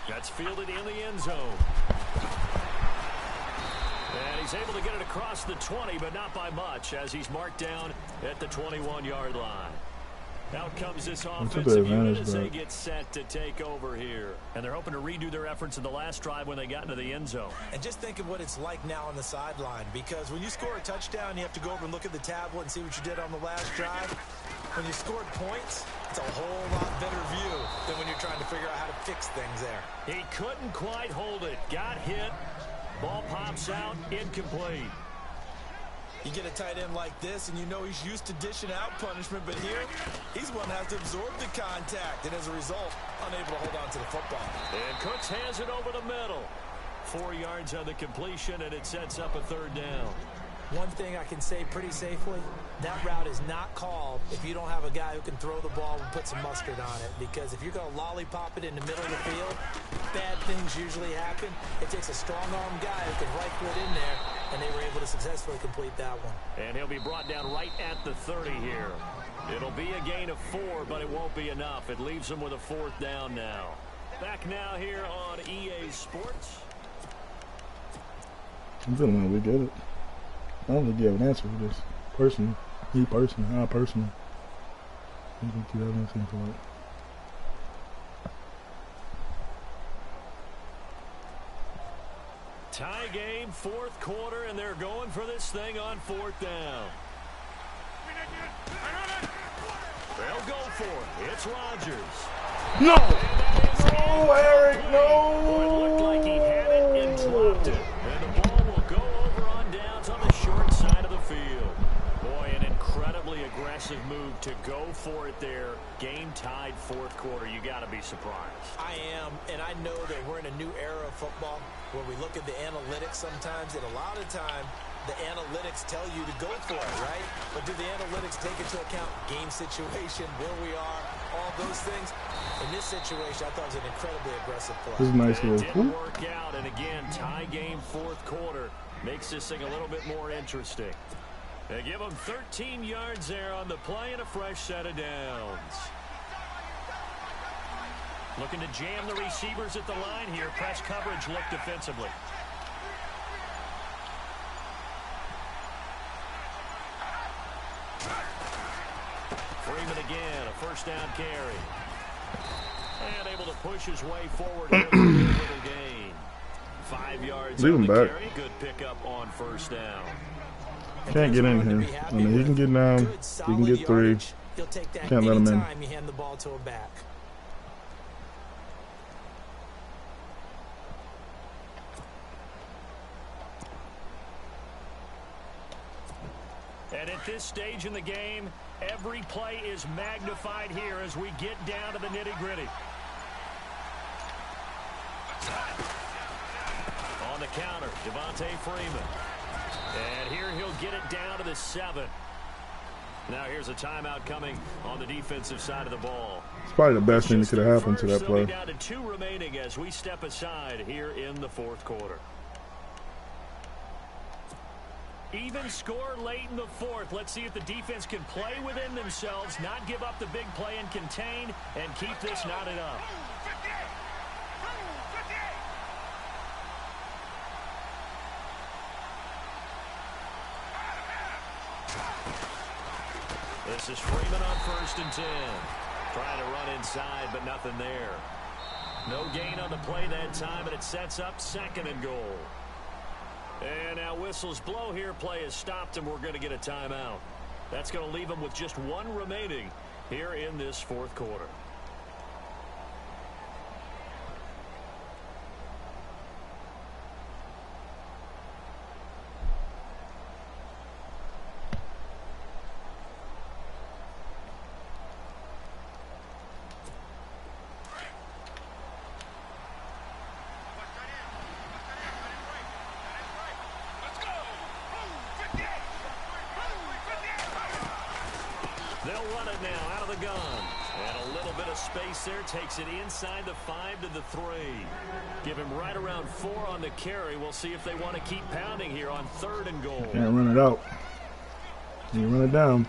That's fielded in the end zone. And he's able to get it across the 20, but not by much, as he's marked down at the 21-yard line. Out comes this offensive unit as they get set to take over here. And they're hoping to redo their efforts in the last drive when they got into the end zone. And just think of what it's like now on the sideline, because when you score a touchdown, you have to go over and look at the tablet and see what you did on the last drive. When you scored points, it's a whole lot better view than when you're trying to figure out how to fix things there. He couldn't quite hold it. Got hit. Ball pops out. Incomplete. You get a tight end like this, and you know he's used to dishing out punishment, but here, he's one that has to absorb the contact, and as a result, unable to hold on to the football. And Cooks has it over the middle. 4 yards on the completion, and it sets up a third down. One thing I can say pretty safely, that route is not called if you don't have a guy who can throw the ball and put some mustard on it. Because if you're going to lollipop it in the middle of the field, bad things usually happen. It takes a strong-arm guy who can rifle it in there, and they were able to successfully complete that one. And he'll be brought down right at the 30 here. It'll be a gain of 4, but it won't be enough. It leaves him with a 4th down now. Back now here on EA Sports. I'm feeling like we get it. I don't think you have an answer for this. Personally. Me personally. I personally. I don't think you have anything for it. Tie game, 4th quarter, and they're going for this thing on 4th down. They'll go for it. It's Rodgers. No! Oh, Eric, no! Boy, it looked like he had it and dropped it. And the ball will go over on downs on the short side of the field. Boy, an incredibly aggressive move to go for it there. Game tied 4th quarter. You got to be surprised. I am, and I know that we're in a new era of football where we look at the analytics sometimes, and a lot of time the analytics tell you to go for it, right? But do the analytics take into account game situation, where we are, all those things? In this situation, I thought it was an incredibly aggressive play. This is nice. It didn't work out, and again, tie game 4th quarter makes this thing a little bit more interesting. They give them 13 yards there on the play and a fresh set of downs. Looking to jam the receivers at the line here. Press coverage look defensively. Freeman again, a 1st down carry. And able to push his way forward here with a little gain. 5 yards on the carry. Good pickup on 1st down. Can't get in here. I mean, he can get down. He can get 3. Can't let him in. You hand the ball to him back. And at this stage in the game, every play is magnified here as we get down to the nitty-gritty. Devontae Freeman. And here he'll get it down to the 7. Now here's a timeout coming on the defensive side of the ball. It's probably the best thing that could have happened to that play. Down to 2 remaining as we step aside here in the 4th quarter. Even score late in the 4th. Let's see if the defense can play within themselves, not give up the big play and contain, and keep this knotted up. This is Freeman on 1st and 10. Trying to run inside, but nothing there. No gain on the play that time, and it sets up 2nd and goal. And now whistles blow here. Play is stopped, and we're going to get a timeout. That's going to leave them with just 1 remaining here in this 4th quarter. They'll run it now out of the gun. And a little bit of space there. Takes it inside the 5 to the 3. Give him right around 4 on the carry. We'll see if they want to keep pounding here on 3rd and goal. Can't run it out. You run it down.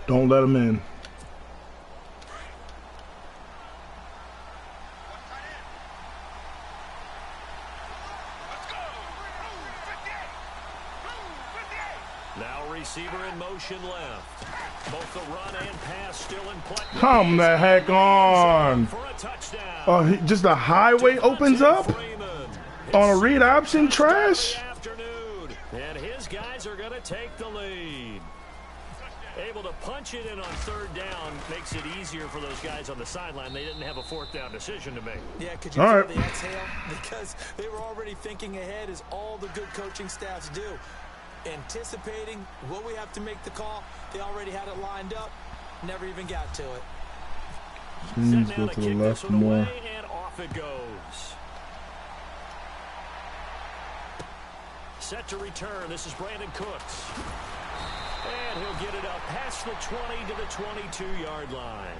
Don't let them in. Now receiver in motion left. Both the run and pass still in play. Come the heck on. Oh, just a highway opens up on a read option. Trash. And his guys are going to take the lead. Able to punch it in on 3rd down makes it easier for those guys on the sideline. They didn't have a 4th down decision to make. Yeah, could you feel the exhale? Because they were already thinking ahead, as all the good coaching staffs do. Anticipating what we have to make the call. They already had it lined up. Never even got to it. Go to the left more. And off it goes. Set to return. This is Brandon Cooks. And he'll get it up past the 20 to the 22-yard line.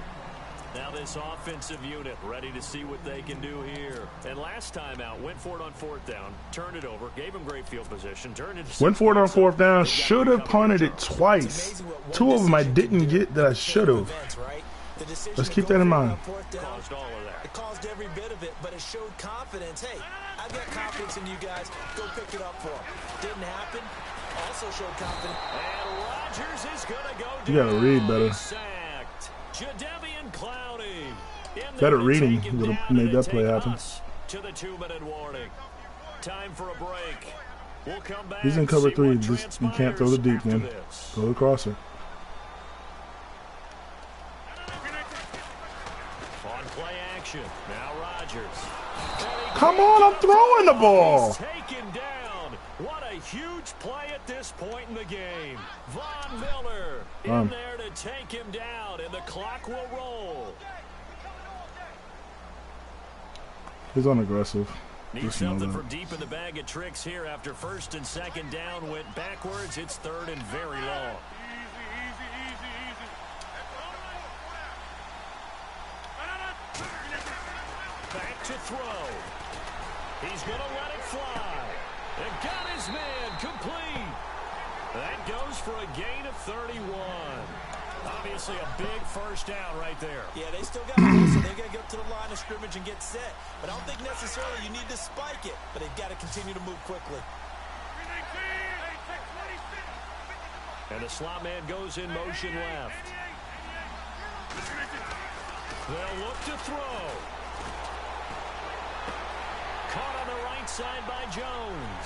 Now this offensive unit ready to see what they can do here. And last time out, went for it on 4th down, turned it over, gave him great field position, turned it. Went for it on 4th down, should have punted it twice. 2 of them I didn't get that I should have. Let's keep that in mind. Caused all of that. It caused every bit of it, but it showed confidence. Hey, I've got confidence in you guys. Go pick it up for them. Didn't happen. Also showed confidence. And Rodgers is going to go down. You gotta read better. Sacked. Jadeveon Clowney. Better reading would have made that play happen. To the 2-minute warning. Time for a break. We'll come back. He's in cover 3. Just, you can't throw the deep one. Throw the crosser. On play action. Now Rodgers. Come on, I'm throwing the ball. He's taken down. What a huge play at this point in the game. Von Miller in there to take him down, and the clock will roll. He's unaggressive. Need something from deep in the bag of tricks here after 1st and 2nd down went backwards. It's 3rd and very long. Back to throw. He's going to let it fly. And got his man complete. That goes for a gain of 31. Obviously a big 1st down right there. Yeah, they still got to go, so they got to get to the line of scrimmage and get set. But I don't think necessarily you need to spike it, but they've got to continue to move quickly. And the slot man goes in motion left. They'll look to throw. Caught on the right side by Jones.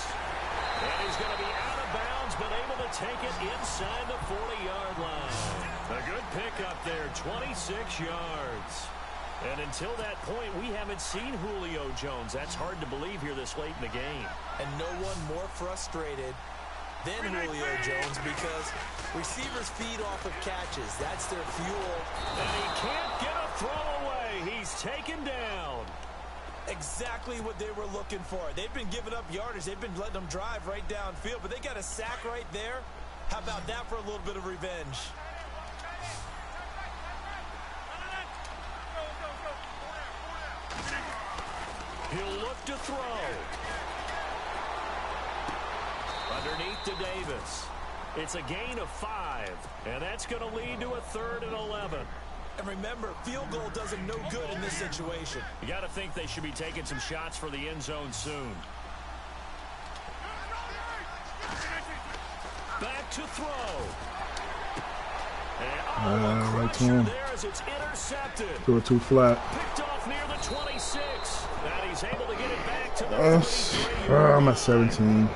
And he's going to be out of bounds, but able to take it inside the 40-yard line. A good pickup there, 26 yards. And until that point, we haven't seen Julio Jones. That's hard to believe here this late in the game. And no one more frustrated than Julio Jones, because receivers feed off of catches. That's their fuel. And he can't get a throw away. He's taken down. Exactly what they were looking for. They've been giving up yardage. They've been letting them drive right downfield, but they got a sack right there. How about that for a little bit of revenge? He'll look to throw. Underneath to Davis. It's a gain of 5, and that's going to lead to a 3rd and 11. And remember, field goal does them no good in this situation. You got to think they should be taking some shots for the end zone soon. Back to throw. And right to him. there as it's intercepted. Threw it too flat. Picked off near the 26. And he's able to get it back to the 33. I'm at 17.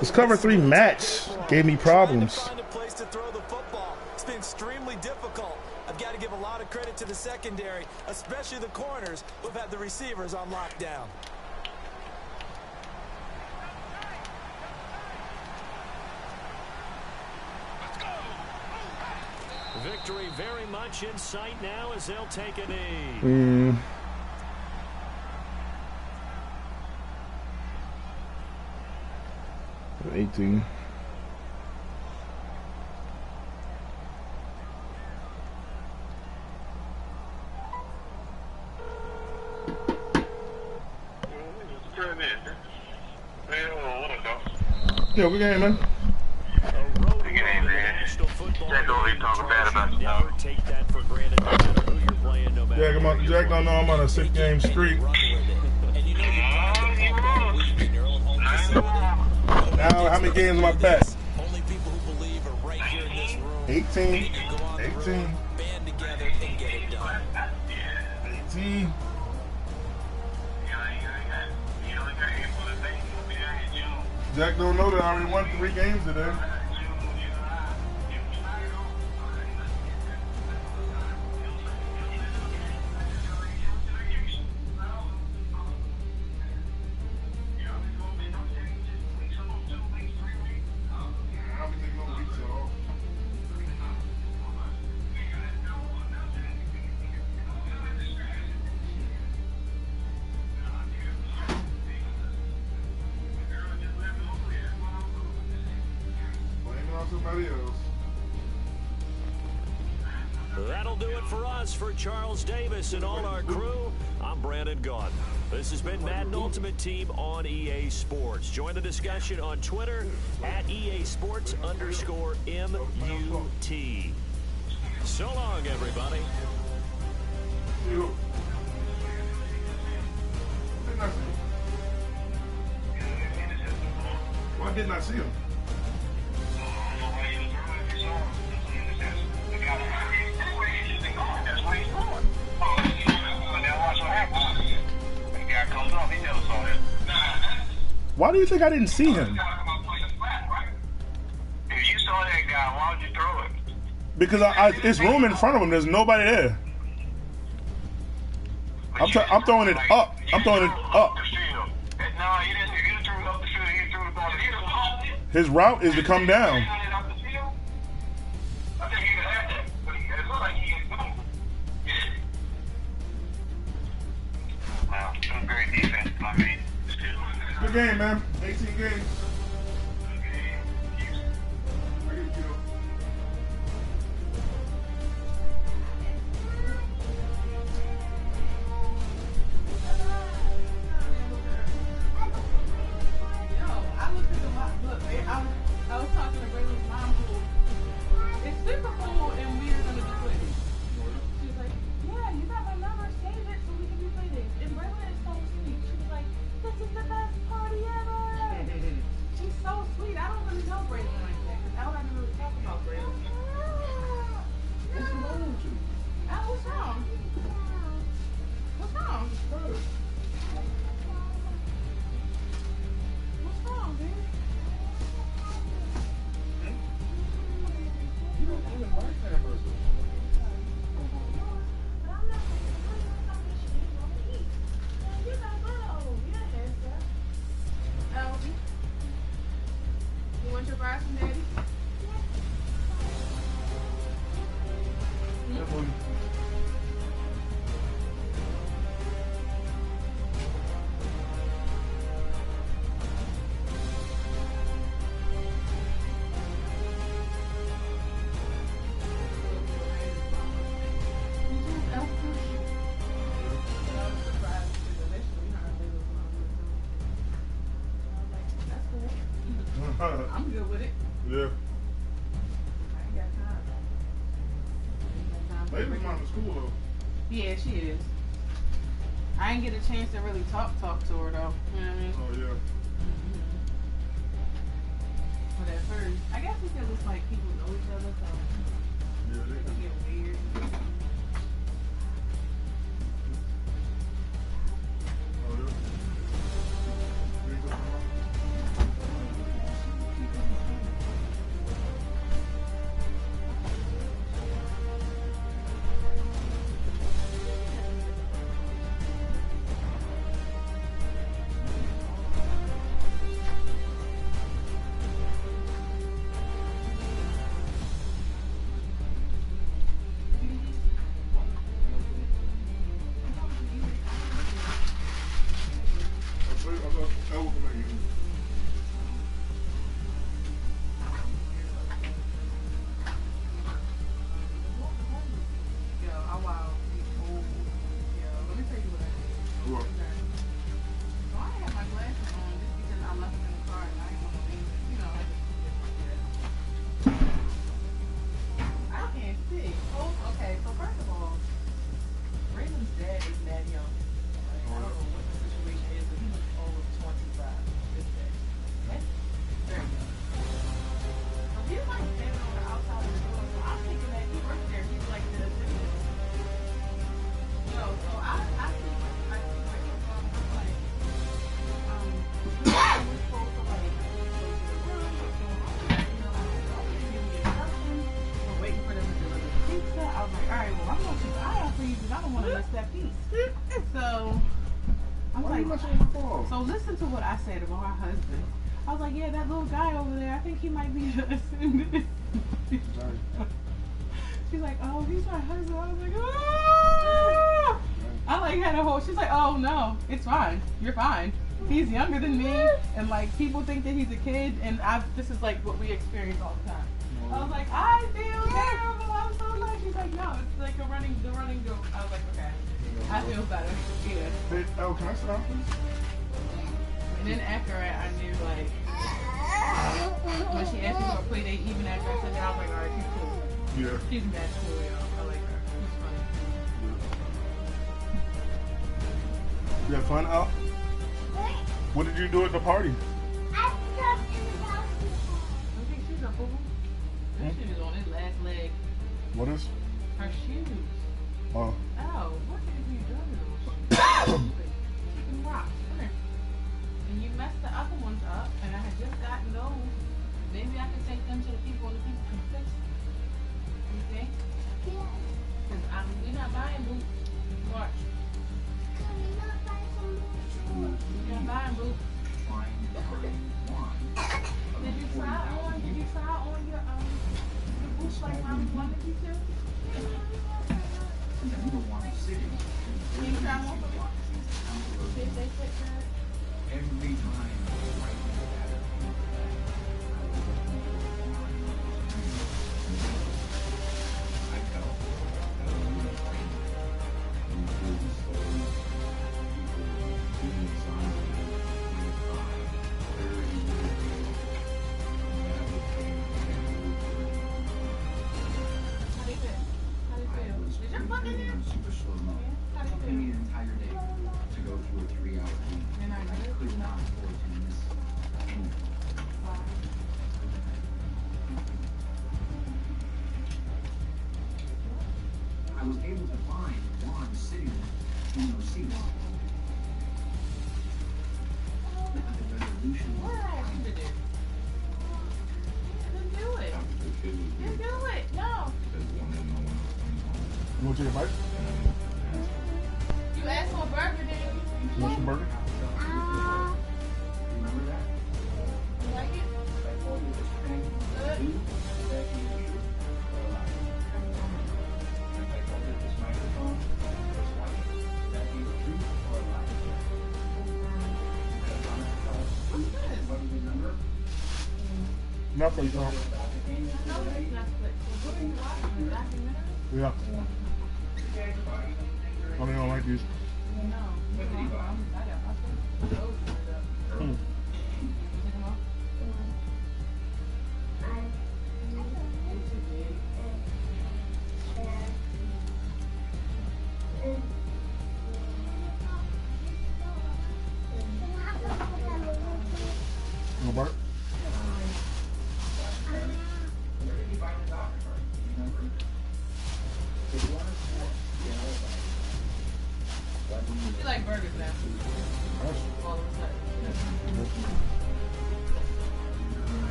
This cover 3 match gave me problems. Find a place to throw the football. It's been extremely difficult. I've got to give a lot of credit to the secondary, especially the corners who've had the receivers on lockdown. Victory very much in sight now as they'll take a knee. 18. Yeah, we game, man. We game, man. That's what we talking bad about. Never take that for granted, no matter who you're playing, no matter. Yeah, come on. Jack don't know I'm on a 6-game streak. Now, how many games am I back? Only people who believe are right here in this room. 18. 18. Band together and get it done. 18. Jack don't know that I already won 3 games today. That'll do it for us. For Charles Davis and all our crew, I'm Brandon Gaudin. This has been Madden Ultimate Team on EA Sports. Join the discussion on Twitter at EA Sports_MUT. So long, everybody. Why didn't I see him? Why do you think I didn't see him? If you saw that guy, why would you throw it? Because it's room in front of him. There's nobody there. I'm throwing it up. I'm throwing it up. No, you didn't. If you threw it up the field, he threw the ball. His route is to come down. I think he could have that, but it looked like he didn't go. Well, it was great defense, I mean. Good game, man. 18 games. I was talking to Braylon's mom, who is super cool, and we are going to be playing. She was like, yeah, you got my number, save it so we can be playing. And Braylon is so sweet. She was like, this is the best party ever. She's so sweet. I don't really know Braylon like that, because I don't ever really talk about Braylon. What's wrong with you? What's wrong? What's wrong? What's wrong, baby? You don't even like that person. You want your fries from Daddy? with it. Yeah. I ain't got time. Baby's mom in school though. Yeah, she is. I didn't get a chance to really talk to her though. You know what I mean? Oh yeah. But at first, I guess because it's like people know each other, so Yeah, it can get weird. Oh yeah. Yo, I wow. Yo, let me tell you what I did. What? So I had my glasses on just because I left them in the car and I didn't want to leave it. You know, I just I can't see. Oh, okay. So first of all, Raymond's dad is mad young. Like, I don't know what the situation is, but he looks over 25. This day. Okay? Very young. So he's like standing on the outside of the door. So I'm thinking that he works there. He's like the assistant. Yo, so I see Raymond from like we're supposed to like go to the room, what's going on, you know, give me instructions. We're waiting for them to deliver the pizza. I was like, all right, well, I'm gonna keep an eye out for you because I don't want to miss that piece. So I'm Why are you like, messing with my phone? so listen to what I said about her husband. I was like, yeah, that little guy over there, I think he might be the assistant. Sorry. She's like, oh, he's my husband. I was like, ah! I like had a whole, she's like, oh no, it's fine. You're fine. He's younger than me, and like people think that he's a kid, and this is like what we experience all the time. I was like, I feel terrible. I'm so glad. She's like, no, it's like the running joke. I was like, okay, I feel better. Yeah. Hey, oh, can I sit down, please? And then after I knew like when she asked me for a play date, even after I said that, I was like, all right, she's cool. Yeah. She's mad cool, y'all. I like her. She's funny. You had fun out? What did you do at the party? I think she's a fool. Her shoes on his last leg. What is? Her shoes. Oh. Oh, what have you done to those shoes? Chicken rock. Come here. And you messed the other ones up, and I had just gotten those. Maybe I could take them to the people, and the people can fix them. You think? Yeah. Because we're not buying boots. Watch. We're not buying boots. Did you try on your boots like Mom wanted you to? Can you try them on for me? See if they fit good. Every time I tell How do you feel? How do you feel? Did your foot in there? super slow mo. How do It you took feel? me an entire day to go through a 3-hour week. You're not I good? could not afford to miss anything. Wow. I was able to find Juan sitting in those seats. The resolution What was did I ask you to do? Then do it. Then do it. No. You want to take a bite? You asked for a burger, didn't you? You want some burger? Remember that? You like it? I told you this thing. Good. That you should if I told you this microphone was like, would that be the truth or a lie? What's this? What do you remember? Netflix, huh? No, it's not split. So what are you watching? A documentary? Yeah. I mean, I don't like these. No. I got my those turned up. Hmm. You take them off?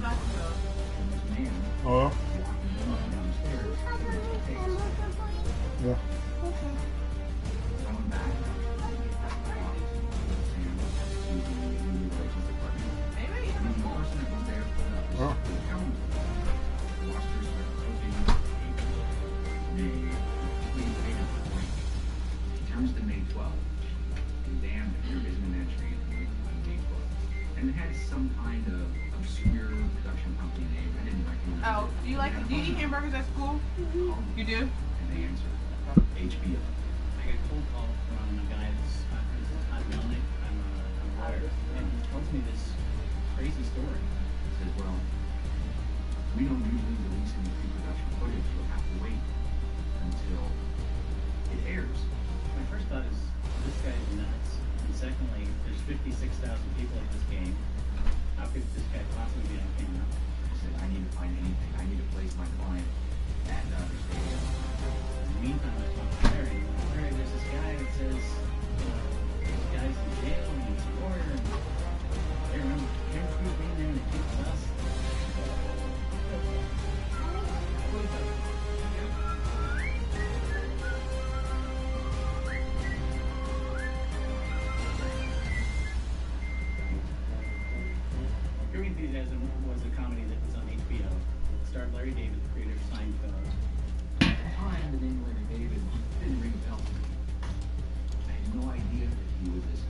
basketball. And this man Oh. walking down the stairs, sitting at the table. Yeah. So I went back, walked with Sam to the media relations department. Maybe. And the person that was there was Oh. the accountant. Watched her start cooking papers. They completely waited for the break. She turns to May 12th. And damn, if there isn't an entry on May 12th. And it had some kind of obscure production company name. I didn't recognize Oh, it. do you eat hamburgers at school? You do? And they answered HBO. I got a cold call from a guy that's Todd Melnick. I'm a lawyer, and he tells me this crazy story. He says, well, we don't usually release any pre-production footage. You'll have to wait until it airs. My first thought is, this guy's nuts. And secondly, there's 56,000 people at this game. How could this guy possibly be on camera? I said, I need to find anything. I need to place my client at Dodger Stadium. In the meantime, I talked to Larry. And like, Larry, there's this guy that says, you know, this guy's in jail and he's a lawyer. And I remember camera crew being there and it keeps us. Curb Enthusiasm was a comedy that was on HBO. It starred Larry David, the creator of Seinfeld. At the time, the name Larry David didn't ring a bell to me. I had no idea that he was this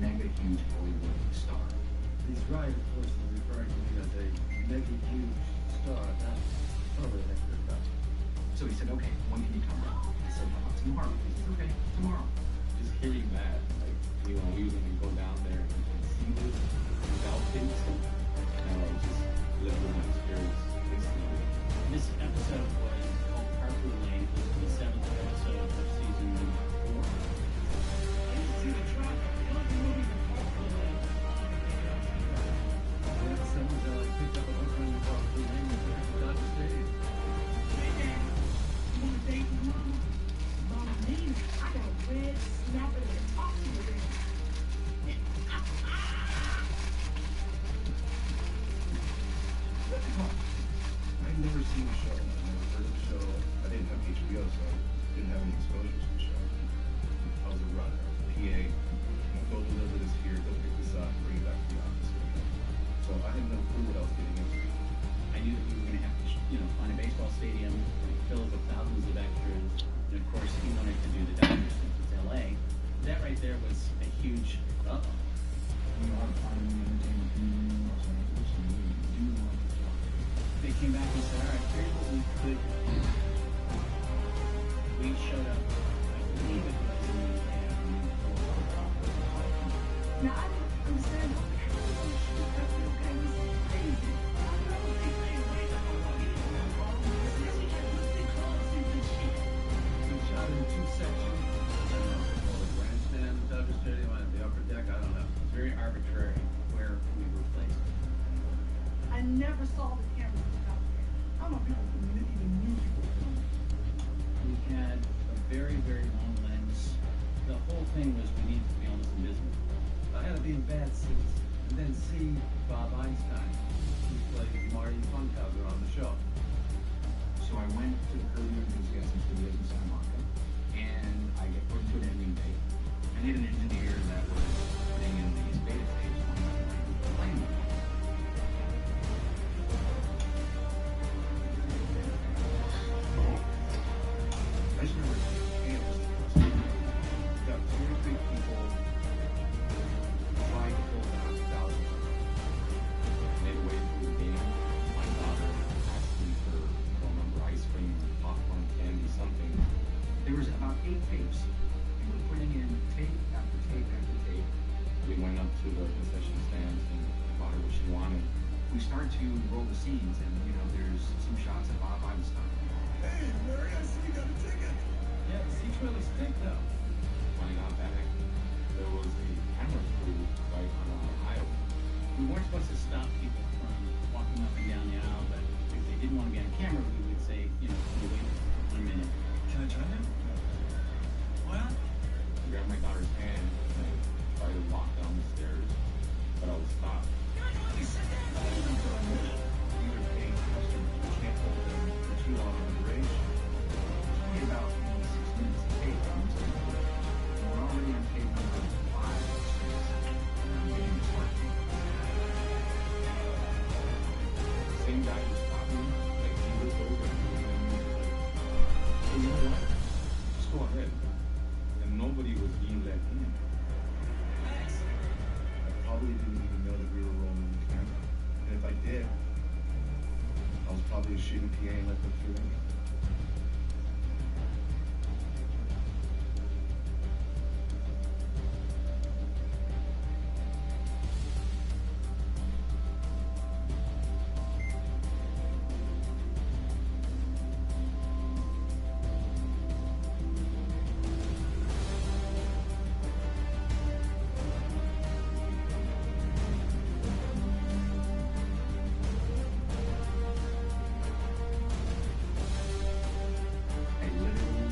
mega huge Hollywood star. He's right, of course, in referring to me as a mega huge star. That's totally an extra. So he said, okay, when can you come out? I said, tomorrow. He said, okay, tomorrow. Just hearing that, like, you know, we was gonna go down there and see this without things, just live with my experience instantly. This episode was called Carpool Lane. It was the 7th episode of season 4. I didn't see the track. I love the movie Carpool Lane. Someone's picked up a hooker in the Carpool Lane and took it to Dodger Stadium. Hey, Dad. You want to date with Mama? Mama needs it. I got a red snapper that can talk to you there. I'd never seen the show. I never heard of the show. I didn't have HBO, so I didn't have any exposure to the show. I was a runner. I was a PA. Go deliver this here, go pick this up, bring it back to the office. So I had no clue what I was getting into. I knew that we were going to have to, find a baseball stadium, fill it with thousands of extras. And of course, he wanted to do the Dodgers since it's LA. That right there was a huge uh-oh. You are part of the entertainment community in Los Angeles, and we do want to talk. They came back and said, all right, here's what we could do. We showed up, I believe it was in the afternoon. Now, I don't understand what the hell was shit that this guy was crazy. I don't know what they say, right? I don't know anything about it. He had listed clauses and shit. We shot in 2 sections. I don't know if they call it grandstand, Dodger Stadium, and the upper deck, I don't know. It's very arbitrary where we were placed. I never saw the cameras out there. I'm a people who even knew people. We had a very, very long lens. The whole thing was we needed to be almost invisible. I had to be in bad suits and then see Bob Einstein, who played Marty Funkhauser on the show. So I went to the Curb Your Enthusiasm studios in Santa Monica, and I get put into an ending tape. I need an engineer that was putting in these beta tapes on my plane. I just remember cameras. Got 2 or 3 people trying to pull down thousands of them. Midway through the game, my daughter asked me for, I don't remember, ice cream, popcorn, candy, something. There was about 8 tapes. We were putting in tape after tape after tape. We went up to the concession stands and bought her what she wanted. We start to roll the scenes, and there's some shots of Bob Einstein. Hey, Larry, I see you got a ticket. Yeah, the seats really stink, though. When I got back, there was a camera crew right on our aisle. We weren't supposed to stop people from walking up and down the aisle, but if they didn't want to be on camera, we would say, can you wait 1 minute? Can I join them? What? I grabbed my daughter's hand and I tried to walk down the stairs, but I was stopped. same guy who stopped me, like he looked over and he was like, hey, you know what? Just go ahead. And nobody was being let in. I probably didn't even know that we were rolling the camera. And if I did, I was probably a shitty PA and let them through anyway. I literally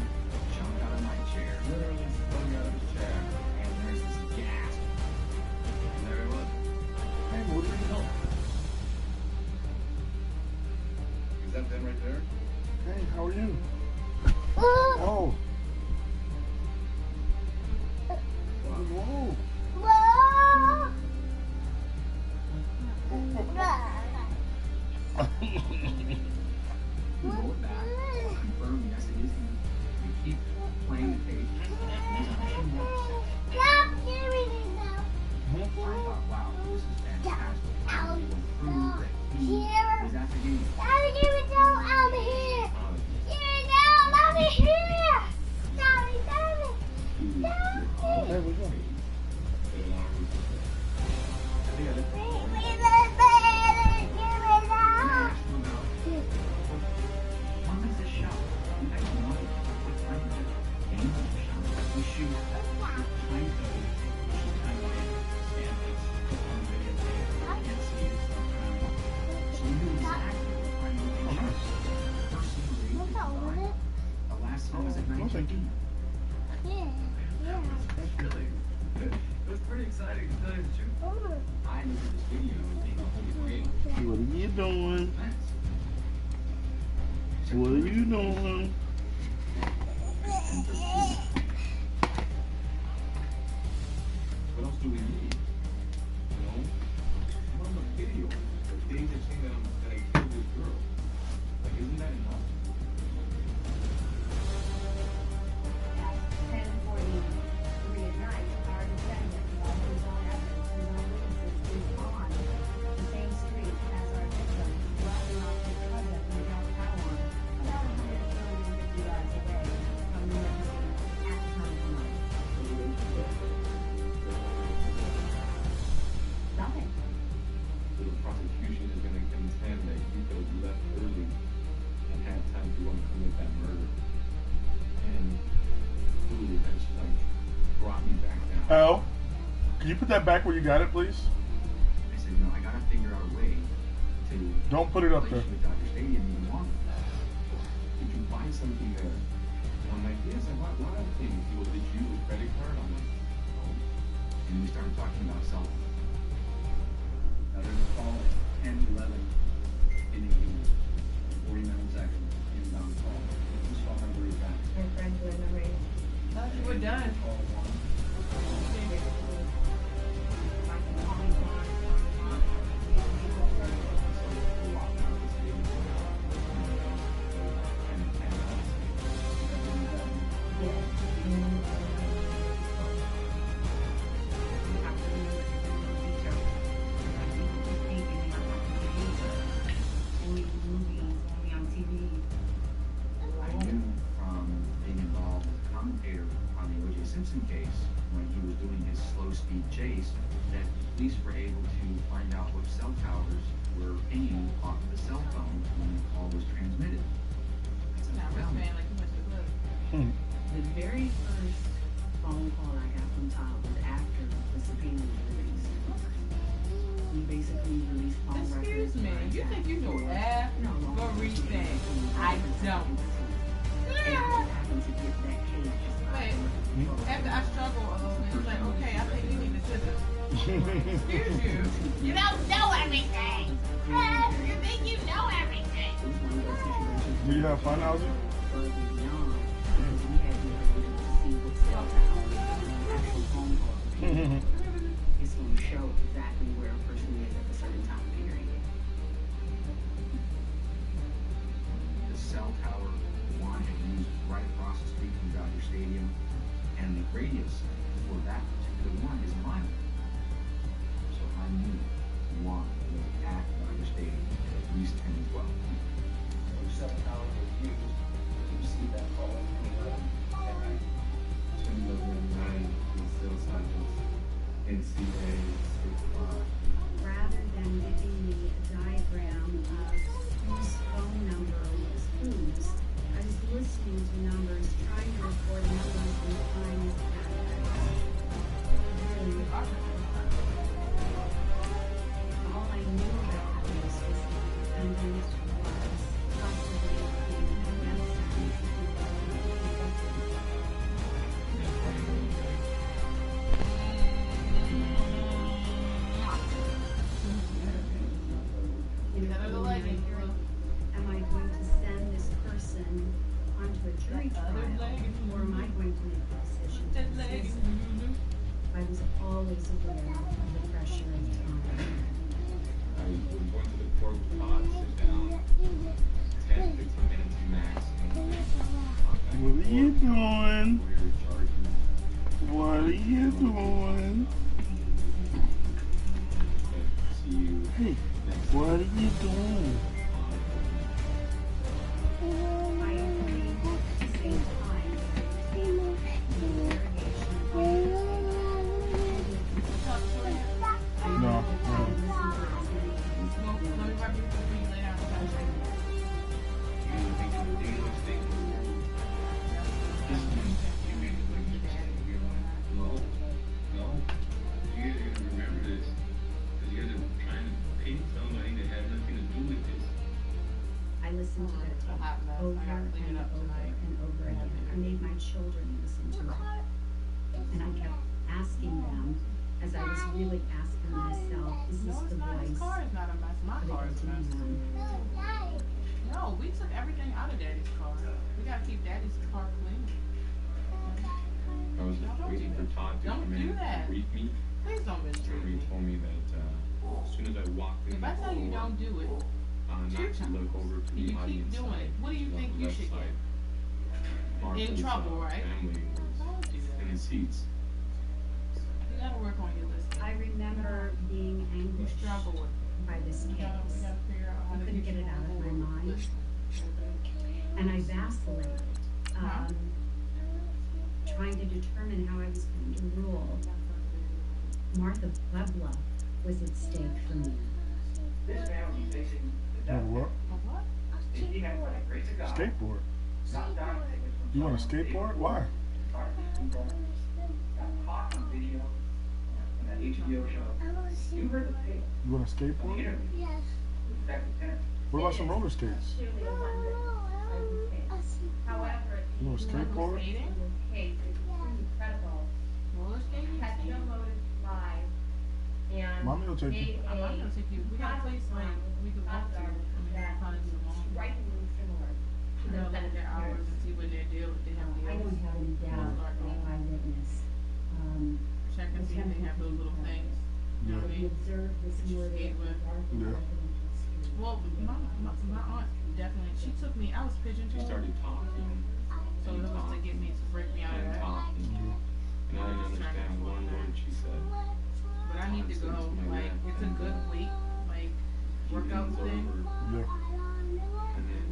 jumped out of my chair. Literally sprung out of the chair. And there's this gasp. And there it was. Hey, what did you know? Is that them right there? Hey, how are you? Oh. Whoa. We roll it back. Confirm, yes, it is him. We keep playing the tape. He's on two more sessions. I thought, wow, this is fantastic. I will prove that he was at the game. There we go. I think I left when is this show? You guys know what time is it? Games of the show. We shoot time code, which is kind of like standards on the video tape. You can't see it sometimes. So we knew exactly what time we were shooting. First scene was 8:55. The last scene was at 9:15. It was pretty exciting to tell you the truth. I looked at this video as being a holy grail. What are you doing? Thanks. What are you doing? What else do we need? You know? What on the video? The things that saying that I killed this girl. Like, isn't that enough? At 10:43 at night, our defendant, while he was on evidence and no witnesses, is on the same street as our victim, dropping off his cousin in downtown, about 150 yards away from the embassy at the time of the night. Nothing. So the prosecution is going to contend that he could have left early and had time to go and commit that murder. And ooh, that's like brought me back down. Al, can you put that back where you got it, please? I said, no, I gotta figure out a way to Don't put it up place there. you at Dodger Stadium even longer. Did you find something there? And I'm like, yes, I bought a lot of things. He goes, did you use a credit card? I'm like, no. And we started talking about cell phones. Now there's a call at 10:11 in the evening, 49 seconds inbound call. This phone number is back. Her friends were in the ring. Thought you were done. Call one. I knew from being involved as a commentator on the O.J. Simpson case when he was doing his slow-speed chase that police were able to find out which cell towers were pinging off of the cell phone when the call was transmitted. Now, Rich man, like you went to the club. The very first phone call I got from Tom was after the subpoena was released. He basically released phone records. Excuse me, you think you know everything? I don't. And I happened to get that case. Wait, after I struggle a little bit, it's like, okay, I think you need to scissors. Excuse you. You don't know everything. You think you know everything. Do you have fun, Ozzy? It's going to show exactly where a person is at a certain time period. radius for that particular one is a mile. So I knew one was at the stadium at least 10 to 12. Which 7 hours was used to receive that call at 11 at night. 10:11 at night, in Los Angeles, NCA 65. Rather than giving me a diagram of whose phone number was whose, I was listening to numbers, trying to record numbers and times really all I knew about this was that the defendant was possibly in am I going to send this person onto a jury trial, or am I going to make the decision? I was always aware of the pressure of time. I would go into the court pod, sit down, 10, 15 minutes max, and What are you doing? we're charging. What are you doing? See you Hey, next what are you doing? I agree at the same time that the interrogation of my No. I listened to that tape over and over again. I made my children listen to it. And I kept asking them, as I was really asking myself, is this the voice His car is not a mess. My of car is a mess. demon? No, we took everything out of Daddy's car. We gotta keep Daddy's car clean. I was just waiting for Todd to Don't come do in that. and brief me. Please don't mistreat He me. told me that as soon as I walked in If I the tell you door, don't do it, not to look over to the you keep audience doing side, it. What do you on think the you left should side. get? Martha's, In trouble, right? Family Don't do was that. in the seats. You gotta work on your listening. I remember being You anguished struggle with it. by this We gotta case. figure out how I to couldn't get get you it out of my on board. mind. And I vacillated, trying to determine how I was going to rule. Martha Puebla was at stake for me. This man will be facing the death What? What? if he had, by the grace of God, Skateboard. not died from You want a skateboard? Why? got caught on video on that HBO show. You heard the tape. You want a of the skateboard? interview with Detective Tanner. What about some roller skates? Surely a wonder. However, You want a skateboard? in this case, it's incredible. Roller skating? Petra Motors Live and Mommy will take you. made I'm not gonna take you. We got a place like we could walk to. I mean, that kind of do long. strikingly similar to You the know, look at their hours and see what they deal with. They have I deals. don't have any doubt Start that going. eyewitness. Check and see if they have those little things. You know what I We mean? observed this That you murder skate at the with. dark and Yeah. confidential street. Well, my aunt definitely. She took me. I was pigeon She toed. started talking So it was to get me to break me out of and that. talking. And I didn't understand one word she said. But I need to go. Like it's a good weight like workout It's thing. over, Yeah. and then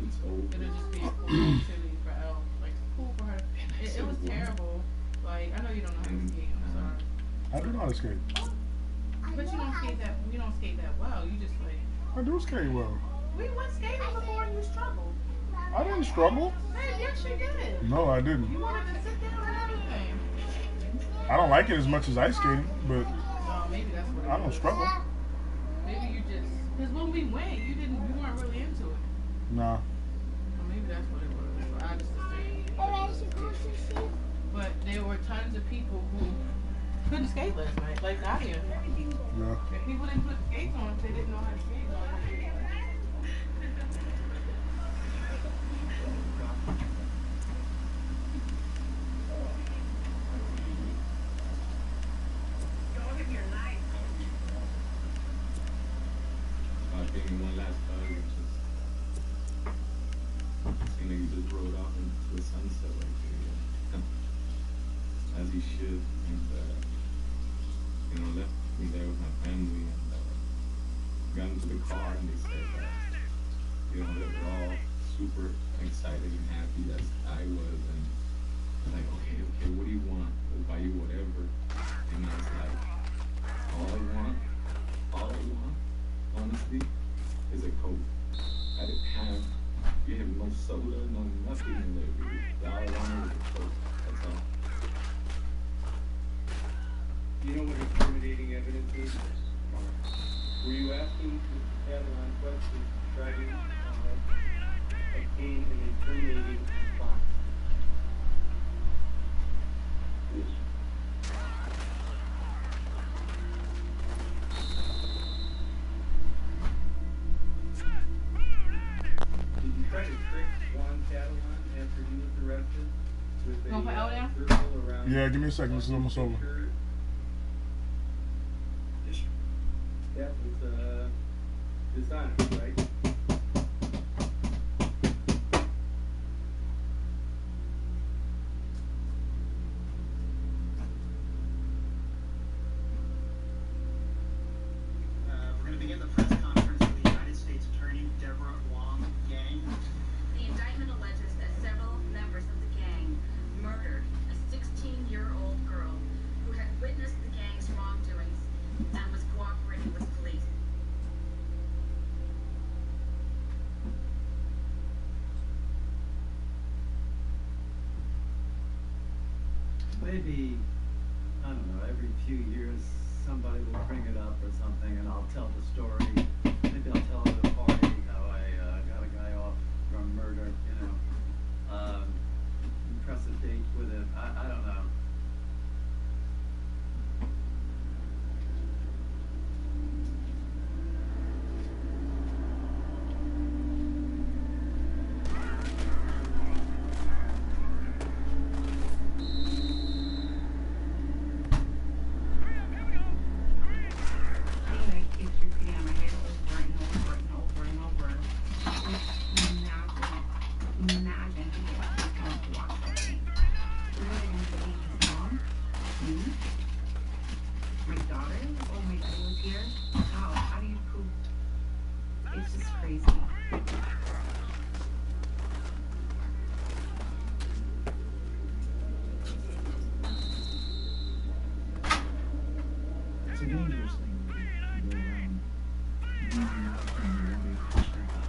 it's over. It'll just be a cool activity for Elle. Like cool for her. It was terrible. Like I know you don't know how to skate. I'm sorry. I do know how to skate. But you don't skate that. You don't skate that well. You just like I do skate well. we went skating before and you struggled. I didn't struggle. Hey, yes you did. No, I didn't. You wanted to sit down and everything. I don't like it as much as ice skating, but Well, maybe that's what it I don't was. struggle. Maybe you just because when we went, you weren't really into it. Nah. Or maybe that's what it was. I just assumed. But there were tons of people who couldn't skate last night, like Nadia. Yeah. If people didn't put skates on, if they didn't know how to skate. Gave me one last hug and just seemed like he just rode off into the sunset right there. as he should, and left me there with my family, and got into the car, and they said they were all super excited and happy as I was, and they're like, okay, what do you want? We'll buy you whatever. And I was like, all I want, honestly, is a Coke. I didn't have, you have no soda, no nothing in there, dude. All I wanted was a Coke. That's all. You know what incriminating evidence is? Were you asking Adeline questions, driving a cane in a incriminating box? Yes. Did you try to trick Juan Catalan after he was arrested with a circle around? Yeah, give me a second. This is almost over. That was dishonest, right? We're going to begin the press conference with the United States Attorney Deborah Wong Yang. The indictment alleges that several members of the gang murdered a 16-year-old girl who had witnessed the gang's wrongdoings and was cooperating with police. Maybe, I don't know, every few years somebody will bring it up or something and I'll tell the story. Maybe I'll tell at a party how I got a guy off from murder, press a date with it. I don't know. It's a dangerous thing to go around beating up from the way perspective.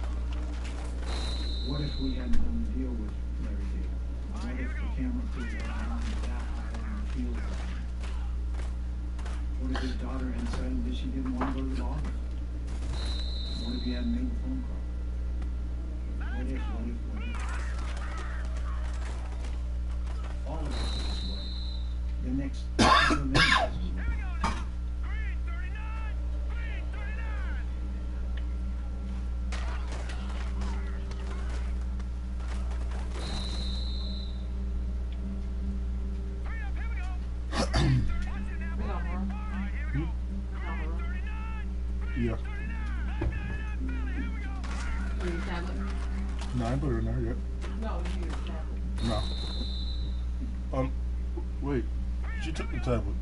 What if we hadn't done the deal with Larry David? What if the camera crew had gone that high on the field? What if his daughter had said that she didn't want to go to the office? What if he hadn't made the phone call? What if? All of this is what. The next couple of minutes is what. Yeah. No, I ain't put her in there yet. No, you use tablet. No. Wait. She took the tablet.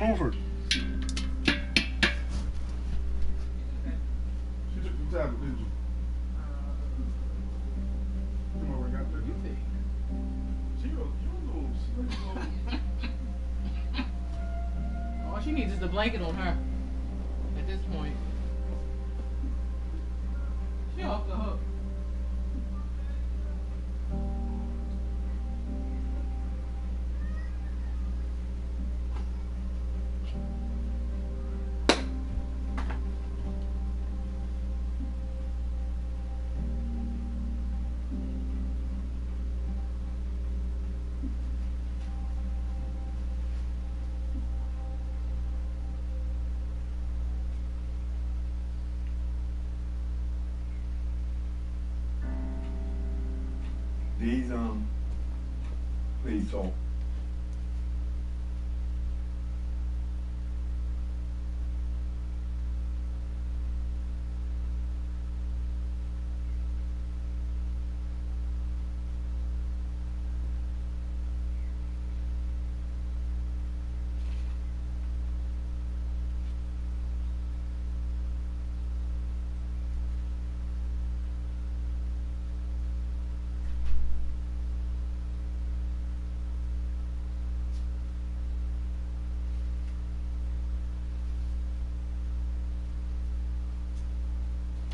Over. She took the tablet, didn't you? Come over, got there. All she needs is a blanket on her at this point. She off the hook. These, please talk.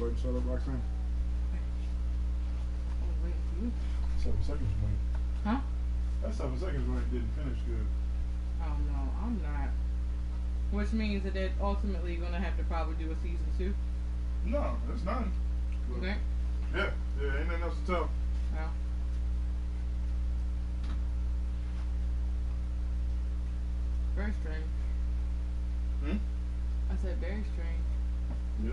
fight set up Roxanne? Oh, wait, you? 7 seconds went. Huh? That 7 seconds went didn't finish good. Oh, no, I'm not. Which means that they're ultimately going to have to probably do a season 2? No, that's not. You think? Yeah, ain't nothing else to tell. No. Very strange. I said very strange. Yeah.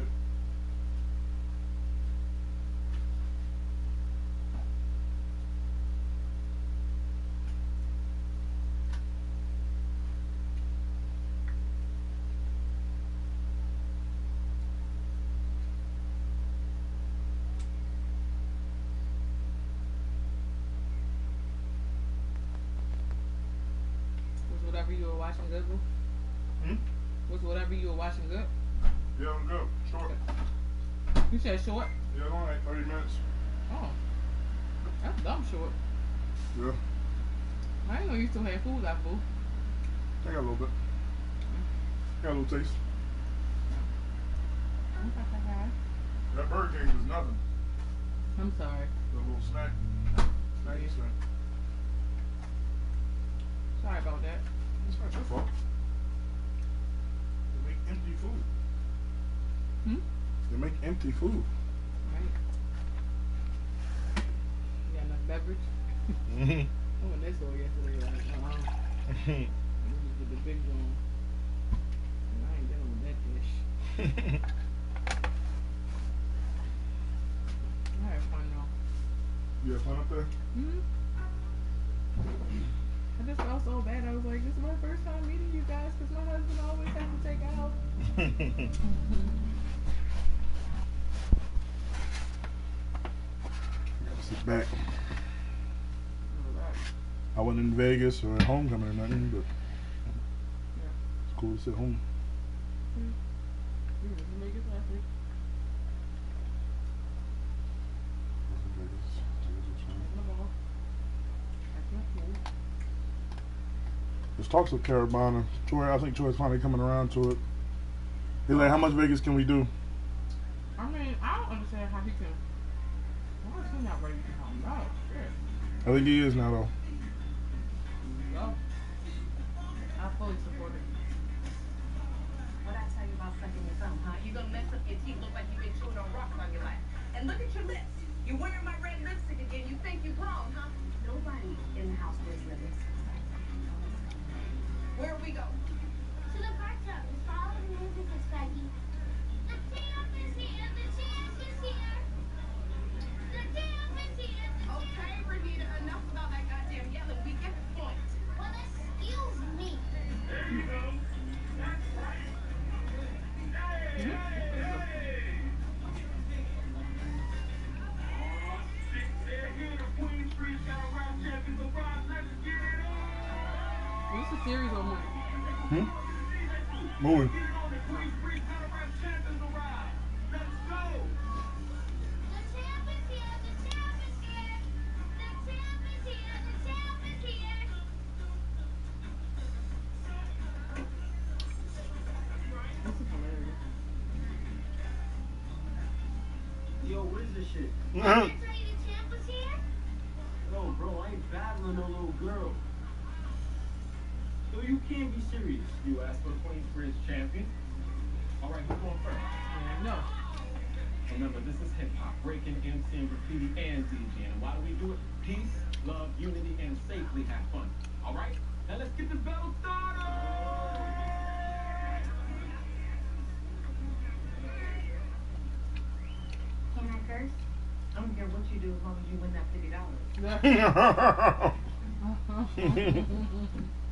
Was whatever you were watching good, boo? Was whatever you were watching good? Yeah, I'm good. Short. You said short? Yeah, only like 30 minutes. Oh. That's dumb short. Yeah. I didn't know you still had food left, boo. I got a little bit. Got a little taste. That Burger King is nothing. I'm sorry. A little snack. Snacky snack. Sorry about that. It's not your fault. They make empty food. They make empty food. Right. You got enough beverage? Mm-hmm. I went this store yesterday, like, I just did the big one. And I ain't dealing with that dish. I had fun though. You had fun up there? I just felt so bad. I was like, this is my first time meeting you guys because my husband always has to take out. Sit back. I wasn't in Vegas or at homecoming or nothing, but it's cool to sit home. We was in Vegas last week. There's talks of Carabana. Troy, I think Troy's finally coming around to it. He's like, how much Vegas can we do? I mean, I don't understand how he can. Why is he not ready to come out? Shit. I think he is now, though. No. I fully support it. What I tell you about sucking your thumb, huh? You gonna mess up your teeth, look like you've been chewing on rocks all your life. And look at your lips. You're wearing my red lipstick again. You think you're grown, huh? Nobody in the house wears red lipstick. Where we go? To the bathtub. Follow the music, Miss Peggy. The champ is here. The champ is here. The champ is here. Okay, Renita, enough about that goddamn yelling. We get the point. Well, excuse me. There you go. That's right. Is this a series or movie? Moving. Yo, what is this shit? Yo, bro, I ain't battling no little girl. Yo, you can't be serious. You asked for Queensbridge champion. All right, who's going first? No. Remember, this is hip hop, breaking, MCing, graffiti, and DJing. And why do we do it? Peace, love, unity, and safely have fun. All right, now let's get this battle started. Can I curse? I don't care what you do as long as you win that $50.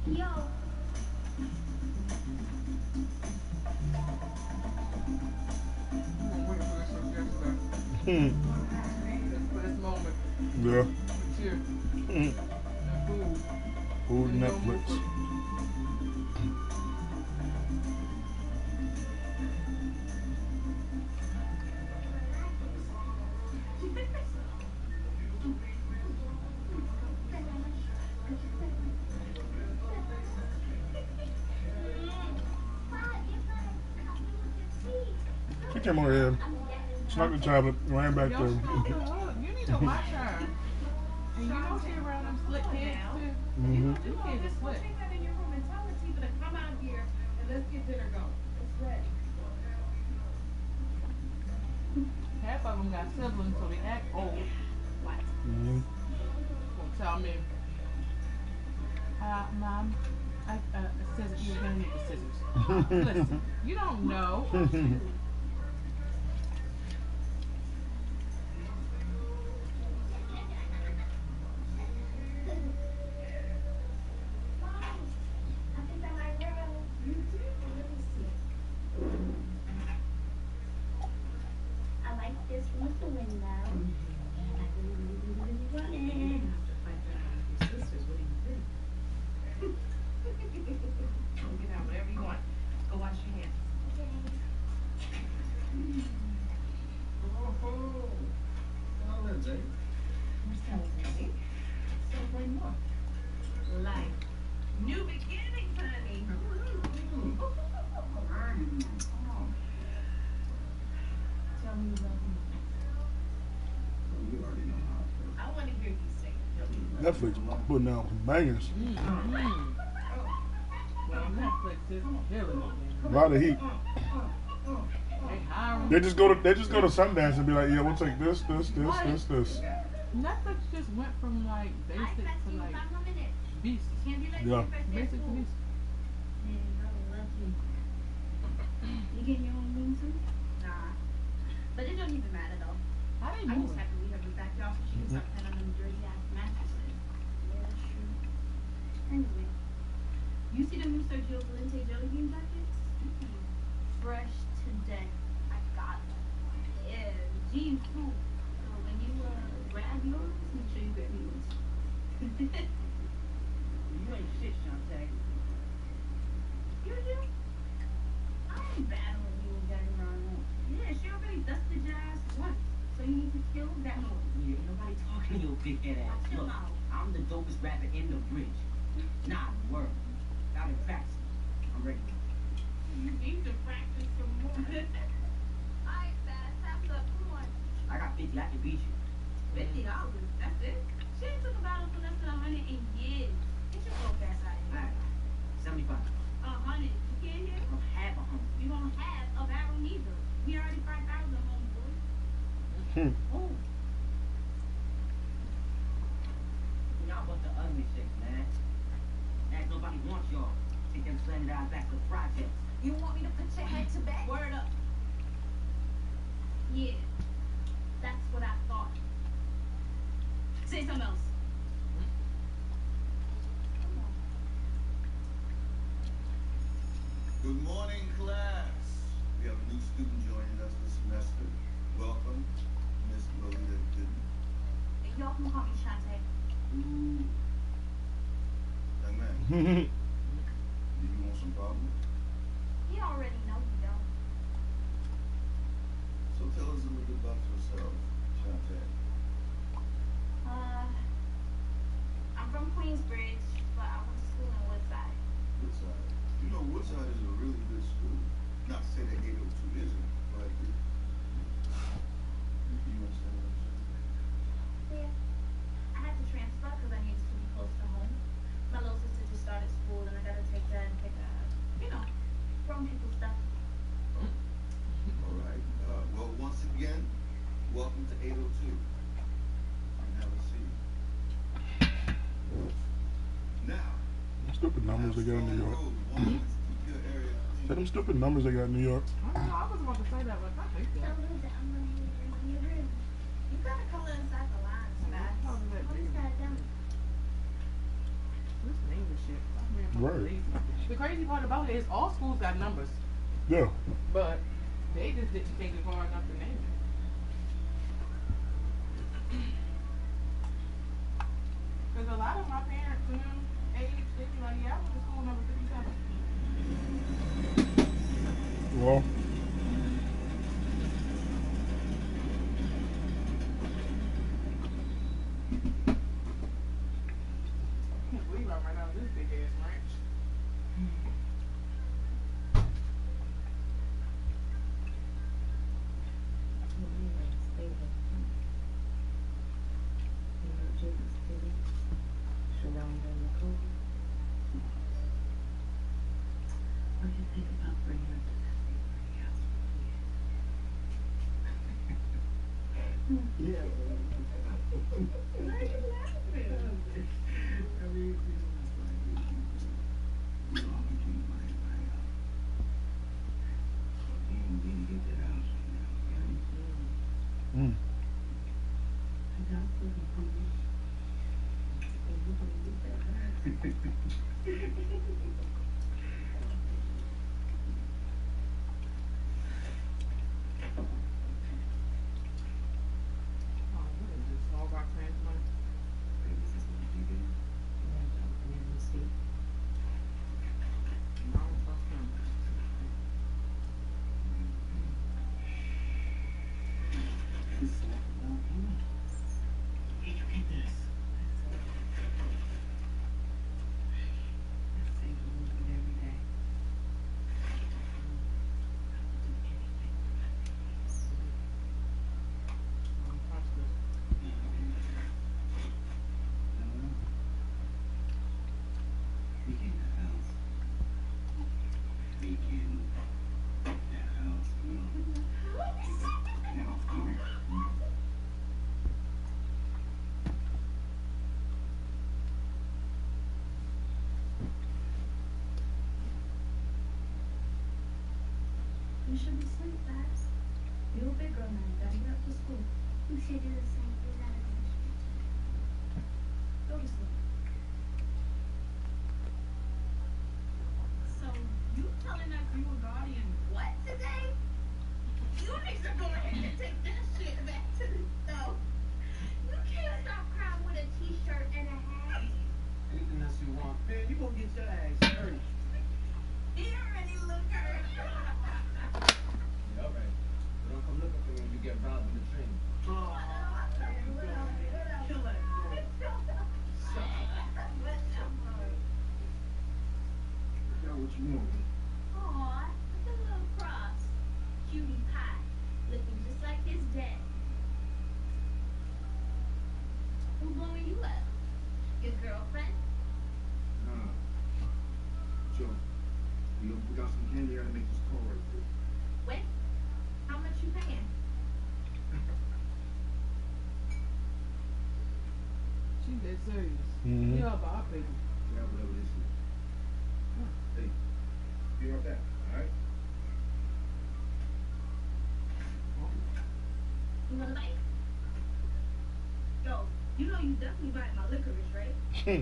Yo. For this moment. Yeah. Cheer. Food. Food Netflix. She came over here. Snuck the tablet, ran back Yo, there. you need to watch her. And you know she around them slick kids too. Mm-hmm. Them kids are slick. Take that in your room and tell Latifah to come out here and let's get dinner going. It's ready. Half of them got siblings, so they act old. What? Mm-hmm. Won't tell me, Mom, scissors. You're gonna need the scissors. Listen, you don't know. I like this from the window. Get out whatever you want. Go wash your hands. We're celebrating. Celebrate more. Life. New beginnings, honey. Tell me you love me. You already know how I I want to hear you say it. Netflix putting out some bangers. Well, Netflix is killing it. A lot of heat. They hiring. They just go to Sundance and be like, yeah, we'll take this. Netflix just went from like basic to like beast. Yeah. Basic to beast. You getting your own room too? Nah. But it don't even matter though. How they I doing? just have to leave her back y'all so she can start playing on them dirty ass mattresses. Yeah, that's true. Anyway. You see the new Sergio Valente jelly bean jackets? Fresh today. I got them. Yeah, jeans too. So when you grab yours, make sure you grab yours. You ain't shit, Shantae. You do? I ain't battling you and getting around her. Yeah, she already dusted your ass once. So you need to kill that noise. Yeah, nobody talking to your big head ass. Chill Look, out. I'm the dopest rapper in the bridge. Nah, the world. Got it practice. I'm ready. You need to practice some more. Alright, fast. Tap it up. Come on. I got 50. I can beat you. $50. That's it. She ain't took a battle for less than 100 in years. Get your broke ass out of here. Alright. 75. 100. You can't hear? I'm half a hundred. You don't have a barrel neither. We already 5,000, homeboy. Oh. Y'all but the ugly shit, man. As nobody wants y'all. Take them slanted eyes back to the projects. You want me to put your head to back? Word up. Yeah. That's what I thought. Say something else. Good morning, class. We have a new student joining us this semester. Welcome, Miss Lolita Gooden. Y'all can call me Shantae. Ooh. Young man, do you want some problems? You already know you don't. So tell us a little bit about yourself, Shantae. I'm from Queensbridge, but I went to school in Woodside. Woodside. You know, Woodside is a really good school. Not to say that 802 isn't, but you understand what I'm saying? Yeah. I had to transfer because I needed to be close to home. My little sister just started school and I gotta take her and pick her up. You know, grown people stuff. All right. Well, once again, welcome to 802. And have a seat. Now, Stupid numbers they got in New York. Say them stupid numbers they got in New York. I was about to say that, but I think that. You gotta color inside the lines, man. This name and shit. Right. The crazy part about it is all schools got numbers, Yeah. but they just didn't think it hard enough to name it. Because a lot of my parents and them age, they be like, yeah, I went to school number 57. Well, I can't believe I'm right out of this big ass ranch. Yeah. Why are you laughing? I mean, it's like, you know, I'm keeping my you need to get that out now, okay? Oh, what is this? All rock transplant? No, fuck him. Don't touch this. You should be asleep, Babs. You're a big girl now. You gotta get up for school. You should do the same. You gotta go to school. Go to sleep. So, you telling us you were guardian what today? You need to go ahead and take that shit back to the stove. You can't stop crying with a t-shirt and a hat. Anything else you want? Man, you gonna get your ass dirty. Here, any looker. Yeah, all right. But don't come looking for me when you get robbed in the train. Oh, Kill that girl. Yo, what you want? Aw, the little cross. Cutie pie. Looking just like his dad. Who blowing you up? Your girlfriend? Nah. Joe, we got some candy here to make this call right quick. When? How much you paying? She dead serious. Mhm. Yeah, but I'll pay you. Yeah, whatever this is. Hey, be right back, alright? You wanna bite? Yo, you know you definitely buying my licorice, right? Where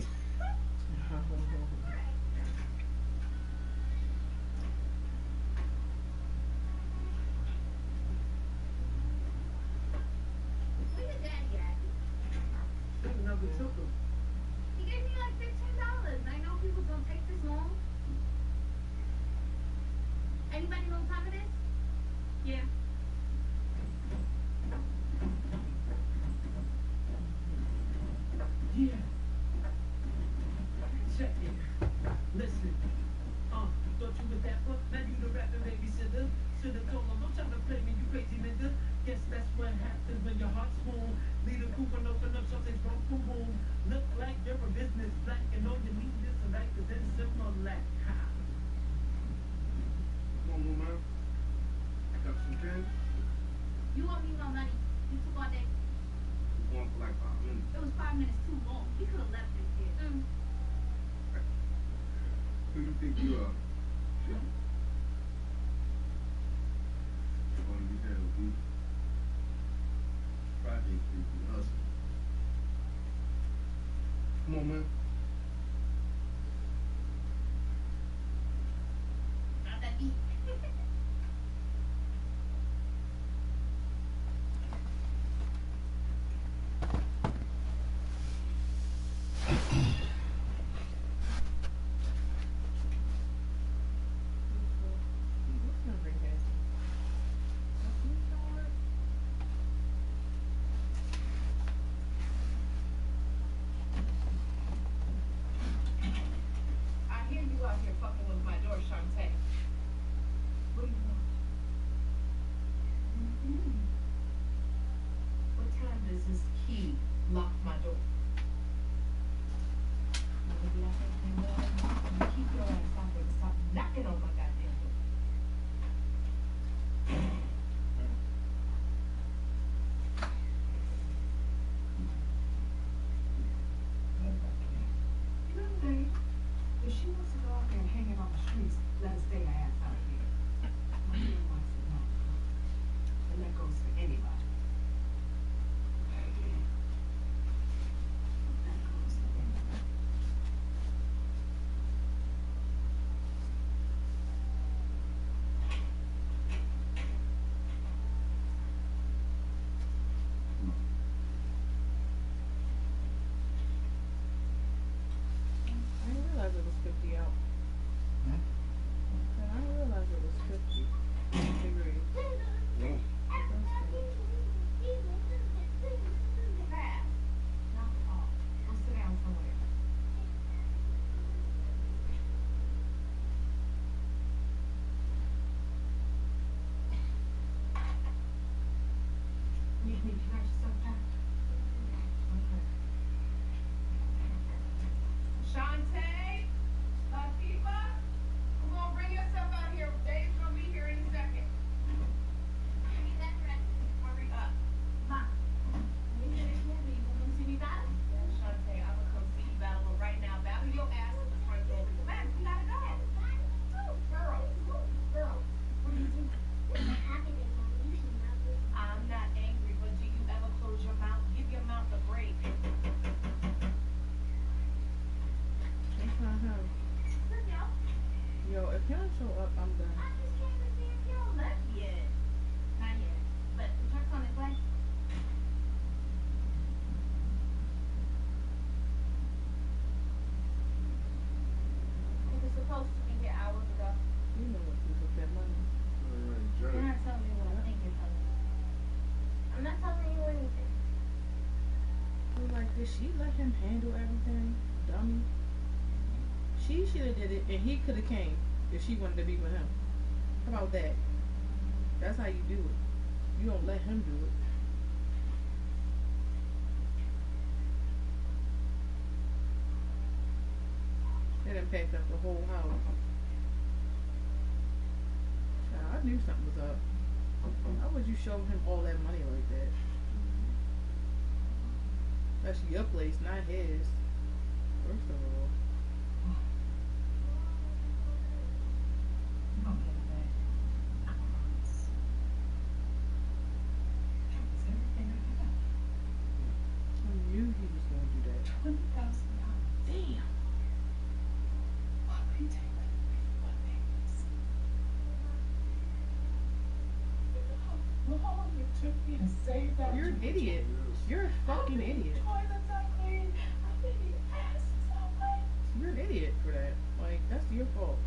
your daddy at? They never took them. He gave me like $15. I know people don't take this long. Anybody know what time it is? Yeah. Yeah. Check it. Listen. Thought you was that book? Now you the rapping babysitter. Should've told him, don't try to play me, you crazy nigga. Guess that's what happens when your heart's full. Lead a coupe and open up something's wrong, boom, boom. Look like you're a business black and all you need is a light, cause it's simple like ha. Come on, little man. Got some candy? You owe me no money. You took all day. We're going for like 5 minutes. It was 5 minutes too long. He could have left it here. Who you think you are? Shit. Oh, you had a week. Friday, you hustle. Come on, man. Not that deep. got yourself packed? Shantae, Latifah, come on, bring yourself out here. Dave's gonna be here any second. Hurry up. Ma, you finished with me. You gonna come see me battle? Shantae, I'm gonna come see you battle right now. Battle your ass at the front door. Come on, we gotta go. Girl, girl, what are you doing? I'm not angry, but do you ever close your mouth? Give your mouth a break. It's not him. Yo, if he don't show up, I'm done. I just came to see if y'all left yet. Not yet. But the truck's on its way. It was supposed to be here hours ago. You know what to do with that money. You're not telling me what I think you're telling me. I'm not telling you anything. He like, did she let him handle everything? Dummy. She should have did it, and he could have came if she wanted to be with him. How about that? That's how you do it. You don't let him do it. They done packed up the whole house. Child, I knew something was up. How would you show him all that money like that? That's your place, not his. First of all. You gonna get it back. I promise. That was everything I had. I knew he was going to do that. $20,000. Damn. Why would he take that away from my babies? You know how long it took me to save that? You're an idiot. You're a fucking idiot. Toilets I cleaned. I didn't ask somebody. You're an idiot for that. Like, that's your fault.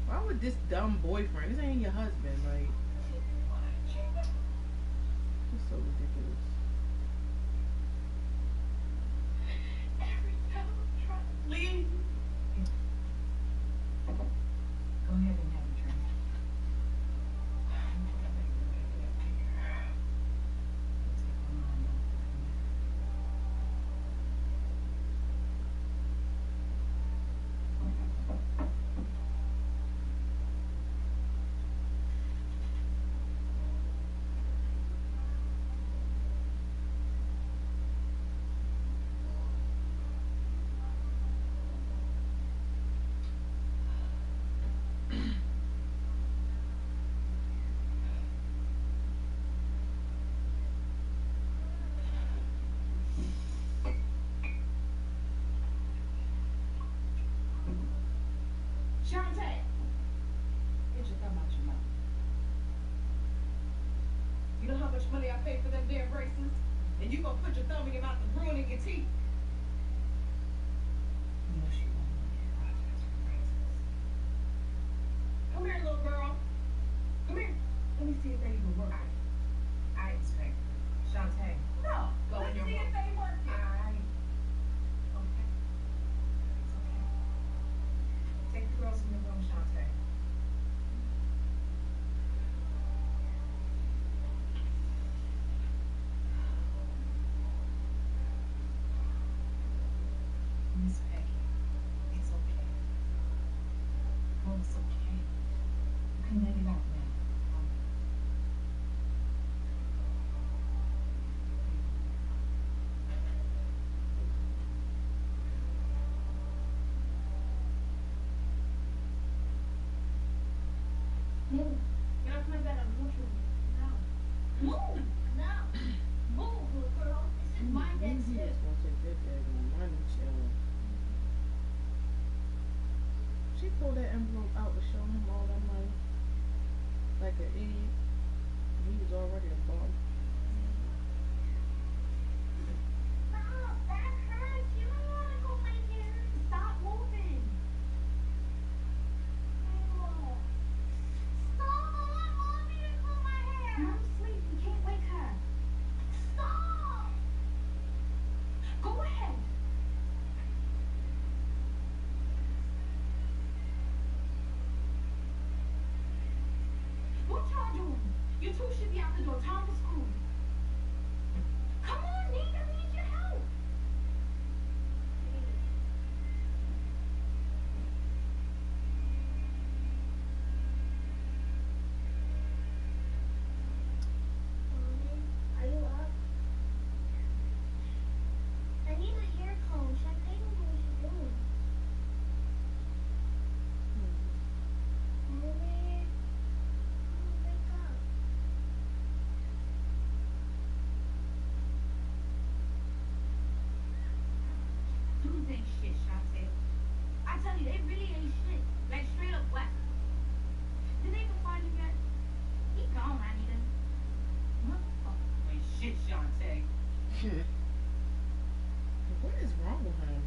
Why would this dumb boyfriend? This ain't your husband. Like, it's so ridiculous. Every time I'm trying to leave. Go ahead and have a drink. I'm gonna make the baby up here. Take my mind off of me. Shantae, get your thumb out your mouth. You know how much money I paid for them damn braces? And you gonna put your thumb in your mouth and ruining your teeth? You know she won't want to get Rogers for braces. Come here, little girl. Come here. Let me see if they even work. I expect Shantae. No. Go in your room. Let's see if they work. Okay. It's okay. Take the girls in the room, Shantae. Miss Peggy, it's okay. Oh, it's okay. You can let it out now. Move. Get off my bed. I'm watching you. No. Move. No. Move, little girl. This is my bed, He too. just wants to get that money, child. She pulled that envelope out to show him all that money. Like an idiot. He was already a bum. Stop. That hurts. You don't want to go my hair. Stop moving. Oh. Stop. I want me to comb my hair. Mom's asleep. You can't wake her. Stop. Go ahead. What y'all doing? You two should be out the door. Time for school. Come on, Nate, I need your help. Mommy, are you up? I need a hair comb. Shantae don't know what she's doing. Mommy, wake up. Dudes ain't shit, Shantae. I tell you, they really ain't shit. Like straight up whack. Did they even find him yet? He gone, I need him. Motherfucker ain't shit, Shantae. Shit. What is wrong with her?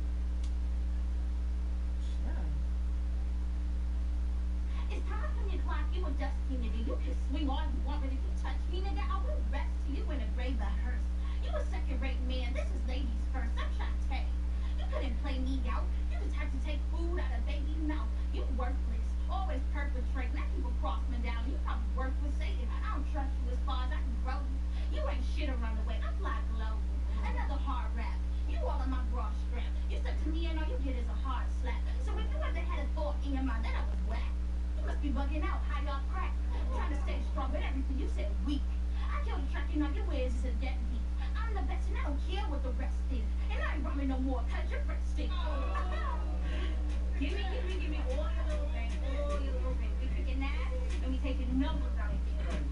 It's time for me to clock you a dusty nigga. You can swing all you want, but if you touch me, nigga, I will rest you in a grave of hearse. You a second-rate man. This is ladies first. I'm trying to tell you. You couldn't play me out. You the type to take food out of baby's mouth. You worthless. Always perpetrate. Now people cross me down. You probably work with Satan. I don't trust you as far as I can grow you. You ain't shit around the way. I fly global. Another hard rap. You all in my bra strap. You said to me and all you get is a hard slap. So if you ever had a thought in your mind that I was whack, you must be bugging out. How y'all crack? Trying to stay strong, but everything you said weak. I killed the track, you know your ways is a deadbeat. I'm the best and I don't care what the rest is. And I ain't rhyming no more cause your breath stinks. Give me all your little things, all your little things. We picking that and we taking numbers out of here.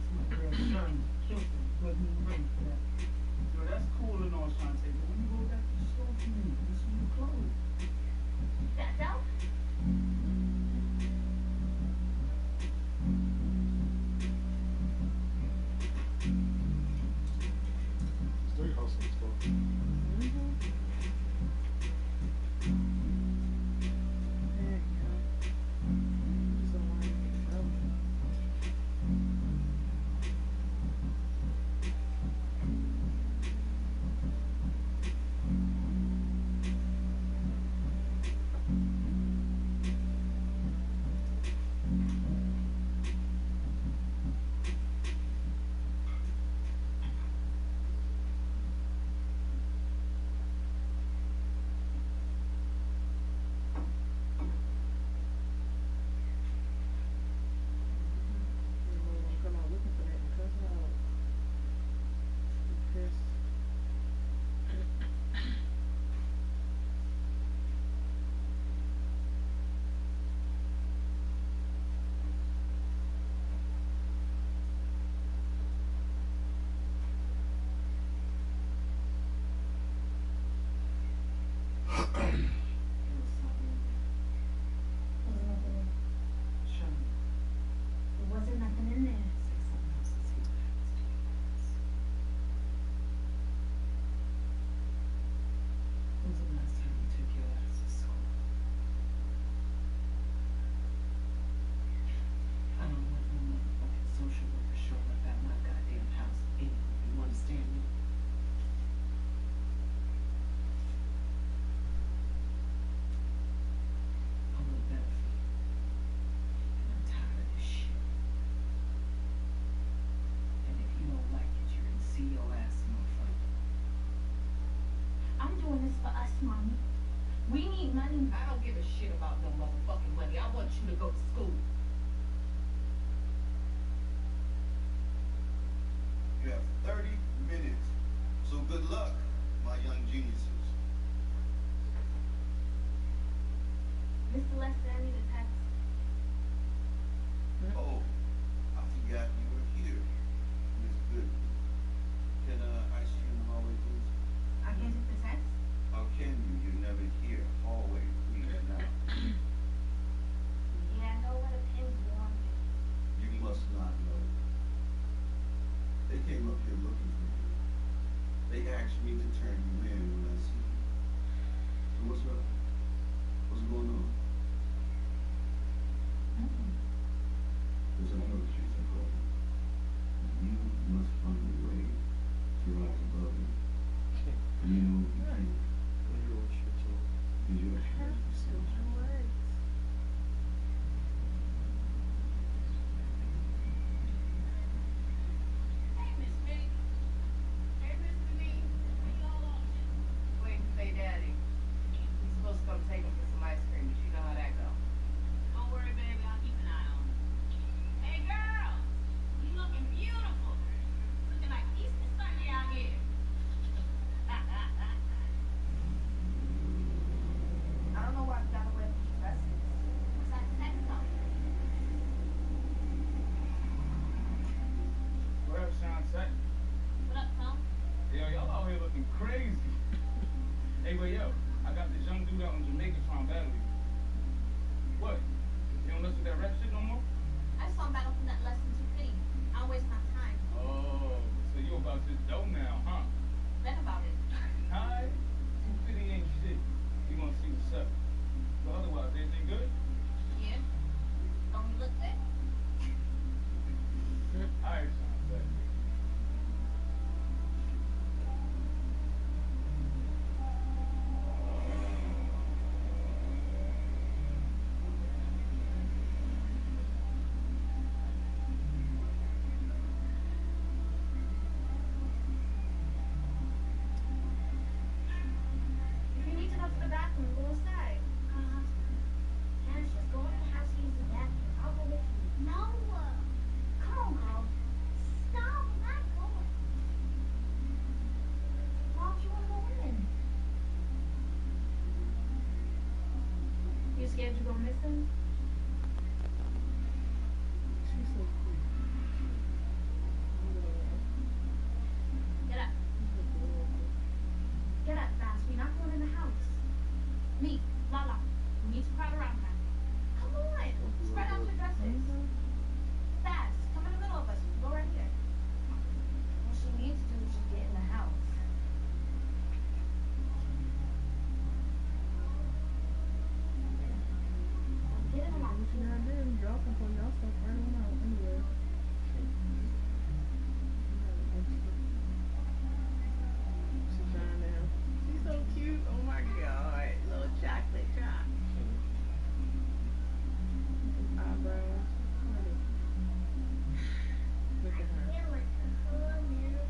Yo, that's cool and all, Shantae, but when you go back to the store for me, this is your clothes. That's out? Stay hustling, stuff. There wasn't nothing in there. When's the last time you took your ass to school? I don't want no motherfucking social worker showing up at my goddamn house anyway. You understand me? I want better for you. And I'm tired of this shit. And if you don't like it, you're gonna see your ass no further. I'm doing this for us, Mommy. We need money. I don't give a shit about no motherfucking money. I want you to go to school. You have 30 minutes. So good luck, my young geniuses. Mr. Lester, I need a text. Oh, I forgot you were here, Miss Goodman. Can I see you in the hallway, please? I can take the text. How can you? You're never here. Hallway, please, now. Yeah, I know what a pin's warm. You must not know. They came up here looking for you. They asked me to turn you in when I see you. So what's up? What's going on? Because I know the streets are cold. You must find a way to rise above it. And you know you can. Because you're a Hey, Miss B. Hey, Mr. B. set. What up, Tom? Yo, y'all out here looking crazy. Hey, but yo, I got this young dude out in Jamaica trying to battle you. What? You don't listen to that rap shit no more? I saw him battle from that lesson too pretty. I don't waste my time. Oh, so you about this dough now, huh? Bet about it. Hi. 250 ain't shit. You wanna see what's up. But otherwise, everything good? Yeah. Don't you look good? Alright, son. Bet. If you need to go to the bathroom, go inside. Candace, just go in the house and use the bathroom. I'll go with you. No. Come on, girl. Stop. I'm not going. Why don't you want to go in? You scared you gonna miss him? She's so cute. Get up. Get up, fast. We're not going in the house. Me, Lala. We need to crowd around her. Come on. Spread out your dresses. Fast. Come in the middle of us. Go right here. What she needs to do is just get in the house. Get in the house. What you not doing? Y'all can pull y'all stuff right on out anyway. She's trying now. She's so cute. Oh my god. Little chocolate drop. Eyebrows. Look at her. You're like a cool mirror.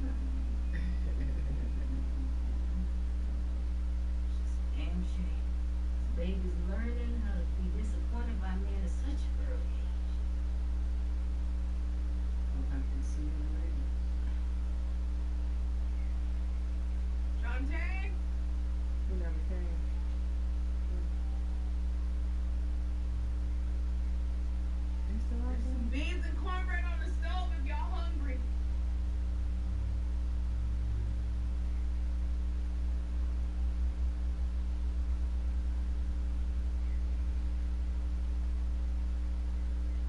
Damn shame. Baby's learning how to be disappointed by men at such an early age. Hope I can see him later. Shantae? He never came. You still out There's there? some beans and cornbread on the stove if y'all hungry.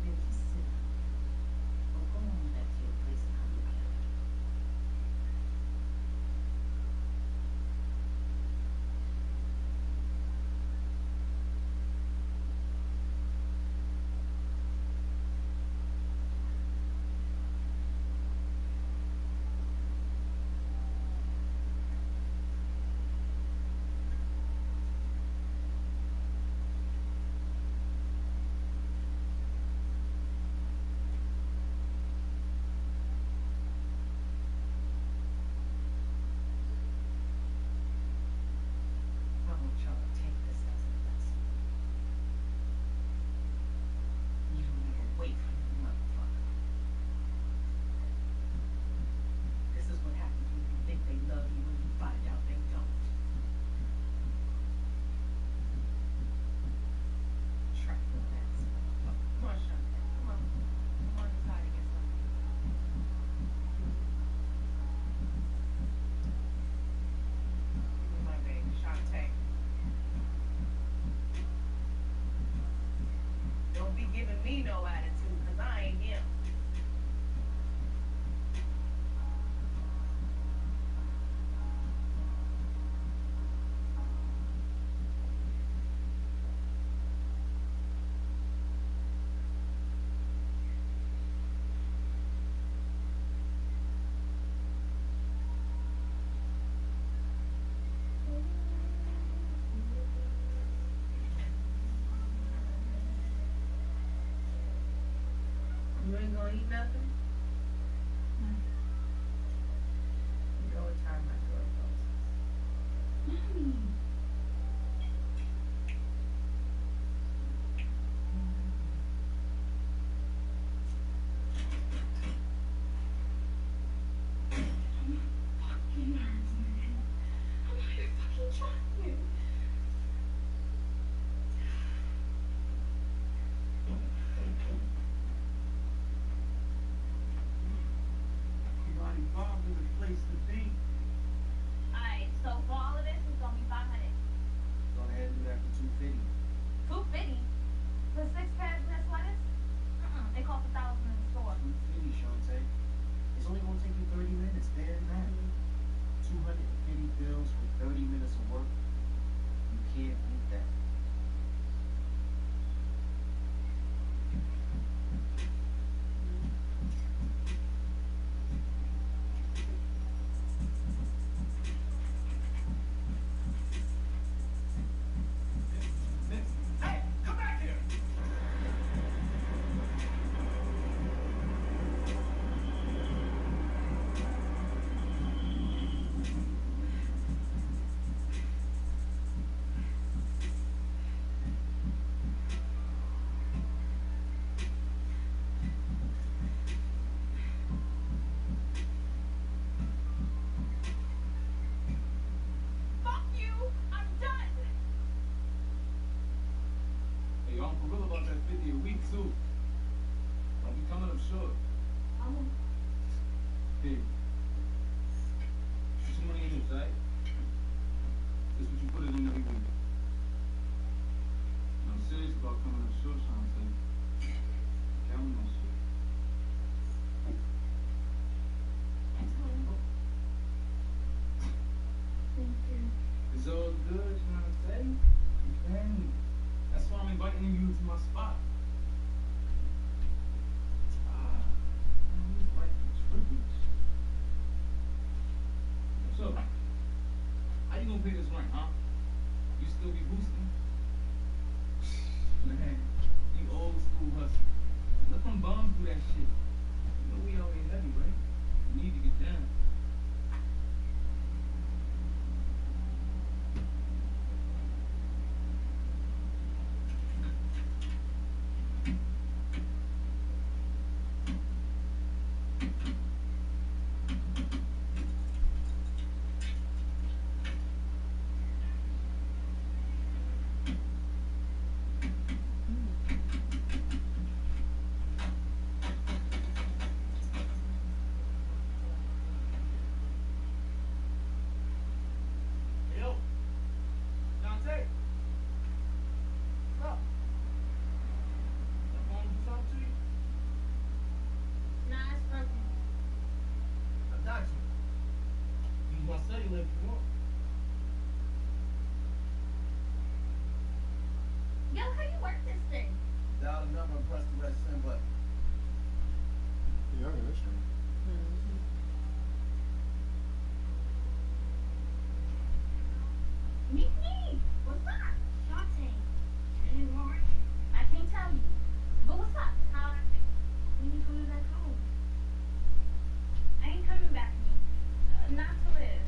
Man, just sit down. Or go on back to your place and I'll look after you. I want y'all to take this as a lesson. You move away from the motherfucker. This is what happens when you think they love you and you find out they don't. Trifling ass motherfucker. Come on, Shantae. Come on. Come on inside and get something. Give me my baby, Shantae. Don't be giving me no attitude, cause I ain't him. You ain't gonna eat nothing? Go and tie my doorpost. Mommy. Fucking nerves, man. I'm out here fucking trying. You already Bob's is a place to be. Alright, so for all of this, it's gonna be 500. Go ahead and do that for 250. 250 for 6 pairs of this lettuce? They cost 1,000 in the store. 250, Shantae. It's only gonna take you 30 minutes, there and that. 250 bills for 30 minutes of work. You can't beat that. Hey, come back here! Fuck you! I'm done! Hey, I'm for real about that 50 a week, too. Don't be coming up short. Hey, put some money in this, right? This what you put it in every week. And I'm serious about coming up short, Shantae. Count on that shit. Thank you. It's all good, Shantae. You family. That's why I'm inviting you to my spot. Man, this life is privilege. So, how you gonna pay this rent, huh? You still be boosting? Man, you old school hustle. Let them bum do that shit. You know we out here heavy, right? We need to get down. Yo, Dante. What's up? That phone do something to you? Nah, it's nothing. I got you. Use my cellular if you want. Yo, how you work this thing? Dial the number and press the red send button. Yeah, that's right. Meet me. What's up? Shante. You hard? I can't tell you. But what's up? How? When you coming back home? I ain't coming back home. Not to live.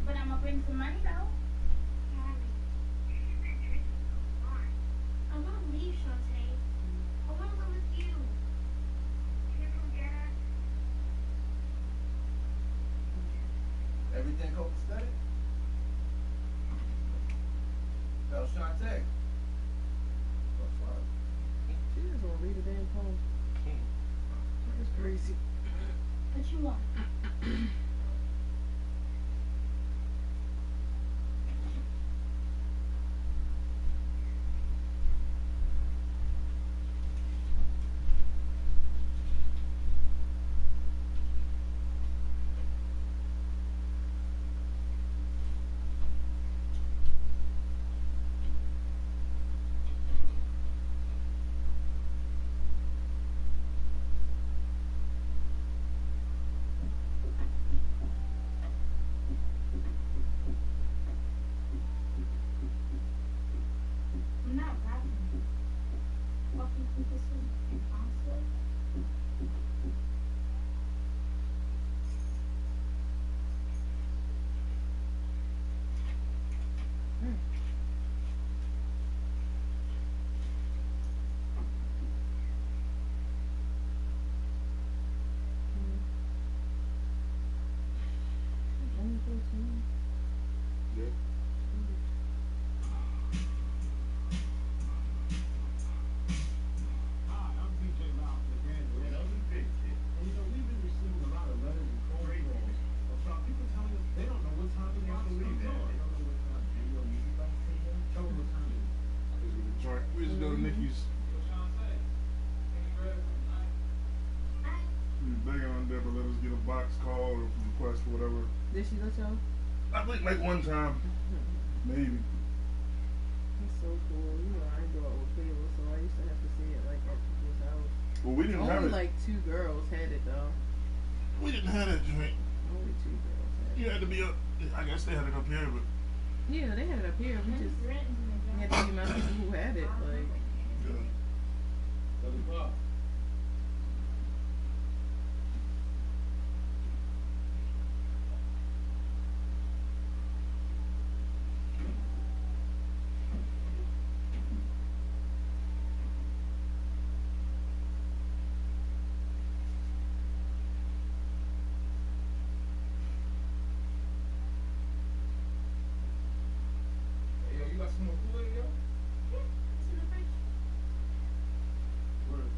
But I'ma bring some money though. I wanna leave, Shante. I wanna live with you. Can you forget us? Everything copacetic? Yo, Shantae. What's up? She just wanna read a damn poem. That's crazy. What you want? never let us get a box call or request or whatever. Did she let y'all? I think like one time, maybe. That's so cool. You know, I grew up with cable, so I used to have to see it like at people's house. Well, we didn't have it. Only like 2 girls had it though. We didn't have that joint. Only 2 girls had it. You had to be up. I guess they had it up here, but. Yeah, they had it up here. We just had to be my people who had it. Like. Yeah. Some more Kool-Aid, yo? Yeah, it's in the fridge. Word.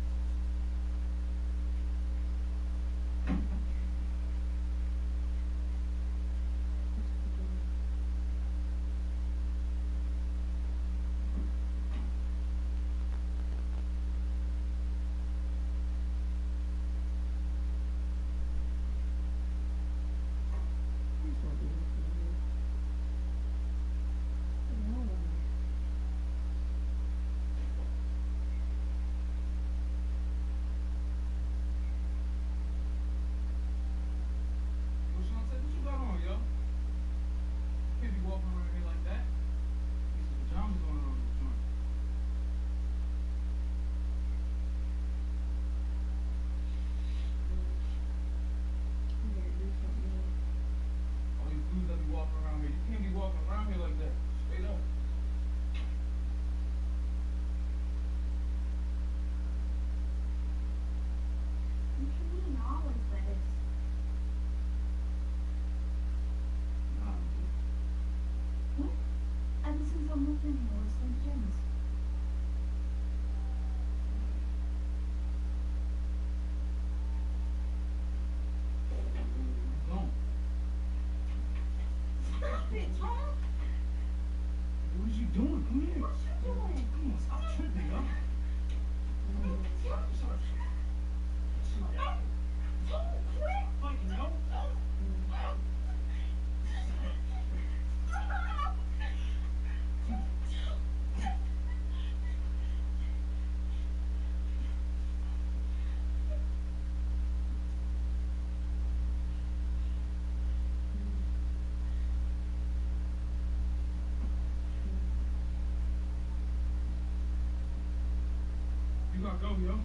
You gotta go, yo.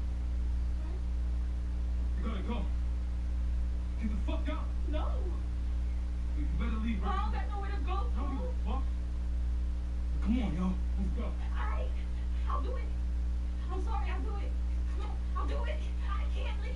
You gotta go. Get the fuck out. No. You better leave right I don't got nowhere to go. Don't give a fuck. Come on, yo. Let's go. Alright. I'll do it. I'm sorry, I'll do it. Come on, I'll do it. I can't leave.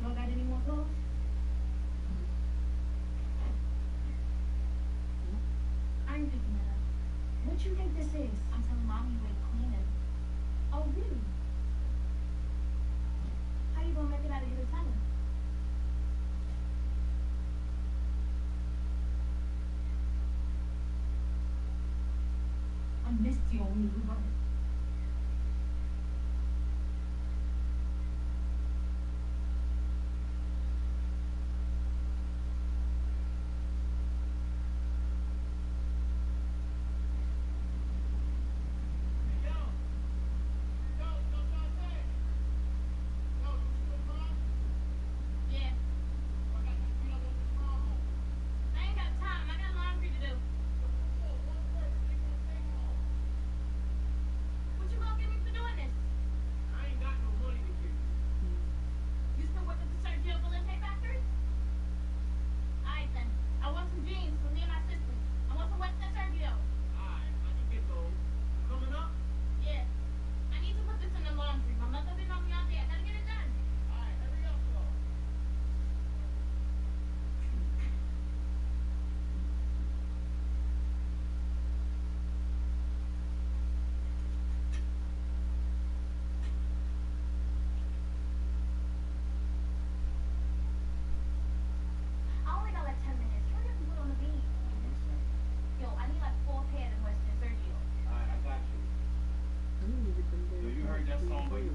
Y'all got any more clothes? I ain't picking that up. What you think this is? I'm telling Mom you ain't cleaning. Oh, really? How you gonna make it out of here to tell her? I missed you when you were running.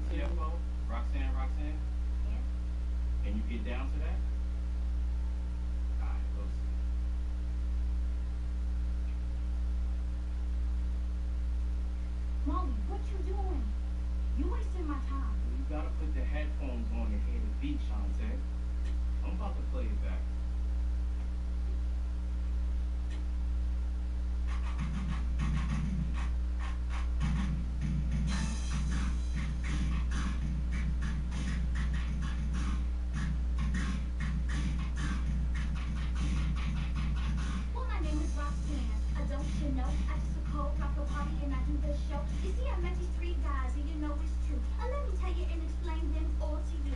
CFO, Roxanne? Yeah. Can you get down to that? Alright, we'll see. Molly, what you doing? You wasting my time. You gotta put the headphones on to hear the beat, Shantae. I'm about to play it back. Well, my name is Roxanne. Don't you know? I just a cold rock a party and I do the show. You see, I met these three guys and you know it's true. Let me tell you and explain them all to you.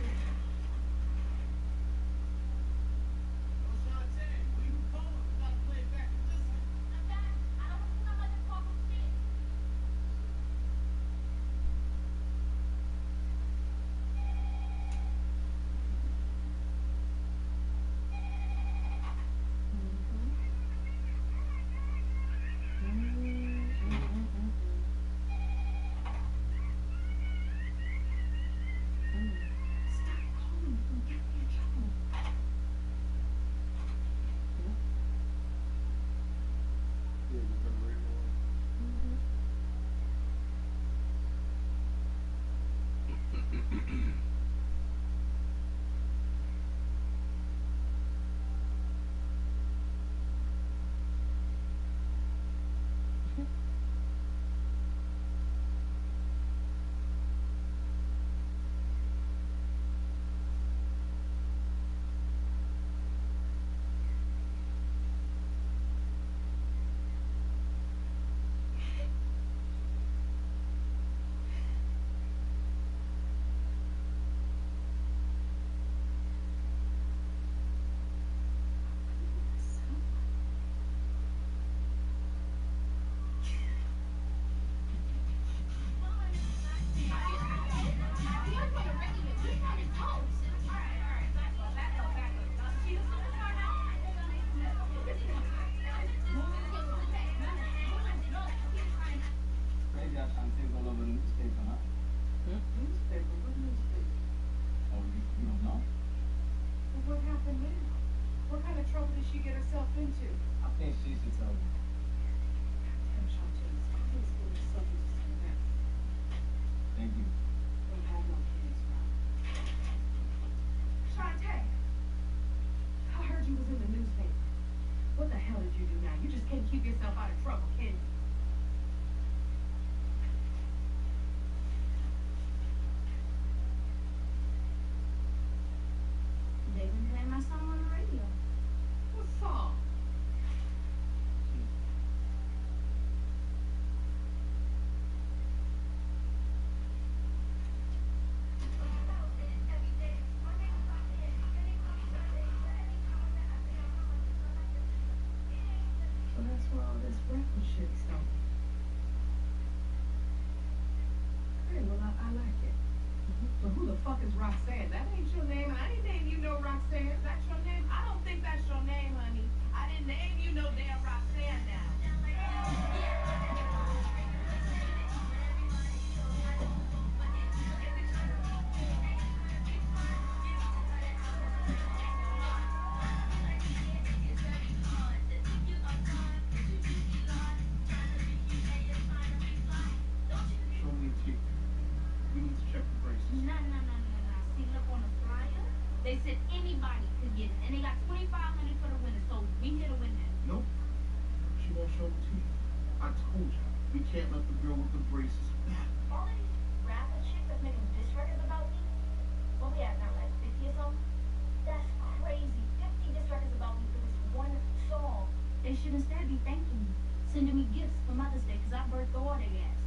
Maybe I Shantae's all over the newspaper, huh? Newspaper? What newspaper? Oh, you don't know? Well, what happened now? What kind of trouble did she get herself into? I think she should tell you. Damn, Shantae, please give me something to say now. Thank you. Don't have no kids, right? Shantae, I heard you was in the newspaper. What the hell did you do now? You just can't keep yourself out of trouble, can you? They've been playing my song on the radio. What song? So that's where all this rapping shit started. Hey, well, I like it. But who the fuck is Roxanne? That ain't your name, and I didn't name you no Roxanne. That's your name? I don't think that's your name, honey. I didn't name you no damn Roxanne now. Show me a ticket. We need to check the braces. No. See, look on the flyer. They said anybody could get it, and they got $2,500 for the winner. So we here to win that. Nope. She won't show it to you. I told you, we can't let the girl with the braces back. All of these rapper chicks that's making diss records about me. What we at now, like 50 or something? That's crazy. 50 diss records about me for this one song. They should instead be thanking me, sending me gifts for Mother's Day, because I birthed all their asses.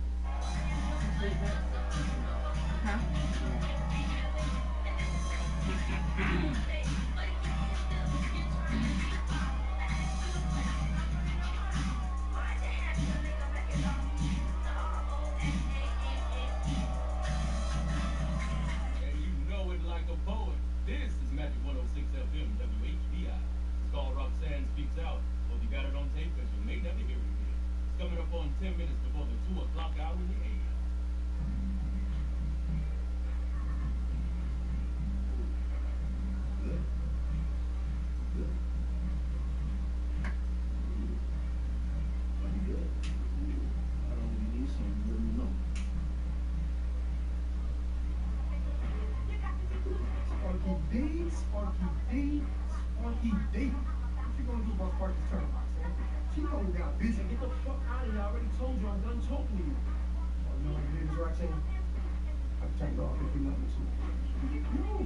And you know it like a poet. This is Magic 106 FM WHBI. It's called Roxanne Speaks Out. Hope you got it on tape because you may never hear it again. It's coming up on 10 minutes before the 2 o'clock hour in the AM. D, Spunky D. What you gonna do about Sparky's turnbox, man? She know we got busy. Get the fuck out of here. I already told you I'm done talking to you. Oh, you know what it is, Roxanne? I turned off if you want me to. No.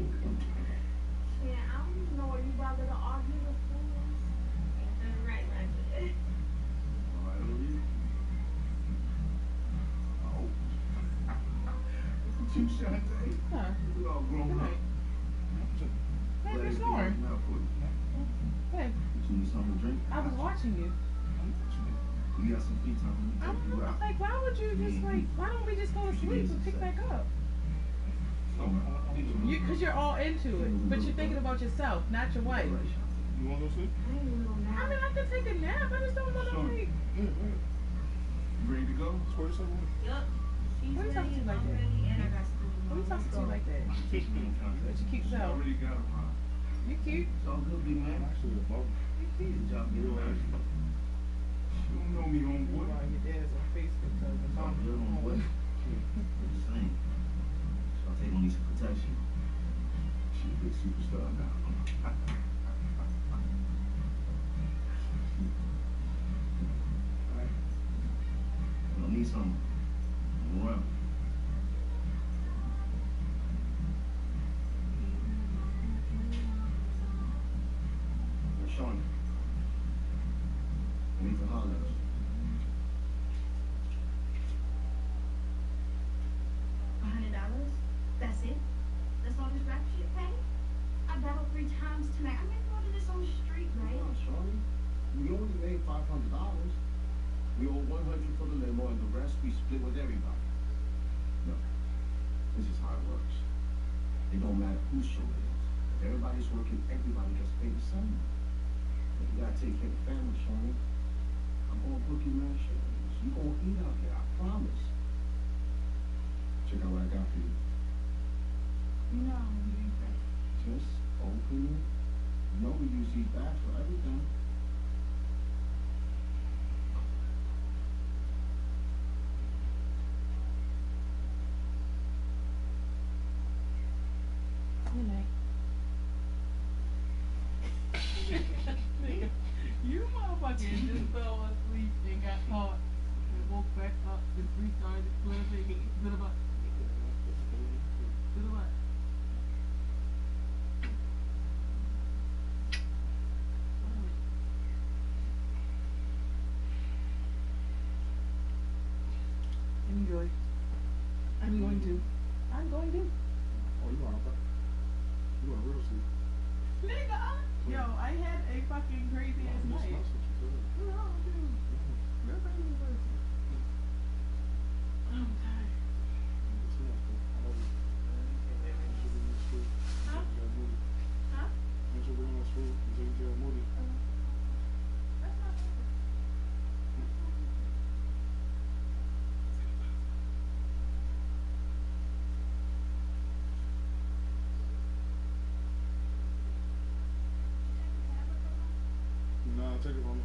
Yeah, I don't even know where you bother to argue with fools. Ain't that right, Roger? All right, who are you? Oh. Look at you, Shantae. Huh. We all grown up. Hey, Glad you're it's snoring. getting out for you. Hey, You need something to drink? I was watching you. We got some free time. Let me take you out. Like, why would you just like? Why don't we just go to sleep and pick back up? Because you're all into it, but you're thinking about yourself, not your wife. You want to go sleep? I mean, I can take a nap. I just don't want to like. You ready to go? Yup. She's Why you talking to ready, me like I'm that? ready, and I got school Why you tomorrow. talking to me like that? But you keep so. Already got a ride. You cute. It's all good, big man. Good job getting ready. You don't know me, homeboy. Your dad is on Facebook, so the mom You don't know what? I'm just saying. Shantae gonna need some protection. She's a big superstar now. Alright. I need something. I'm around. Now, Shawnee. I need to holler at you. $100? That's it? That's all this rap shit pay? I battled 3 times tonight. I made more than this on the street, right? Come on, Shawnee. We only made $500. We owe 100 for the limo, and the rest we split with everybody. No, this is how it works. It don't matter whose show it is. If everybody's working, everybody gets paid the same. But you gotta take care of the family, Shawnee. I'm gonna book you mashed potatoes. You gonna eat out here, I promise. Check out what I got for you. You know I'm gonna be back. Just open it. You know we use these bags for everything. Good night. Nigga, you motherfucking just fell asleep and got caught and woke back up and restarted flipping. Good about. Good about. Enjoy. I'm going to. I'm going to. Oh, you want to? You want real sleep? Nigga! Yo, I had a fucking crazy ass night. No, dude. Real crazy person. I'm tired. Huh? Huh? Ain't you bringing us food and taking care of Moody? That's not fair. Nah, take it from me.